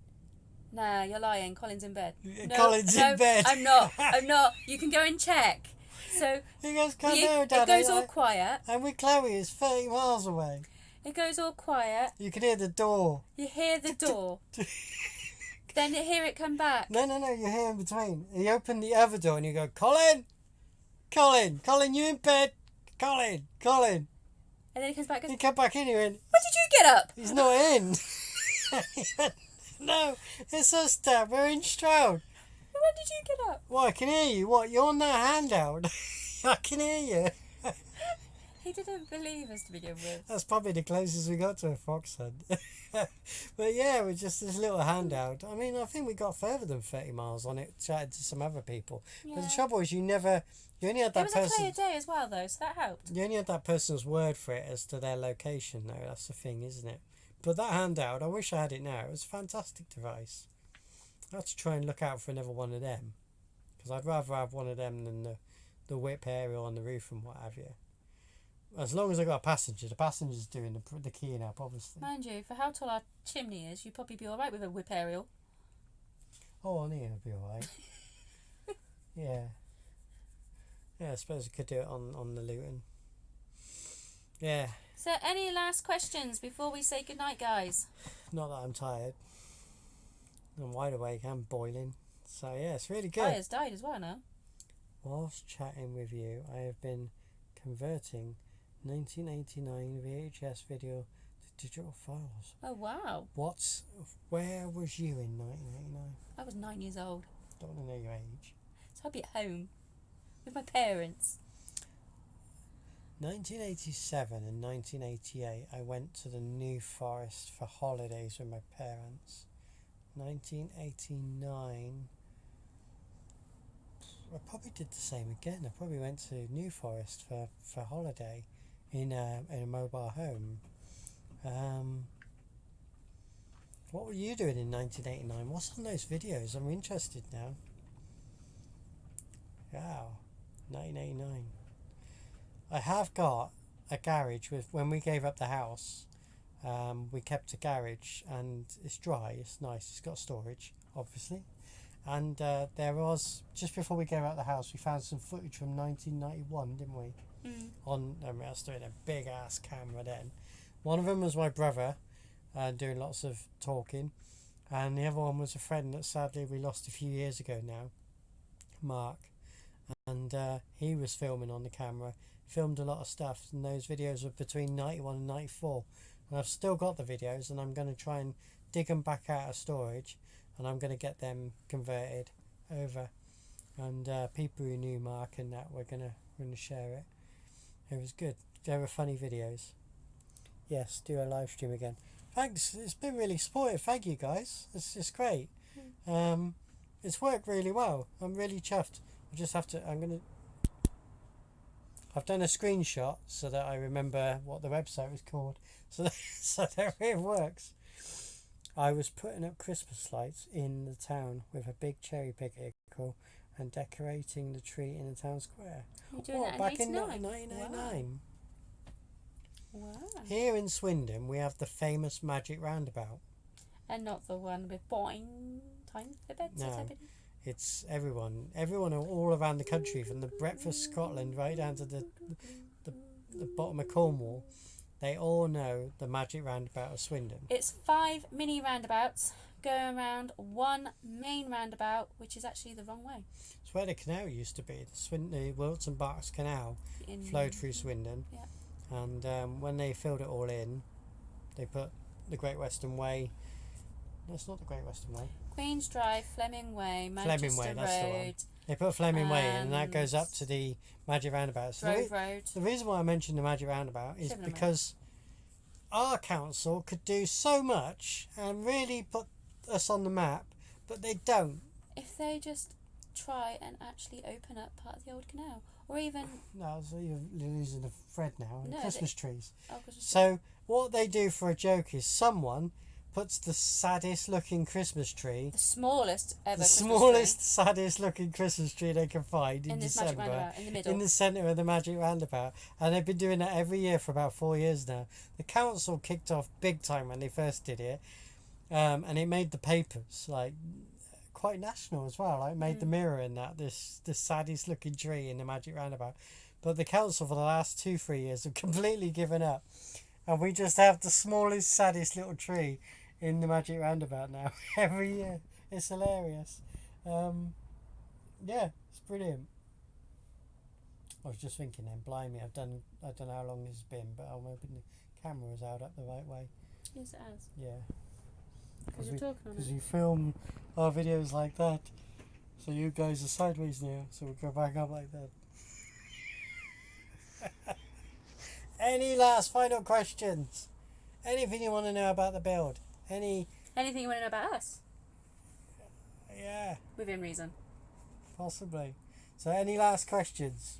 Speaker 2: Nah, you're lying. Colin's in bed.
Speaker 1: Colin's in bed.
Speaker 2: I'm not. You can go and check. So
Speaker 1: He goes, come
Speaker 2: it
Speaker 1: here, Dad.
Speaker 2: goes all quiet.
Speaker 1: And with Chloe, it's 30 miles away.
Speaker 2: It goes all quiet.
Speaker 1: You can hear the door.
Speaker 2: You hear the door. Then you hear it come back.
Speaker 1: No, you hear in between. And you open the other door and you go, Colin! Colin, you in bed? Colin!
Speaker 2: And then he comes back and
Speaker 1: He
Speaker 2: goes,
Speaker 1: come back in here and
Speaker 2: when did you get up?
Speaker 1: he's not in. No, it's us, Dad. We're in Stroud.
Speaker 2: When did you get up?
Speaker 1: What, I can hear you. What, you're on that handout? I can hear you.
Speaker 2: He didn't believe us to begin with.
Speaker 1: That's probably the closest we got to a fox hunt. But yeah, with just this little handout. I mean, I think we got further than 30 miles on it, chatted to some other people.
Speaker 2: Yeah.
Speaker 1: But the trouble is, you only had
Speaker 2: It
Speaker 1: that
Speaker 2: was a
Speaker 1: person.
Speaker 2: clear day as well, though, so that helped.
Speaker 1: You only had that person's word for it as to their location, though. That's the thing, isn't it? But that handout, I wish I had it now. It was a fantastic device. I have to try and look out for another one of them, because I'd rather have one of them than the whip aerial on the roof and what have you. As long as I got a passenger, the passenger's doing the keying up, obviously.
Speaker 2: Mind you, for how tall our chimney is, you'd probably be alright with a whip aerial.
Speaker 1: Oh, I think it'll be alright. Yeah. Yeah, I suppose I could do it on the Luton. Yeah.
Speaker 2: So, any last questions before we say goodnight, guys?
Speaker 1: Not that I'm tired. I'm wide awake and boiling. So yeah, it's really good.
Speaker 2: Fire's died as well now.
Speaker 1: Whilst chatting with you, I have been converting 1989 VHS video to digital files.
Speaker 2: Oh, wow.
Speaker 1: Where was you in 1989?
Speaker 2: I was 9 years old.
Speaker 1: Don't want to know your age.
Speaker 2: So I'd be at home with my parents.
Speaker 1: 1987 and 1988, I went to the New Forest for holidays with my parents. 1989, I probably did the same again. I probably went to New Forest for holiday in a mobile home. What were you doing in 1989? What's on those videos? I'm interested now. Wow, 1989. I have got a garage with, when we gave up the house, we kept a garage, and it's dry, it's nice, it's got storage, obviously. And there was, just before we gave up the house, we found some footage from 1991, didn't we? I was doing a big ass camera then. One of them was my brother, doing lots of talking, and the other one was a friend that sadly we lost a few years ago now, Mark, and he was filming on the camera, filmed a lot of stuff, and those videos were between 91 and 94, and I've still got the videos, and I'm going to try and dig them back out of storage, and I'm going to get them converted over, and people who knew Mark and that, we're going to share it. It was good. They were funny videos. Yes, do a live stream again. Thanks, it's been really supportive. Thank you guys. It's great. It's worked really well. I'm really chuffed. I just have to, I've done a screenshot so that I remember what the website was called. So that it works. I was putting up Christmas lights in the town with a big cherry pick vehicle and decorating the tree in the town square.
Speaker 2: You're doing that in
Speaker 1: back in
Speaker 2: 1999?
Speaker 1: 1999.
Speaker 2: Wow.
Speaker 1: Here in Swindon, we have the famous Magic Roundabout.
Speaker 2: And not the one with boing, time for bed.
Speaker 1: No, it's everyone all around the country, from the breadth Scotland right down to the bottom of Cornwall. They all know the Magic Roundabout of Swindon.
Speaker 2: It's 5 mini roundabouts going around one main roundabout, which is actually the wrong way.
Speaker 1: It's where the canal used to be. The Wilton Berks Canal flowed through Swindon.
Speaker 2: Yeah.
Speaker 1: And when they filled it all in, they put the Great Western Way. No, it's not the Great Western Way.
Speaker 2: Queen's Drive, Fleming Way, Manchester
Speaker 1: Fleming Way, that's the one.
Speaker 2: Road.
Speaker 1: They put Fleming Way in, and that goes up to the Magic Roundabout. So
Speaker 2: Grove Road.
Speaker 1: the reason why I mentioned the Magic Roundabout is
Speaker 2: Similar
Speaker 1: because our council could do so much and really put us on the map, but they don't.
Speaker 2: If they just try and actually open up part of the old canal, or even
Speaker 1: No, so you're losing the thread now.
Speaker 2: No,
Speaker 1: Christmas trees.
Speaker 2: Christmas
Speaker 1: So what they do for a joke is someone puts the saddest looking Christmas tree,
Speaker 2: the smallest ever,
Speaker 1: the
Speaker 2: Christmas
Speaker 1: smallest, saddest looking Christmas tree they can find
Speaker 2: tree
Speaker 1: in
Speaker 2: in this magic
Speaker 1: December,
Speaker 2: roundabout in the middle.
Speaker 1: in the centre of the Magic Roundabout, and they've been doing that every year for about 4 years now. The council kicked off big time when they first did it, and it made the papers like quite national as well. Like, it made the Mirror in that this saddest looking tree in the Magic Roundabout. But the council for the last 2-3 years have completely given up, and we just have the smallest, saddest little tree in the Magic Roundabout now every year. It's hilarious. Yeah, it's brilliant. I was just thinking then, blimey, I don't know how long this has been, but I'm hoping the camera is out up the right way.
Speaker 2: Yes, it has.
Speaker 1: Yeah.
Speaker 2: Because you're talking on
Speaker 1: Because
Speaker 2: it.
Speaker 1: we film our videos like that, so you guys are sideways now, so we go back up like that. Any last final questions? Anything you want to know about the build? Anything
Speaker 2: you want to know about us?
Speaker 1: Yeah,
Speaker 2: Within reason.
Speaker 1: possibly. So any last questions?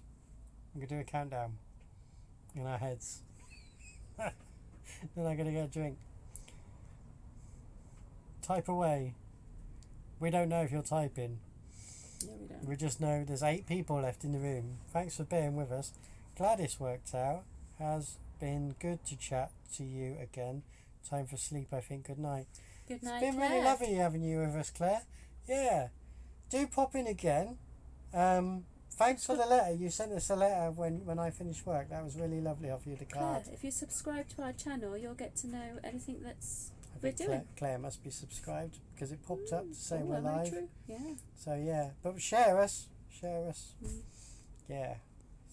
Speaker 1: I'm going to do a countdown in our heads. Then I'm going to get a drink. Type away. We don't know if you're typing.
Speaker 2: No, we don't.
Speaker 1: We just know there's 8 people left in the room. Thanks for being with us. Glad it's worked out. Has been good to chat to you again. Time for sleep, I think. Good night.
Speaker 2: Good night,
Speaker 1: It's been
Speaker 2: Claire.
Speaker 1: really lovely having you with us, Claire. Yeah. Do pop in again. Thanks for the letter. You sent us a letter when I finished work. That was really lovely of you, the
Speaker 2: Claire,
Speaker 1: card.
Speaker 2: if you subscribe to our channel, you'll get to know anything that's
Speaker 1: I
Speaker 2: we're
Speaker 1: think
Speaker 2: doing.
Speaker 1: Claire must be subscribed because it popped up to say
Speaker 2: Oh,
Speaker 1: we're
Speaker 2: am I
Speaker 1: live.
Speaker 2: true? Yeah.
Speaker 1: So yeah, but share us.
Speaker 2: Mm.
Speaker 1: Yeah.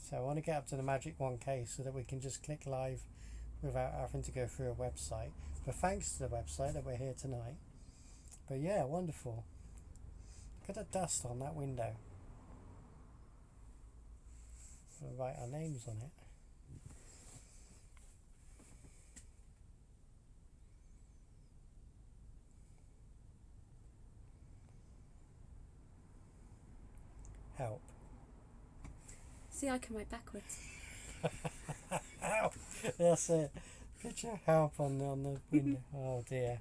Speaker 1: So I want to get up to the magic 1K so that we can just click live without having to go through a website. But thanks to the website that we're here tonight. But yeah, wonderful. Look at the dust on that window. We'll write our names on it. Help.
Speaker 2: See, I can write backwards.
Speaker 1: Ow. That's it. Picture help on the window. Oh dear.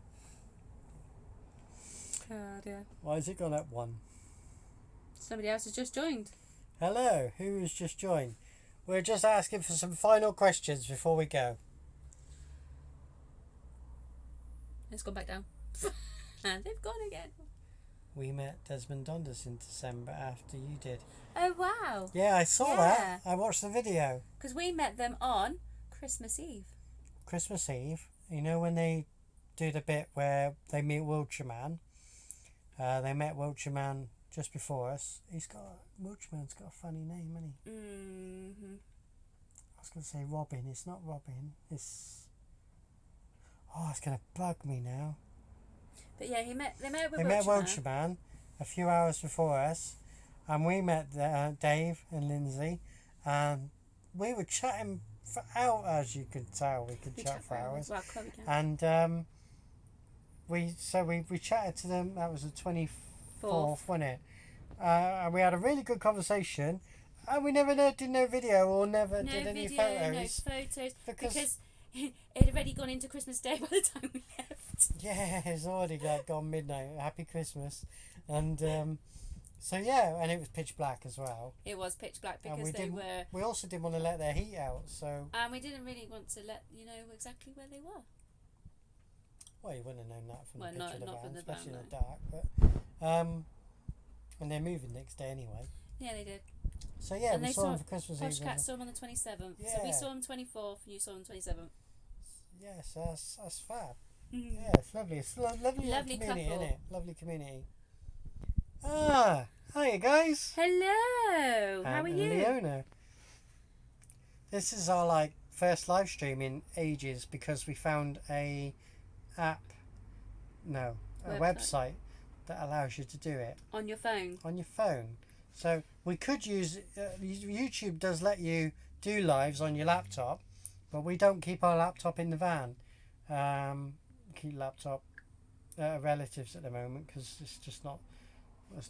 Speaker 2: Oh dear.
Speaker 1: Why has it gone up one?
Speaker 2: Somebody else has just joined.
Speaker 1: Hello, who has just joined? We're just asking for some final questions before we go.
Speaker 2: It's gone back down. And they've gone again.
Speaker 1: We met Desmond Donders in December after you did.
Speaker 2: Oh wow.
Speaker 1: Yeah, I saw
Speaker 2: Yeah.
Speaker 1: that. I watched the video.
Speaker 2: Because we met them on Christmas Eve.
Speaker 1: Christmas Eve. You know when they do the bit where they meet Wiltshire Man? They met Wiltshire Man just before us. Wiltshire Man's got a funny name, hasn't he?
Speaker 2: Mm-hmm.
Speaker 1: I was going to say Robin. It's not Robin. It's going to bug me now.
Speaker 2: But yeah, they met with
Speaker 1: They met
Speaker 2: Wiltshire
Speaker 1: Wiltshire Man a few hours before us, and we met Dave and Lindsay, and we were chatting for hours. As you could tell, we could chat for hours.
Speaker 2: Well, Chloe can.
Speaker 1: And we chatted to them. That was the 24th, wasn't it? And we had a really good conversation. And we never did no video or never did any photos.
Speaker 2: No photos.
Speaker 1: Because
Speaker 2: it had already gone into Christmas Day by the time we left.
Speaker 1: yeah, it's already gone midnight. Happy Christmas. And so yeah, and it was pitch black as well.
Speaker 2: It was pitch black
Speaker 1: And
Speaker 2: because
Speaker 1: we also didn't want to let their heat out, so.
Speaker 2: And we didn't really want to let you know exactly where they were.
Speaker 1: Well, you wouldn't have known that from the
Speaker 2: Well,
Speaker 1: picture of the
Speaker 2: not
Speaker 1: van,
Speaker 2: from the
Speaker 1: especially
Speaker 2: van,
Speaker 1: in the dark. But and they're moving next day anyway.
Speaker 2: Yeah, they did.
Speaker 1: So yeah,
Speaker 2: And
Speaker 1: we
Speaker 2: they
Speaker 1: saw them for Christmas Eve.
Speaker 2: Poshcat saw them on the 27th. So we
Speaker 1: Yeah.
Speaker 2: saw them 24th, you saw them 27th.
Speaker 1: Yes, that's fab.
Speaker 2: Mm.
Speaker 1: Yeah, it's lovely. It's lovely
Speaker 2: Lovely
Speaker 1: community,
Speaker 2: couple.
Speaker 1: isn't it? Lovely community. Hiya guys.
Speaker 2: Hello, how are
Speaker 1: And
Speaker 2: you?
Speaker 1: Leona. This is our first live stream in ages because we found a website that allows you to do it
Speaker 2: On your phone.
Speaker 1: on your phone. So we could use YouTube does let you do lives on your laptop, but we don't keep our laptop in the van. Keep laptop relatives at the moment because it's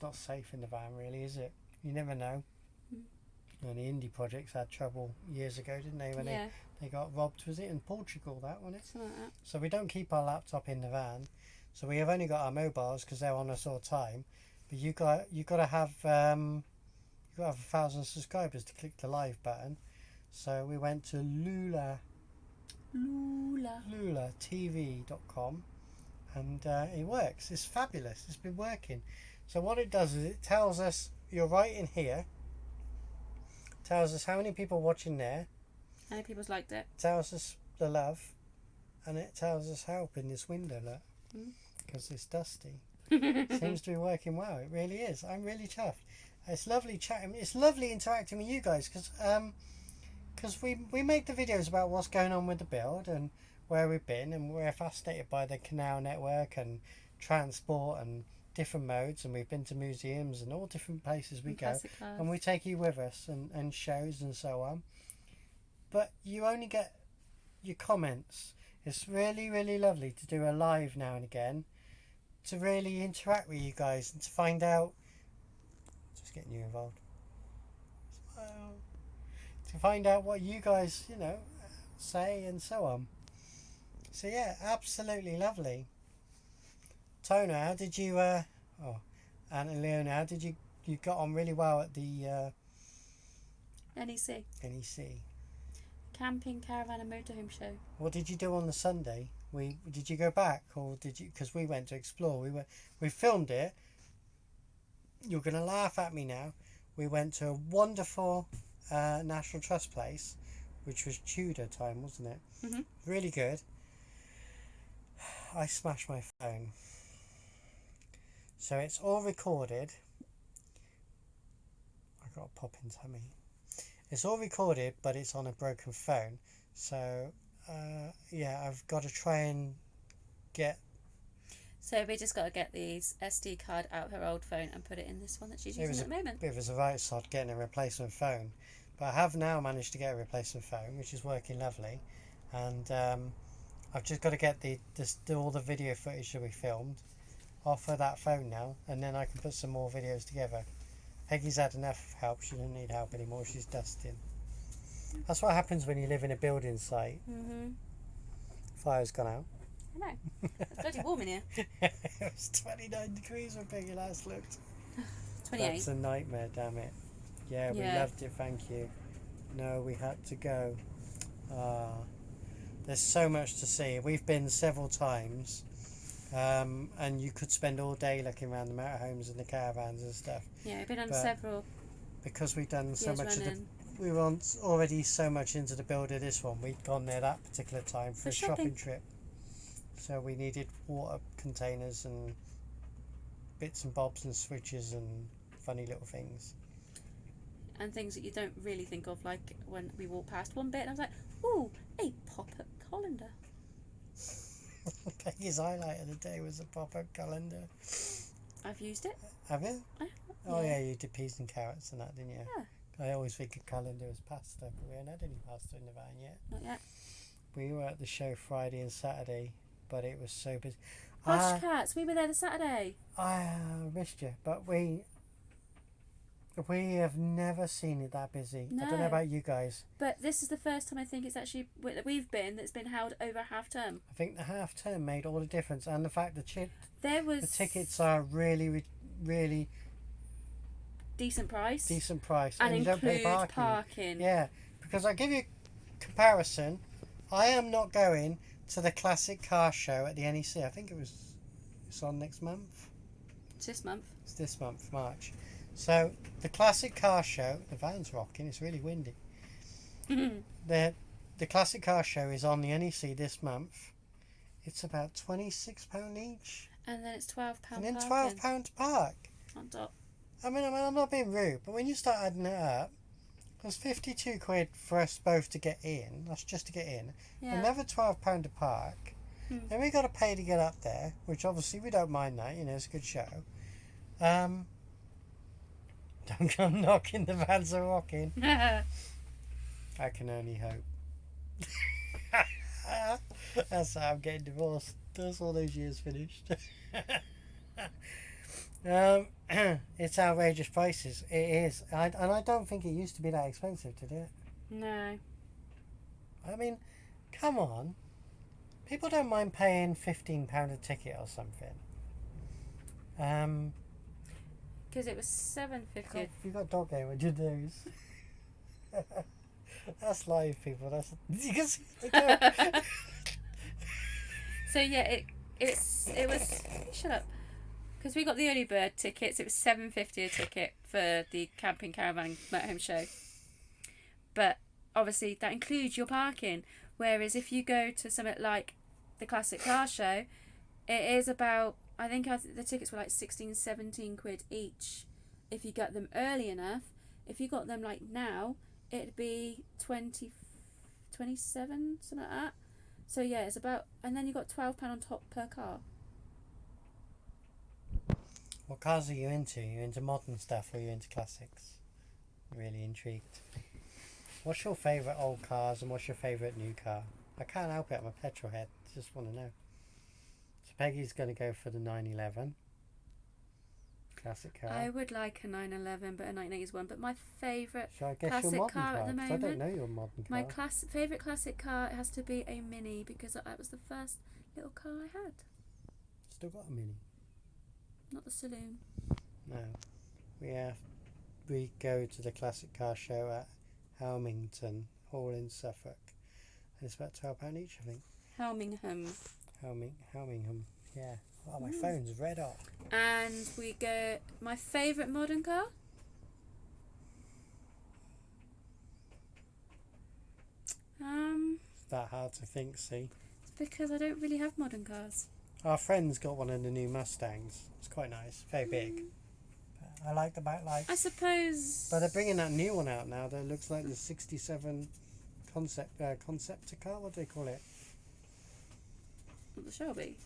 Speaker 1: not safe in the van, really, is it? You never know. And the indie projects had trouble years ago, didn't they? When they got robbed, was it in Portugal? That wasn't it?
Speaker 2: Something like that.
Speaker 1: So we don't keep our laptop in the van. So we have only got our mobiles because they're on us all the time. But you got to have 1,000 subscribers to click the live button. So we went to lulatv.com, and it works. It's fabulous. It's been working. So what it does is it tells us you're right in here. Tells us how many people watching there.
Speaker 2: How many people's liked it?
Speaker 1: Tells us the love, and it tells us help in this window, look, because it's dusty. Seems to be working well. It really is. I'm really chuffed. It's lovely chatting. It's lovely interacting with you guys because we make the videos about what's going on with the build and where we've been, and we're fascinated by the canal network and transport and different modes, and we've been to museums and all different places we go, and we take you with us and shows and so on. But you only get your comments. It's really, really lovely to do a live now and again, to really interact with you guys and to find out. Just getting you involved. Smile. To find out what you guys, say and so on. So yeah, absolutely lovely. Tona, how did you? And Leona, how did you got on really well at the
Speaker 2: NEC.
Speaker 1: NEC?
Speaker 2: Camping, caravan and motorhome show.
Speaker 1: What did you do on the Sunday? Did you go back, or did you? Because we went to explore. We filmed it. You're gonna laugh at me now. We went to a wonderful National Trust place, which was Tudor time, wasn't it?
Speaker 2: Mm-hmm.
Speaker 1: Really good. I smashed my phone. So it's all recorded. I got a popping tummy. It's all recorded, but it's on a broken phone. So I've got to try and get.
Speaker 2: So we just got to get the SD card out her old phone and put it in this one that she's using at the moment.
Speaker 1: It was a right sod getting a replacement phone, but I have now managed to get a replacement phone, which is working lovely, and I've just got to get all the video footage that we filmed off of that phone now, and then I can put some more videos together. Peggy's had enough help. She doesn't need help anymore. She's dusting. That's what happens when you live in a building site.
Speaker 2: Mhm.
Speaker 1: Fire's gone out.
Speaker 2: I know. It's bloody warm in here.
Speaker 1: It was 29 degrees when Peggy last looked.
Speaker 2: 28.
Speaker 1: That's a nightmare, damn it. Yeah, we
Speaker 2: Yeah.
Speaker 1: loved it, thank you. No, we had to go. There's so much to see. We've been several times, and you could spend all day looking around the motorhomes and the caravans and stuff.
Speaker 2: Yeah, we've been on
Speaker 1: But
Speaker 2: several
Speaker 1: because we've done so
Speaker 2: years
Speaker 1: much of the,
Speaker 2: running.
Speaker 1: we were already so much into the build of this one. We'd gone there that particular time for
Speaker 2: For
Speaker 1: a shopping
Speaker 2: shopping.
Speaker 1: trip, so we needed water containers and bits and bobs and switches and funny little things.
Speaker 2: And things that you don't really think of, like when we walked past one bit and I was like, ooh, a pop-up colander.
Speaker 1: Peggy's highlight of the day was a pop-up calendar.
Speaker 2: I've used it.
Speaker 1: Have you?
Speaker 2: I-
Speaker 1: Oh
Speaker 2: yeah.
Speaker 1: yeah, you did peas and carrots and that, didn't you?
Speaker 2: Yeah.
Speaker 1: I always think a calendar is pasta, but we haven't had any pasta in the van yet.
Speaker 2: Not yet.
Speaker 1: We were at the show Friday and Saturday, but it was so busy.
Speaker 2: Posh Cats, we were there the Saturday.
Speaker 1: I missed you, but we have never seen it that busy. I don't know
Speaker 2: No.
Speaker 1: about you guys.
Speaker 2: But this is the first time I think it's actually that we've been that's been held over half term.
Speaker 1: I think the half term made all the difference, and the fact
Speaker 2: There was
Speaker 1: the tickets are really, really
Speaker 2: decent price
Speaker 1: decent price,
Speaker 2: and
Speaker 1: you don't pay
Speaker 2: include
Speaker 1: parking.
Speaker 2: parking.
Speaker 1: Yeah, because I give you a comparison. I am not going to the classic car show at the NEC. I think it's on next month.
Speaker 2: It's this month.
Speaker 1: It's this month, March. So the classic car show, the van's rocking. It's really windy. The classic car show is on the NEC this month. It's about £26 each,
Speaker 2: And then it's £12
Speaker 1: and then
Speaker 2: parking
Speaker 1: £12 to park.
Speaker 2: on top.
Speaker 1: I mean, I'm not being rude, but when you start adding it up, there's 52 quid for us both to get in. That's just to get in.
Speaker 2: Yeah.
Speaker 1: Another £12 to park. Then we got to pay to get up there, which obviously we don't mind that. You know, it's a good show. Don't come knocking. The vans are rocking. I can only hope. That's how I'm getting divorced. That's all those years finished. It's outrageous prices. It is, and I don't think it used to be that expensive to do it.
Speaker 2: No.
Speaker 1: I mean, come on. People don't mind paying £15 a ticket or something.
Speaker 2: Because it was $7.50.
Speaker 1: You got dog hair on your nose. That's live, people. That's you can see the dog.
Speaker 2: So yeah, it was shut up. Because we got the early bird tickets. It was $7.50 a ticket for the camping caravan motorhome show. But obviously that includes your parking. Whereas if you go to something like the classic car show, it is about, I think the tickets were like 16, 17 quid each if you got them early enough. If you got them like now, it'd be 20, 27, something like that. So yeah, it's about, and then you got £12 on top per car.
Speaker 1: What cars are you into? Are you into modern stuff or are you into classics? Really intrigued. What's your favourite old cars and what's your favourite new car? I can't help it, I'm a petrol head. Just want to know. So Peggy's going to go for the 911. Classic car.
Speaker 2: I would like a 911, but a 1980s one. But my favourite
Speaker 1: Shall I guess
Speaker 2: classic
Speaker 1: your modern
Speaker 2: car
Speaker 1: car?
Speaker 2: at the
Speaker 1: 'Cause I don't
Speaker 2: moment,
Speaker 1: know your modern car.
Speaker 2: my favourite classic car, it has to be a Mini because that was the first little car I had.
Speaker 1: Still got a Mini?
Speaker 2: Not the saloon.
Speaker 1: No. We go to the classic car show at Helmington Hall in Suffolk. And it's about £12 each, I think.
Speaker 2: Helmingham.
Speaker 1: Helmingham. Yeah. Oh, my phone's red hot.
Speaker 2: And we go, my favourite modern car?
Speaker 1: It's that hard to think, see?
Speaker 2: It's because I don't really have modern cars.
Speaker 1: Our friend's got one of the new Mustangs. It's quite nice. Very big. But I like the backlights.
Speaker 2: I suppose.
Speaker 1: But they're bringing that new one out now that looks like the 67 Conceptica. What do they call it?
Speaker 2: Not the Shelby.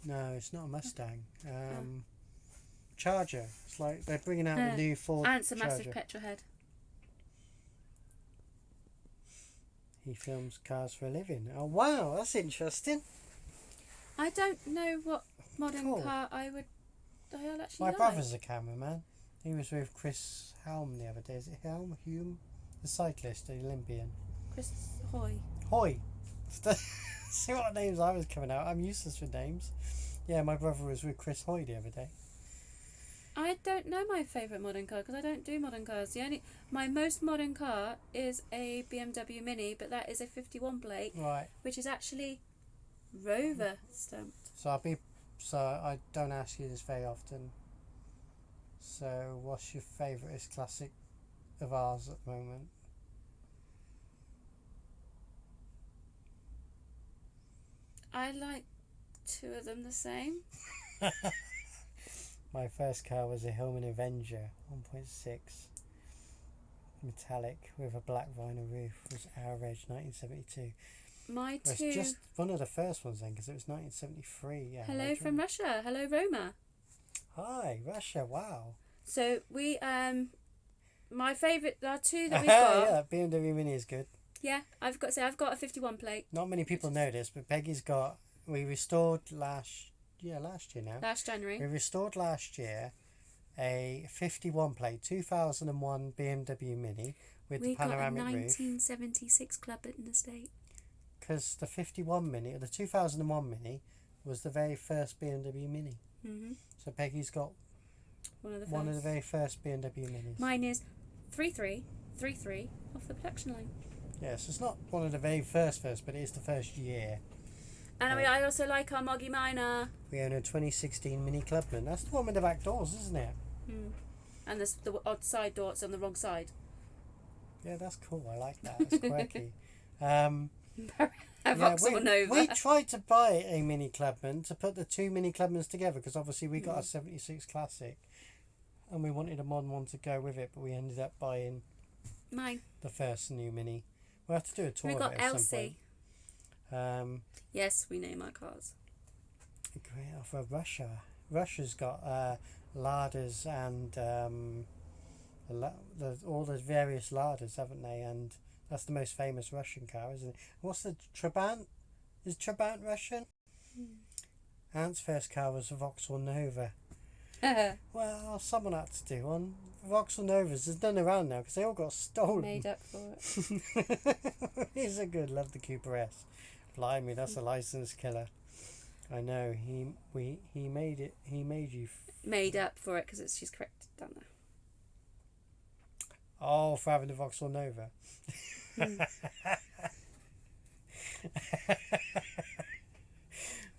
Speaker 1: No, it's not a Mustang. Charger. It's like they're bringing out the new Ford
Speaker 2: Ant's a
Speaker 1: Charger.
Speaker 2: massive petrol head.
Speaker 1: He films cars for a living. Oh wow, that's interesting.
Speaker 2: I don't know what modern
Speaker 1: Cool.
Speaker 2: car I'll actually
Speaker 1: My
Speaker 2: like.
Speaker 1: brother's a cameraman. He was with Chris Helm the other day. Is it Helm? Hume? The cyclist, the Olympian.
Speaker 2: Chris Hoy.
Speaker 1: Hoy. See what names I was coming out. I'm useless with names. Yeah, my brother was with Chris Hoy the other day.
Speaker 2: I don't know my favourite modern car because I don't do modern cars. My most modern car is a BMW Mini, but that is a 51 plate,
Speaker 1: Right.
Speaker 2: which is actually Rover stamped.
Speaker 1: So I don't ask you this very often. So what's your favourite classic of ours at the moment?
Speaker 2: I like two of them the same.
Speaker 1: My first car was a Hillman Avenger 1.6 metallic with a black vinyl roof. It was our reg 1972.
Speaker 2: My
Speaker 1: It was
Speaker 2: two.
Speaker 1: just one of the first ones then because it was 1973. Yeah.
Speaker 2: Hello from Russia. Hello Roma.
Speaker 1: Hi Russia. Wow.
Speaker 2: So we my favourite. There are two that we've got.
Speaker 1: Yeah, BMW Mini is good.
Speaker 2: Yeah, I've got a 51 plate.
Speaker 1: Not many people know this, but Peggy's got. We restored last year now.
Speaker 2: Last January.
Speaker 1: We restored last year a 51 plate 2001 BMW Mini with
Speaker 2: We
Speaker 1: the panoramic
Speaker 2: got a
Speaker 1: roof.
Speaker 2: 1976 Club in the state.
Speaker 1: Because the 51 Mini, or the 2001 Mini, was the very first BMW Mini. So Peggy's got one of the very first BMW Minis.
Speaker 2: Mine is 3333 off the production line.
Speaker 1: Yes, it's not one of the very first, but it is the first year.
Speaker 2: And I also like our Moggy Minor.
Speaker 1: We own a 2016 Mini Clubman. That's the one with the back doors, isn't it?
Speaker 2: And the odd side door, it's on the wrong side.
Speaker 1: Yeah, that's cool. I like that. It's quirky.
Speaker 2: Vauxhall Nova.
Speaker 1: We tried to buy a Mini Clubman to put the two Mini Clubmans together because obviously we got a 76 Classic and we wanted a modern one to go with it, but we ended up buying
Speaker 2: Mine.
Speaker 1: the first new Mini. We'll have to do a tour
Speaker 2: We
Speaker 1: of
Speaker 2: got
Speaker 1: it at some
Speaker 2: Elsie.
Speaker 1: point.
Speaker 2: Yes, we name our cars.
Speaker 1: Great off of Russia. Russia's got larders and all the various larders, haven't they? And that's the most famous Russian car, isn't it? What's the Trabant? Is Trabant Russian? Ant's first car was a Vauxhall Nova. Well, someone had to do one. Vauxhall Novas, there's none around now because they all got stolen.
Speaker 2: Made up for it.
Speaker 1: He's a good, love the Cooper S. Blimey, that's a license killer. I know. He made it. He made you.
Speaker 2: Made up for it because she's correct down there.
Speaker 1: Oh, for having the Vauxhall Nova.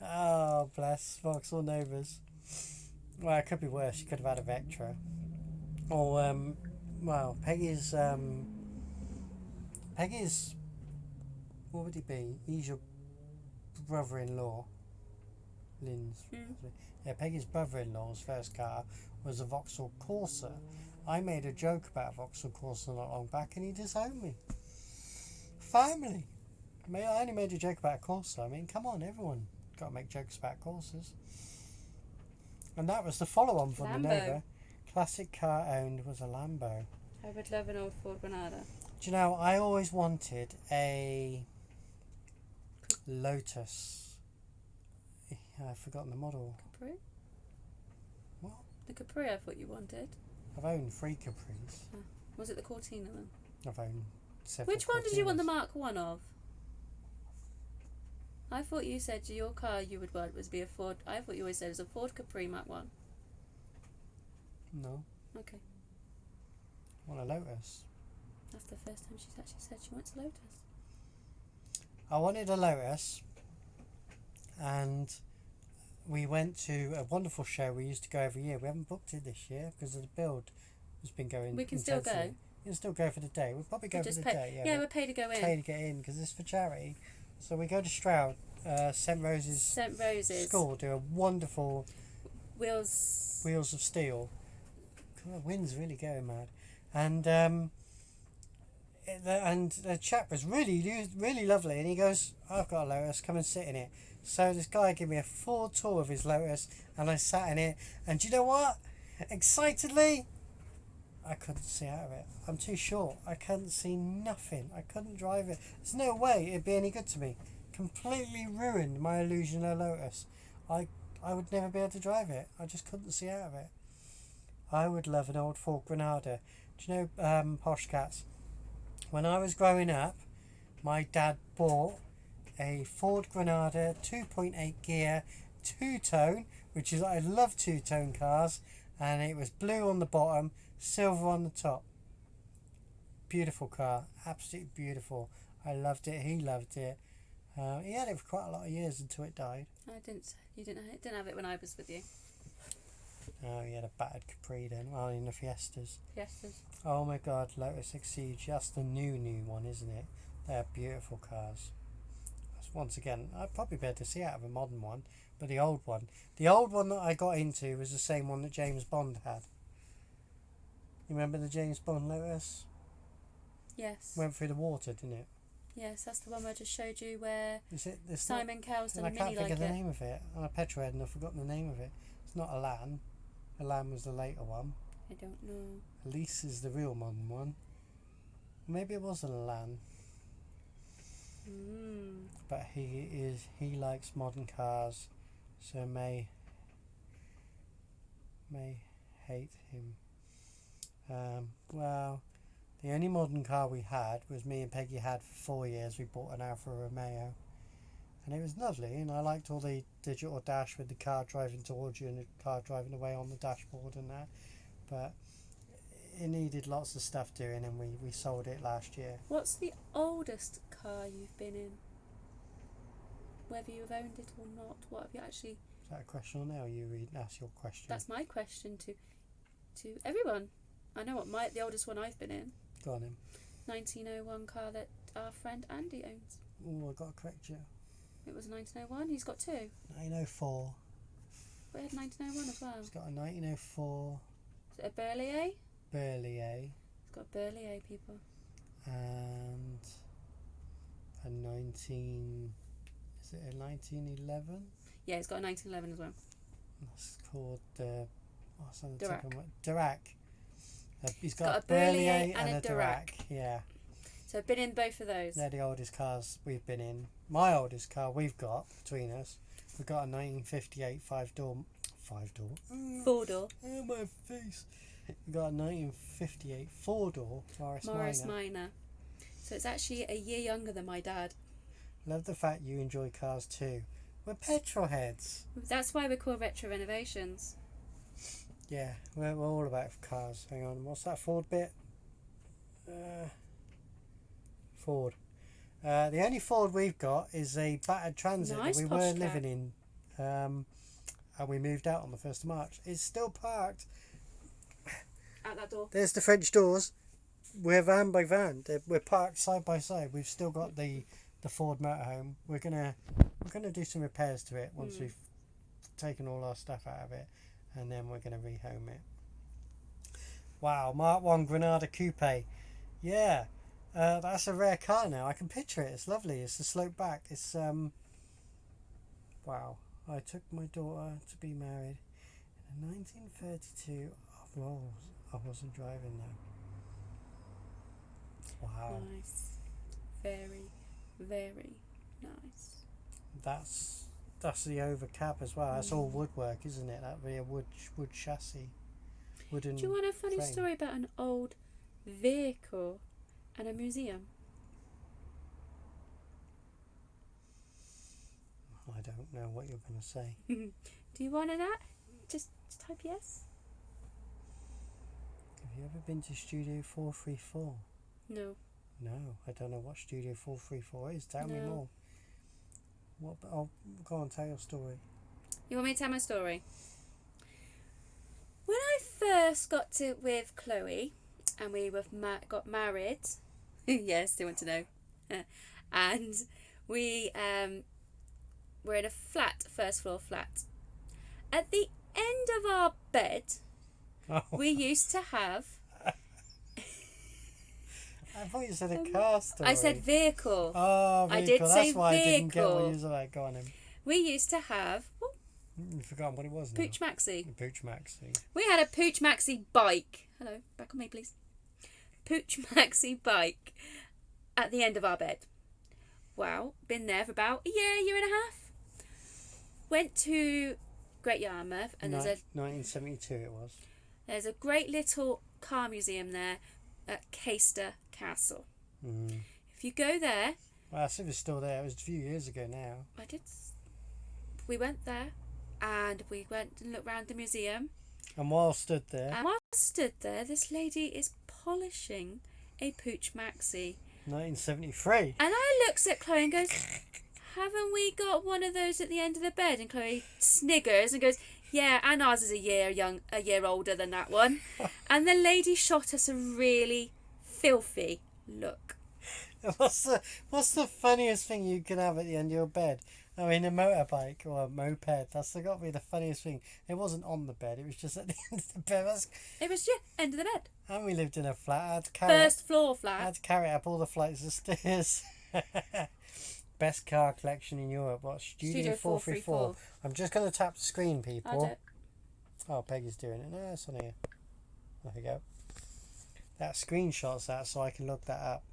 Speaker 1: Oh, bless Vauxhall Novas. Well, it could be worse. You could have had a Vectra. Or, well, Peggy's, what would he be? He's your brother-in-law. Lynn's. Yeah, Peggy's brother-in-law's first car was a Vauxhall Corsa. I made a joke about Vauxhall Corsa not long back and he disowned me. Family. I only made a joke about a Corsa. I mean, come on, everyone got to make jokes about Corsas. And that was the follow-on from the Nova. Classic car owned was a Lambo.
Speaker 2: I would love an old Ford Granada.
Speaker 1: Do you know, I always wanted a Lotus. I've forgotten the model.
Speaker 2: Capri?
Speaker 1: What?
Speaker 2: The Capri I thought you wanted.
Speaker 1: I've owned 3 Capris.
Speaker 2: Was it the Cortina then?
Speaker 1: I've owned 7.
Speaker 2: Which one did you want the
Speaker 1: Cortinas.
Speaker 2: Mark 1 of? I thought you said your car you would want was be a Ford. I thought you always said it was a Ford Capri Mark 1.
Speaker 1: No.
Speaker 2: Okay.
Speaker 1: I want a Lotus.
Speaker 2: That's the first time she's actually said she wants a Lotus.
Speaker 1: I wanted a Lotus, and we went to a wonderful show we used to go every year. We haven't booked it this year because of the build has been going.
Speaker 2: We can still go.
Speaker 1: You can still go for the day. We'll probably go for the day.
Speaker 2: Yeah, we'll pay to go in.
Speaker 1: Pay to get in because it's for charity. So we go to Stroud, St Rose's School, do a wonderful
Speaker 2: Wheels
Speaker 1: of Steel. God, the wind's really going mad, and the chap was really lovely, and he goes, "I've got a Lotus, come and sit in it." So this guy gave me a full tour of his Lotus, and I sat in it, and do you know what? Excitedly, I couldn't see out of it. I'm too short. I couldn't see nothing. I couldn't drive it. There's no way it'd be any good to me. Completely ruined my illusion of Lotus. I would never be able to drive it. I just couldn't see out of it. I would love an old Ford Granada. Do you know Posh Cats? when I was growing up, my dad bought a Ford Granada 2.8 gear two-tone, which is, I love two-tone cars, and it was blue on the bottom, silver on the top. Beautiful car, absolutely beautiful. I loved it. He loved it. He had it for quite a lot of years until it died.
Speaker 2: I didn't. You didn't have it when I was with you.
Speaker 1: Oh, he had a battered Capri then. Well, in the Fiestas.
Speaker 2: Fiestas.
Speaker 1: Oh my God, Lotus Exige, just the new one, isn't it? They're beautiful cars. Once again, I'd probably be able to see out of a modern one, but the old one that I got into was the same one that James Bond had. You remember the James Bond Lotus?
Speaker 2: Yes.
Speaker 1: Went through the water, didn't it?
Speaker 2: Yes, that's the one where I just showed you where
Speaker 1: Is it?
Speaker 2: Simon Cowell's done
Speaker 1: I
Speaker 2: a
Speaker 1: can't
Speaker 2: mini
Speaker 1: think
Speaker 2: like
Speaker 1: of the
Speaker 2: it.
Speaker 1: name of it. I'm a petrolhead and I've forgotten the name of it. It's not Elan. Elan was the later one.
Speaker 2: I don't know.
Speaker 1: Elise is the real modern one. Maybe it was an Elan. But he likes modern cars, so may hate him. Well, the only modern car we had was me and Peggy had for 4 years. We bought an Alfa Romeo, and it was lovely, and I liked all the digital dash with the car driving towards you and the car driving away on the dashboard and that, but it needed lots of stuff doing, and we sold it last year.
Speaker 2: What's the oldest car you've been in? Whether you've owned it or not, what have you actually...
Speaker 1: Is that a question or now you read? That's your question.
Speaker 2: That's my question to everyone. I know what the oldest one I've been in.
Speaker 1: Go on in.
Speaker 2: 1901 car that our friend Andy owns.
Speaker 1: Oh, I've got to correct you.
Speaker 2: It was a 1901. He's got two.
Speaker 1: 1904.
Speaker 2: But he had 1901 as well.
Speaker 1: He's got a 1904
Speaker 2: Is it a Berlier?
Speaker 1: Berlier
Speaker 2: He's got a Berlier, people.
Speaker 1: and a 19... Is it a 1911?
Speaker 2: Yeah, he's got a 1911 as well.
Speaker 1: That's called what's on the
Speaker 2: Dirac.
Speaker 1: tip of my... Dirac. He's
Speaker 2: got
Speaker 1: got
Speaker 2: a
Speaker 1: a Berlier
Speaker 2: Berlier and a
Speaker 1: Dirac. Yeah.
Speaker 2: So I've been in both of those.
Speaker 1: They're the oldest cars we've been in. My oldest car we've got between us, we've got a 1958 five-door.
Speaker 2: 4-door.
Speaker 1: Oh, my face. We've got a 1958 four-door
Speaker 2: Morris
Speaker 1: Minor.
Speaker 2: Minor. So it's actually a year younger than my dad.
Speaker 1: Love the fact you enjoy cars too. We're petrol heads.
Speaker 2: That's why we're called Retro Renovations.
Speaker 1: Yeah, we're all about cars. Hang on, what's that Ford bit? Ford. The only Ford we've got is a battered Transit
Speaker 2: Nice
Speaker 1: that we
Speaker 2: posh
Speaker 1: were
Speaker 2: car.
Speaker 1: living in, and we moved out on the 1st of March. It's still parked.
Speaker 2: Out that door.
Speaker 1: There's the French doors. We're van by van. We're parked side by side. We've still got the Ford motorhome. We're gonna do some repairs to it once we've taken all our stuff out of it, and then we're gonna rehome it. Wow, Mark 1 Granada Coupe. Yeah, that's a rare car now. I can picture it. It's lovely. It's the slope back. It's wow. I took my daughter to be married in 1932. Oh, I wasn't driving though. Wow.
Speaker 2: Nice. Very, very nice.
Speaker 1: That's the over cab as well. That's all woodwork, isn't it? That'd be a wood chassis. Wooden.
Speaker 2: Do you want a funny
Speaker 1: frame.
Speaker 2: story about an old vehicle and a museum?
Speaker 1: I don't know what you're going to say.
Speaker 2: Do you want that? Just type yes.
Speaker 1: Have you ever been to Studio 434?
Speaker 2: No.
Speaker 1: No, I don't know what Studio 434 is. Tell me
Speaker 2: No.
Speaker 1: more. What? Oh, go on, tell your story.
Speaker 2: You want me to tell my story? When I first got with Chloe, and we got married, yes, they want to know, and we were in a first floor flat. At the end of our bed, we used to have.
Speaker 1: I thought you said a car story.
Speaker 2: I said vehicle.
Speaker 1: Oh, vehicle.
Speaker 2: I did
Speaker 1: That's
Speaker 2: say
Speaker 1: why I didn't get what
Speaker 2: vehicle.
Speaker 1: you said. Go on then.
Speaker 2: We used to have
Speaker 1: You've forgotten what it was now.
Speaker 2: Pooch Maxi.
Speaker 1: Pooch Maxi.
Speaker 2: We had a Pooch Maxi bike. Hello, back on me, please. Pooch Maxi bike at the end of our bed. Wow, been there for about a year and a half. Went to Great Yarmouth, and
Speaker 1: 1972 it was.
Speaker 2: there's a great little car museum there at Caister Castle.
Speaker 1: Mm.
Speaker 2: If you go there,
Speaker 1: Well, I see it was still there. It was a few years ago now.
Speaker 2: we went there and we went and looked around the museum.
Speaker 1: And while stood there,
Speaker 2: And while I stood there, this lady is polishing a Pooch Maxi.
Speaker 1: 1973.
Speaker 2: And I looks at Chloe and goes, haven't we got one of those at the end of the bed? And Chloe sniggers and goes, yeah, and ours is a year older than that one. And the lady shot us a really filthy look.
Speaker 1: What's the funniest thing you can have at the end of your bed? I mean, a motorbike or a moped. That's got to be the funniest thing. It wasn't on the bed. It was just at the end of the bed.
Speaker 2: It was, end of the bed.
Speaker 1: And we lived in a flat. I had to carry
Speaker 2: First floor
Speaker 1: I
Speaker 2: flat.
Speaker 1: had to carry up all the flights of stairs. Best car collection in Europe. What? Studio 434. I'm just going to tap the screen, people.
Speaker 2: I do.
Speaker 1: Oh, Peggy's doing it. No, it's on here. There we go. That screenshots that so I can look that up.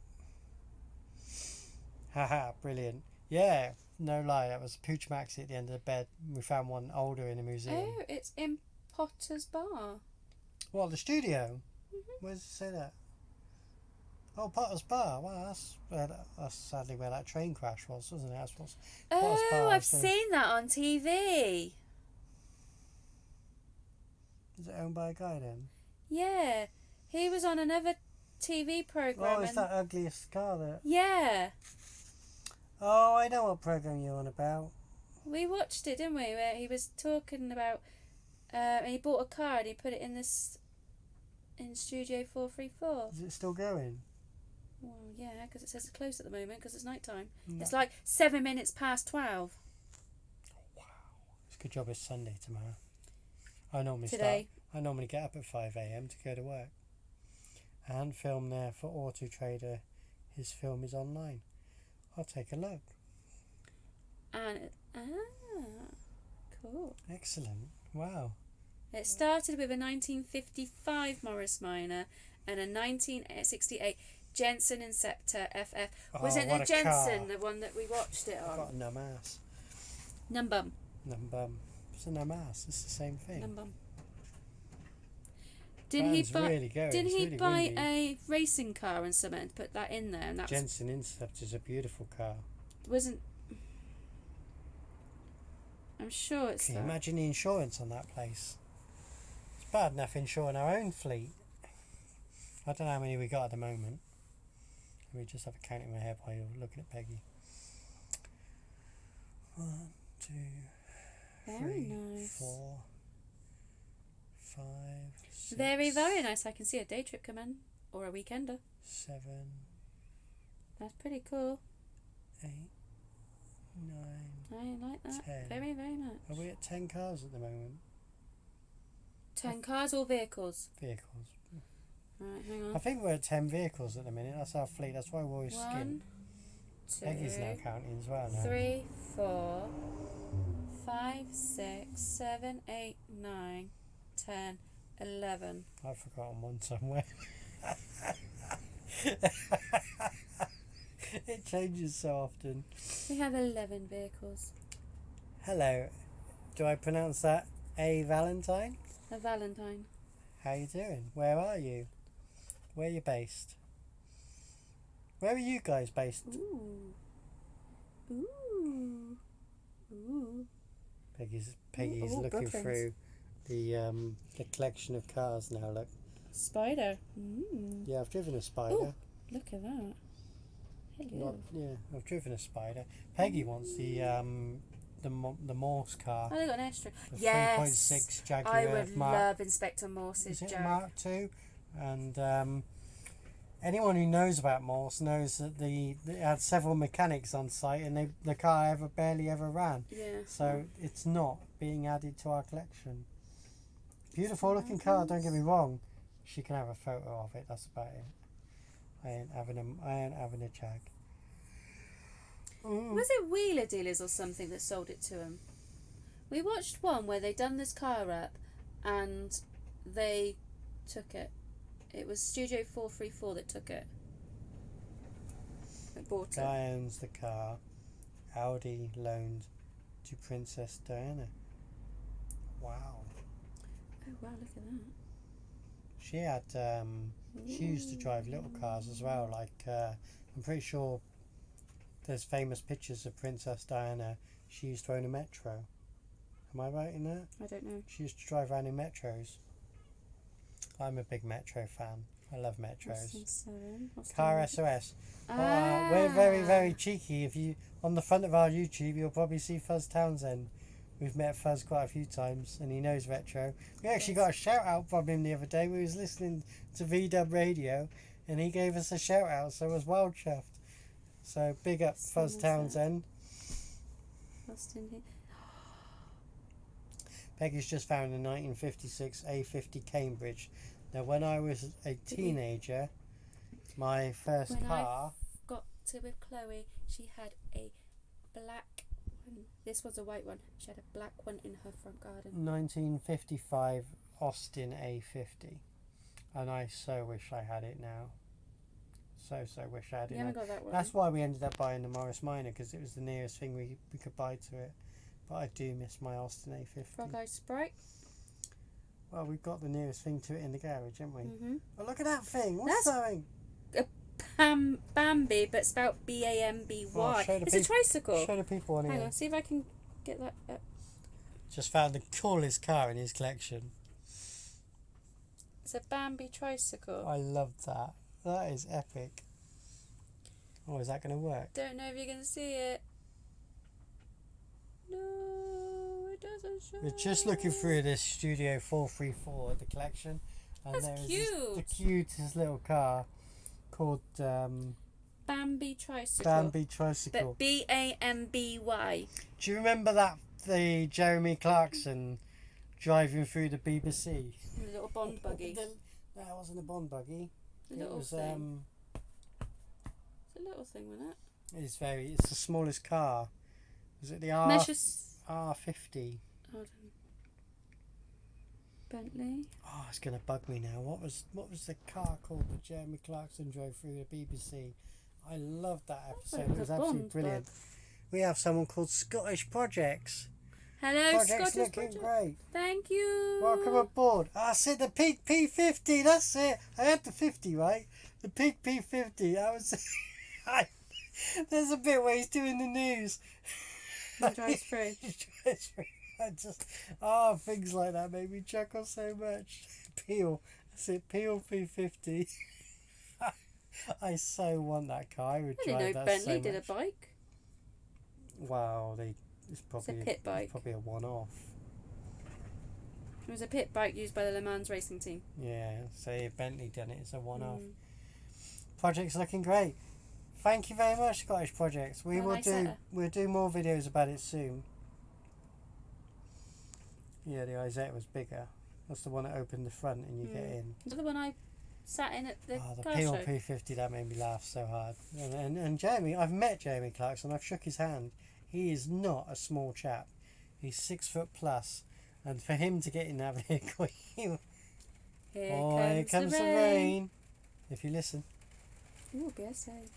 Speaker 1: Haha, brilliant. Yeah, no lie, that was Pooch Maxi at the end of the bed. We found one older in a museum.
Speaker 2: Oh, it's in Potter's Bar.
Speaker 1: What, the studio?
Speaker 2: Mm-hmm.
Speaker 1: Where does it say that? Oh, Potter's Bar. Well, that's sadly where that train crash was, wasn't it? That's what's Potter's Bar.
Speaker 2: I've seen that on TV.
Speaker 1: Is it owned by a guy then?
Speaker 2: Yeah, he was on another TV program.
Speaker 1: Oh, it's that ugliest car there.
Speaker 2: Yeah,
Speaker 1: Oh, I know what program you're on about.
Speaker 2: we watched it, didn't we? Where he was talking about, he bought a car and he put it in in Studio 434.
Speaker 1: Is it still going?
Speaker 2: Well, yeah, because it says it's closed at the moment because it's night time.
Speaker 1: No.
Speaker 2: It's like 7 minutes past 12
Speaker 1: Wow. It's a good job it's Sunday tomorrow. I
Speaker 2: today.
Speaker 1: I normally get up at 5 a.m. to go to work and film there for Auto Trader. His film is online. I'll take a look.
Speaker 2: And cool.
Speaker 1: Excellent. Wow.
Speaker 2: It started with a 1955 Morris Minor and a 1968 Jensen Inceptor FF. Was
Speaker 1: Oh,
Speaker 2: it
Speaker 1: what
Speaker 2: the
Speaker 1: a
Speaker 2: Jensen,
Speaker 1: car.
Speaker 2: the one that we watched it
Speaker 1: I've got
Speaker 2: on?
Speaker 1: a numb ass.
Speaker 2: Numbum.
Speaker 1: It's a numb ass. It's the same thing.
Speaker 2: Numbum. Didn't he
Speaker 1: Van's
Speaker 2: buy?
Speaker 1: really going.
Speaker 2: Didn't
Speaker 1: It's
Speaker 2: he
Speaker 1: really
Speaker 2: buy
Speaker 1: windy.
Speaker 2: a racing car and something and put that in there? And that
Speaker 1: Jensen Intercept is a beautiful car.
Speaker 2: wasn't. I'm sure it's
Speaker 1: Can you
Speaker 2: that.
Speaker 1: imagine the insurance on that place? It's bad enough insuring our own fleet. I don't know how many we got at the moment. Let me just have a count in my head while you're looking at Peggy. 1, 2,
Speaker 2: Very
Speaker 1: 3,
Speaker 2: nice.
Speaker 1: 4, 5, 6,
Speaker 2: Very, very nice. I can see a day trip coming or a weekender.
Speaker 1: 7,
Speaker 2: That's pretty cool.
Speaker 1: 8, 9.
Speaker 2: I like that.
Speaker 1: 10.
Speaker 2: Very, very much.
Speaker 1: Are we at 10 cars at the moment?
Speaker 2: 10 cars or vehicles?
Speaker 1: Vehicles.
Speaker 2: Right, hang
Speaker 1: I
Speaker 2: on.
Speaker 1: think we're at 10 vehicles at the minute. That's our fleet. That's why we're always
Speaker 2: 1,
Speaker 1: skint.
Speaker 2: 2,
Speaker 1: Peggy's now counting as well now.
Speaker 2: 3, 4, 5, 6, 7, 8, 9, 10, 11.
Speaker 1: I've forgotten one somewhere. It changes so often.
Speaker 2: We have 11 vehicles.
Speaker 1: Hello. Do I pronounce that A Valentine?
Speaker 2: A Valentine.
Speaker 1: How you doing? Where are you? Where are you based? Where are you guys based?
Speaker 2: Ooh. Ooh. Ooh.
Speaker 1: Peggy's
Speaker 2: Ooh,
Speaker 1: looking
Speaker 2: Brooklands.
Speaker 1: through the collection of cars now. Look.
Speaker 2: Spider.
Speaker 1: Yeah, I've driven a Spider.
Speaker 2: Ooh. Look at that. Hello.
Speaker 1: I've driven a Spider. Peggy wants the Morse car.
Speaker 2: Oh, they got an extra.
Speaker 1: The
Speaker 2: Yes.
Speaker 1: 3.6 Jaguar
Speaker 2: I would
Speaker 1: Mark.
Speaker 2: love Inspector Morse's
Speaker 1: Is it
Speaker 2: Jag.
Speaker 1: Mark II? And anyone who knows about Morse knows that it had several mechanics on site, and the car barely ever ran.
Speaker 2: Yeah.
Speaker 1: So it's not being added to our collection. Beautiful looking car. Don't get me wrong. She can have a photo of it. That's about it. I ain't having a Jag.
Speaker 2: Was it Wheeler Dealers or something that sold it to him? We watched one where they done this car up and they took it. It was Studio 434 that took it. They bought it.
Speaker 1: Guy owns the car. Audi loaned to Princess Diana. Wow.
Speaker 2: Oh wow, look at that.
Speaker 1: She had she used to drive little cars as well. Like I'm pretty sure there's famous pictures of Princess Diana. She used to own a Metro. Am I right in that?
Speaker 2: I don't know.
Speaker 1: She used to drive around in Metros. I'm a big Metro fan. I love Metros.
Speaker 2: Austin 7.
Speaker 1: Car SOS.
Speaker 2: Ah.
Speaker 1: We're very, very cheeky. If you on the front of our YouTube, you'll probably see Fuzz Townsend. We've met Fuzz quite a few times, and he knows retro. We actually got a shout out from him the other day. We was listening to VW Radio, and he gave us a shout out, so I was wild chuffed. So big up Fuzz Townsend.
Speaker 2: Austin here.
Speaker 1: Peggy's just found a 1956 A50 Cambridge. Now, when I was a teenager, my first
Speaker 2: When
Speaker 1: car.
Speaker 2: Got to with Chloe, she had a black one. This was a white one. She had a black one in her front garden.
Speaker 1: 1955 Austin A50, and I so wish I had it now. So wish I had it
Speaker 2: You
Speaker 1: now.
Speaker 2: haven't got that one.
Speaker 1: That's why we ended up buying the Morris Minor, because it was the nearest thing we could buy to it. But I do miss my Austin A50.
Speaker 2: Frog Eye Sprite.
Speaker 1: Well, we've got the nearest thing to it in the garage, haven't we?
Speaker 2: Mm-hmm.
Speaker 1: Oh, look at that thing! What's that thing?
Speaker 2: Bambi, but spelled B-A-M-B-Y.
Speaker 1: Oh, show the
Speaker 2: It's a tricycle.
Speaker 1: Show the people on
Speaker 2: Hang
Speaker 1: here.
Speaker 2: on, see if I can get that up.
Speaker 1: Just found the coolest car in his collection.
Speaker 2: It's a Bambi tricycle.
Speaker 1: I love that. That is epic. Oh, is that going to work?
Speaker 2: Don't know if you can see it. No, it doesn't show.
Speaker 1: We're just looking through this Studio 434 at the collection, and
Speaker 2: That's
Speaker 1: there is
Speaker 2: cute.
Speaker 1: the cutest little car called
Speaker 2: Bambi tricycle.
Speaker 1: Bambi Tricycle.
Speaker 2: But B-A-M-B-Y.
Speaker 1: Do you remember the Jeremy Clarkson driving through the BBC?
Speaker 2: The little Bond buggy.
Speaker 1: That wasn't a Bond buggy.
Speaker 2: The
Speaker 1: It
Speaker 2: little
Speaker 1: was
Speaker 2: thing. It's a little thing, wasn't it?
Speaker 1: It's the smallest car. Was it the
Speaker 2: Measures.
Speaker 1: R50?
Speaker 2: Hold on. Bentley.
Speaker 1: Oh, it's gonna bug me now. What was the car called that Jeremy Clarkson drove through the BBC? I loved that episode. It was absolutely brilliant. We have someone called Scottish Projects.
Speaker 2: Hello,
Speaker 1: Projects
Speaker 2: Scottish
Speaker 1: looking
Speaker 2: Project.
Speaker 1: great.
Speaker 2: Thank you.
Speaker 1: Welcome aboard. I said the Peak P50. That's it. I had the 50 right. The Peak P50. That was. There's a bit where he's doing the news.
Speaker 2: He drives through.
Speaker 1: Things like that make me chuckle so much. Peel. That's it. Peel P50. I so want that car. I would
Speaker 2: I
Speaker 1: drive
Speaker 2: didn't know
Speaker 1: that
Speaker 2: Bentley
Speaker 1: so
Speaker 2: did a
Speaker 1: much.
Speaker 2: bike.
Speaker 1: Wow, it's probably
Speaker 2: pit bike.
Speaker 1: It's probably a one-off.
Speaker 2: It was a pit bike used by the Le Mans racing team.
Speaker 1: Yeah, so if Bentley done it, it's a one-off.
Speaker 2: Mm.
Speaker 1: Project's looking great. Thank you very much, Scottish Projects. We'll do more videos about it soon. Yeah, the Isetta was bigger. That's the one that opened the front and you get in.
Speaker 2: Is that the one I sat in at the
Speaker 1: The
Speaker 2: car show?
Speaker 1: PLP50, that made me laugh so hard. And Jeremy, I've met Jeremy Clarkson. I've shook his hand. He is not a small chap. He's 6 foot plus, and for him to get in that vehicle,
Speaker 2: Here
Speaker 1: comes the rain. If you listen,
Speaker 2: Ooh, BSA.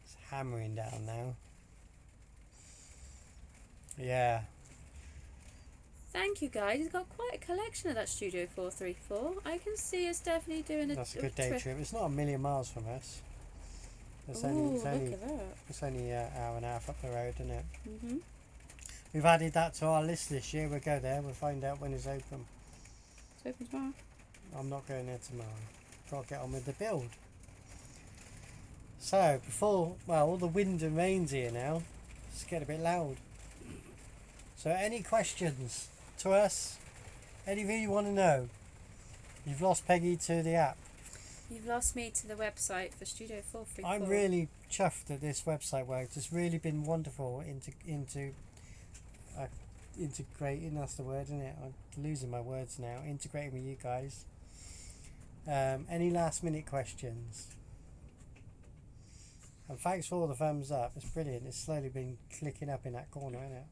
Speaker 1: it's hammering down now. Yeah.
Speaker 2: Thank you, guys. He's got quite a collection of that Studio 434. I can see us definitely doing a
Speaker 1: That's a good day trip. It's not a million miles from us. It's
Speaker 2: Ooh,
Speaker 1: only
Speaker 2: look at that.
Speaker 1: it's only an hour and a half up the road, isn't it?
Speaker 2: Mm-hmm.
Speaker 1: We've added that to our list this year. We'll go there. We'll find out when it's open.
Speaker 2: It's open tomorrow.
Speaker 1: I'm not going there tomorrow. Got to get on with the build. So all the wind and rain's here now. It's getting a bit loud. So any questions to us? Anything you want to know? You've lost Peggy to the app.
Speaker 2: You've lost me to the website for Studio 434.
Speaker 1: I'm really chuffed that this website worked. It's really been wonderful integrating. That's the word, isn't it? I'm losing my words now. Integrating with you guys. Any last minute questions? And thanks for all the thumbs up. It's brilliant. It's slowly been clicking up in that corner, isn't it?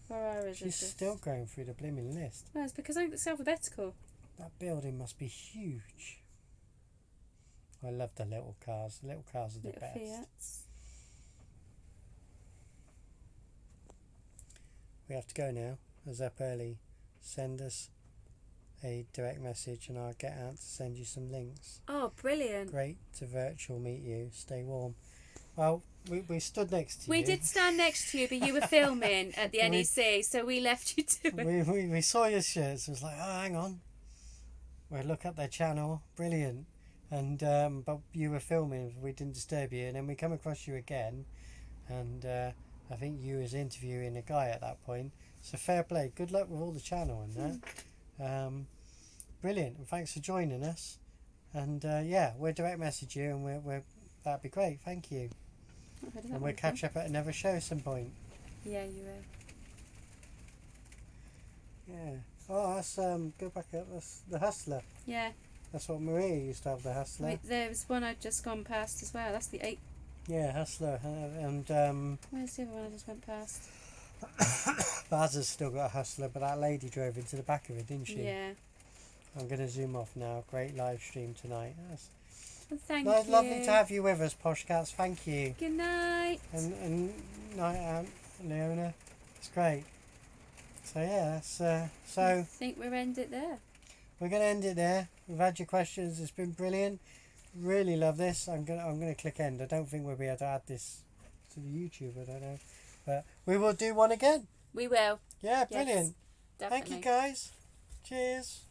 Speaker 2: 4 hours.
Speaker 1: She's still going through the blimmin' list.
Speaker 2: No, it's because I think it's alphabetical.
Speaker 1: That building must be huge. I love the little cars. The little cars are the
Speaker 2: Little
Speaker 1: best.
Speaker 2: Fiats.
Speaker 1: We have to go now. I was up early. Send us a direct message and I'll get out to send you some links.
Speaker 2: Oh, brilliant.
Speaker 1: Great to virtual meet you. Stay warm. Well, we stood next to you.
Speaker 2: We did stand next to you, but you were filming at the NEC, so we left you to it.
Speaker 1: We saw your shirts. It was like, oh, hang on. We'll look at their channel. Brilliant. And but you were filming. We didn't disturb you. And then we come across you again. And I think you was interviewing a guy at that point. So fair play. Good luck with all the channel and that. Brilliant. And thanks for joining us. And yeah, we'll direct message you and we're that'd be great. Thank you. And we'll catch up at another show at some point.
Speaker 2: Yeah, you will.
Speaker 1: Yeah. Oh, that's go back up. That's the Hustler.
Speaker 2: Yeah.
Speaker 1: That's what Maria used to have. The Hustler.
Speaker 2: Wait, there was one I'd just gone past as well. That's the 8.
Speaker 1: Yeah, Hustler. And
Speaker 2: Where's the other one I just went past?
Speaker 1: Baz has still got a Hustler, but that lady drove into the back of it, didn't she?
Speaker 2: Yeah.
Speaker 1: I'm going to zoom off now. Great live stream tonight.
Speaker 2: Well, thank
Speaker 1: Nice,
Speaker 2: you.
Speaker 1: lovely to have you with us, Posh Cats. Thank you.
Speaker 2: Good night.
Speaker 1: And night, Leona. It's great. So yeah, that's
Speaker 2: I
Speaker 1: so
Speaker 2: think we'll end it there.
Speaker 1: we're gonna end it there. We've had your questions. It's been brilliant. Really love this. I'm gonna click end. I don't think we'll be able to add this to the YouTube. I don't know, but we will do one again.
Speaker 2: We will.
Speaker 1: Yeah, brilliant.
Speaker 2: Yes, definitely.
Speaker 1: Thank you, guys. Cheers.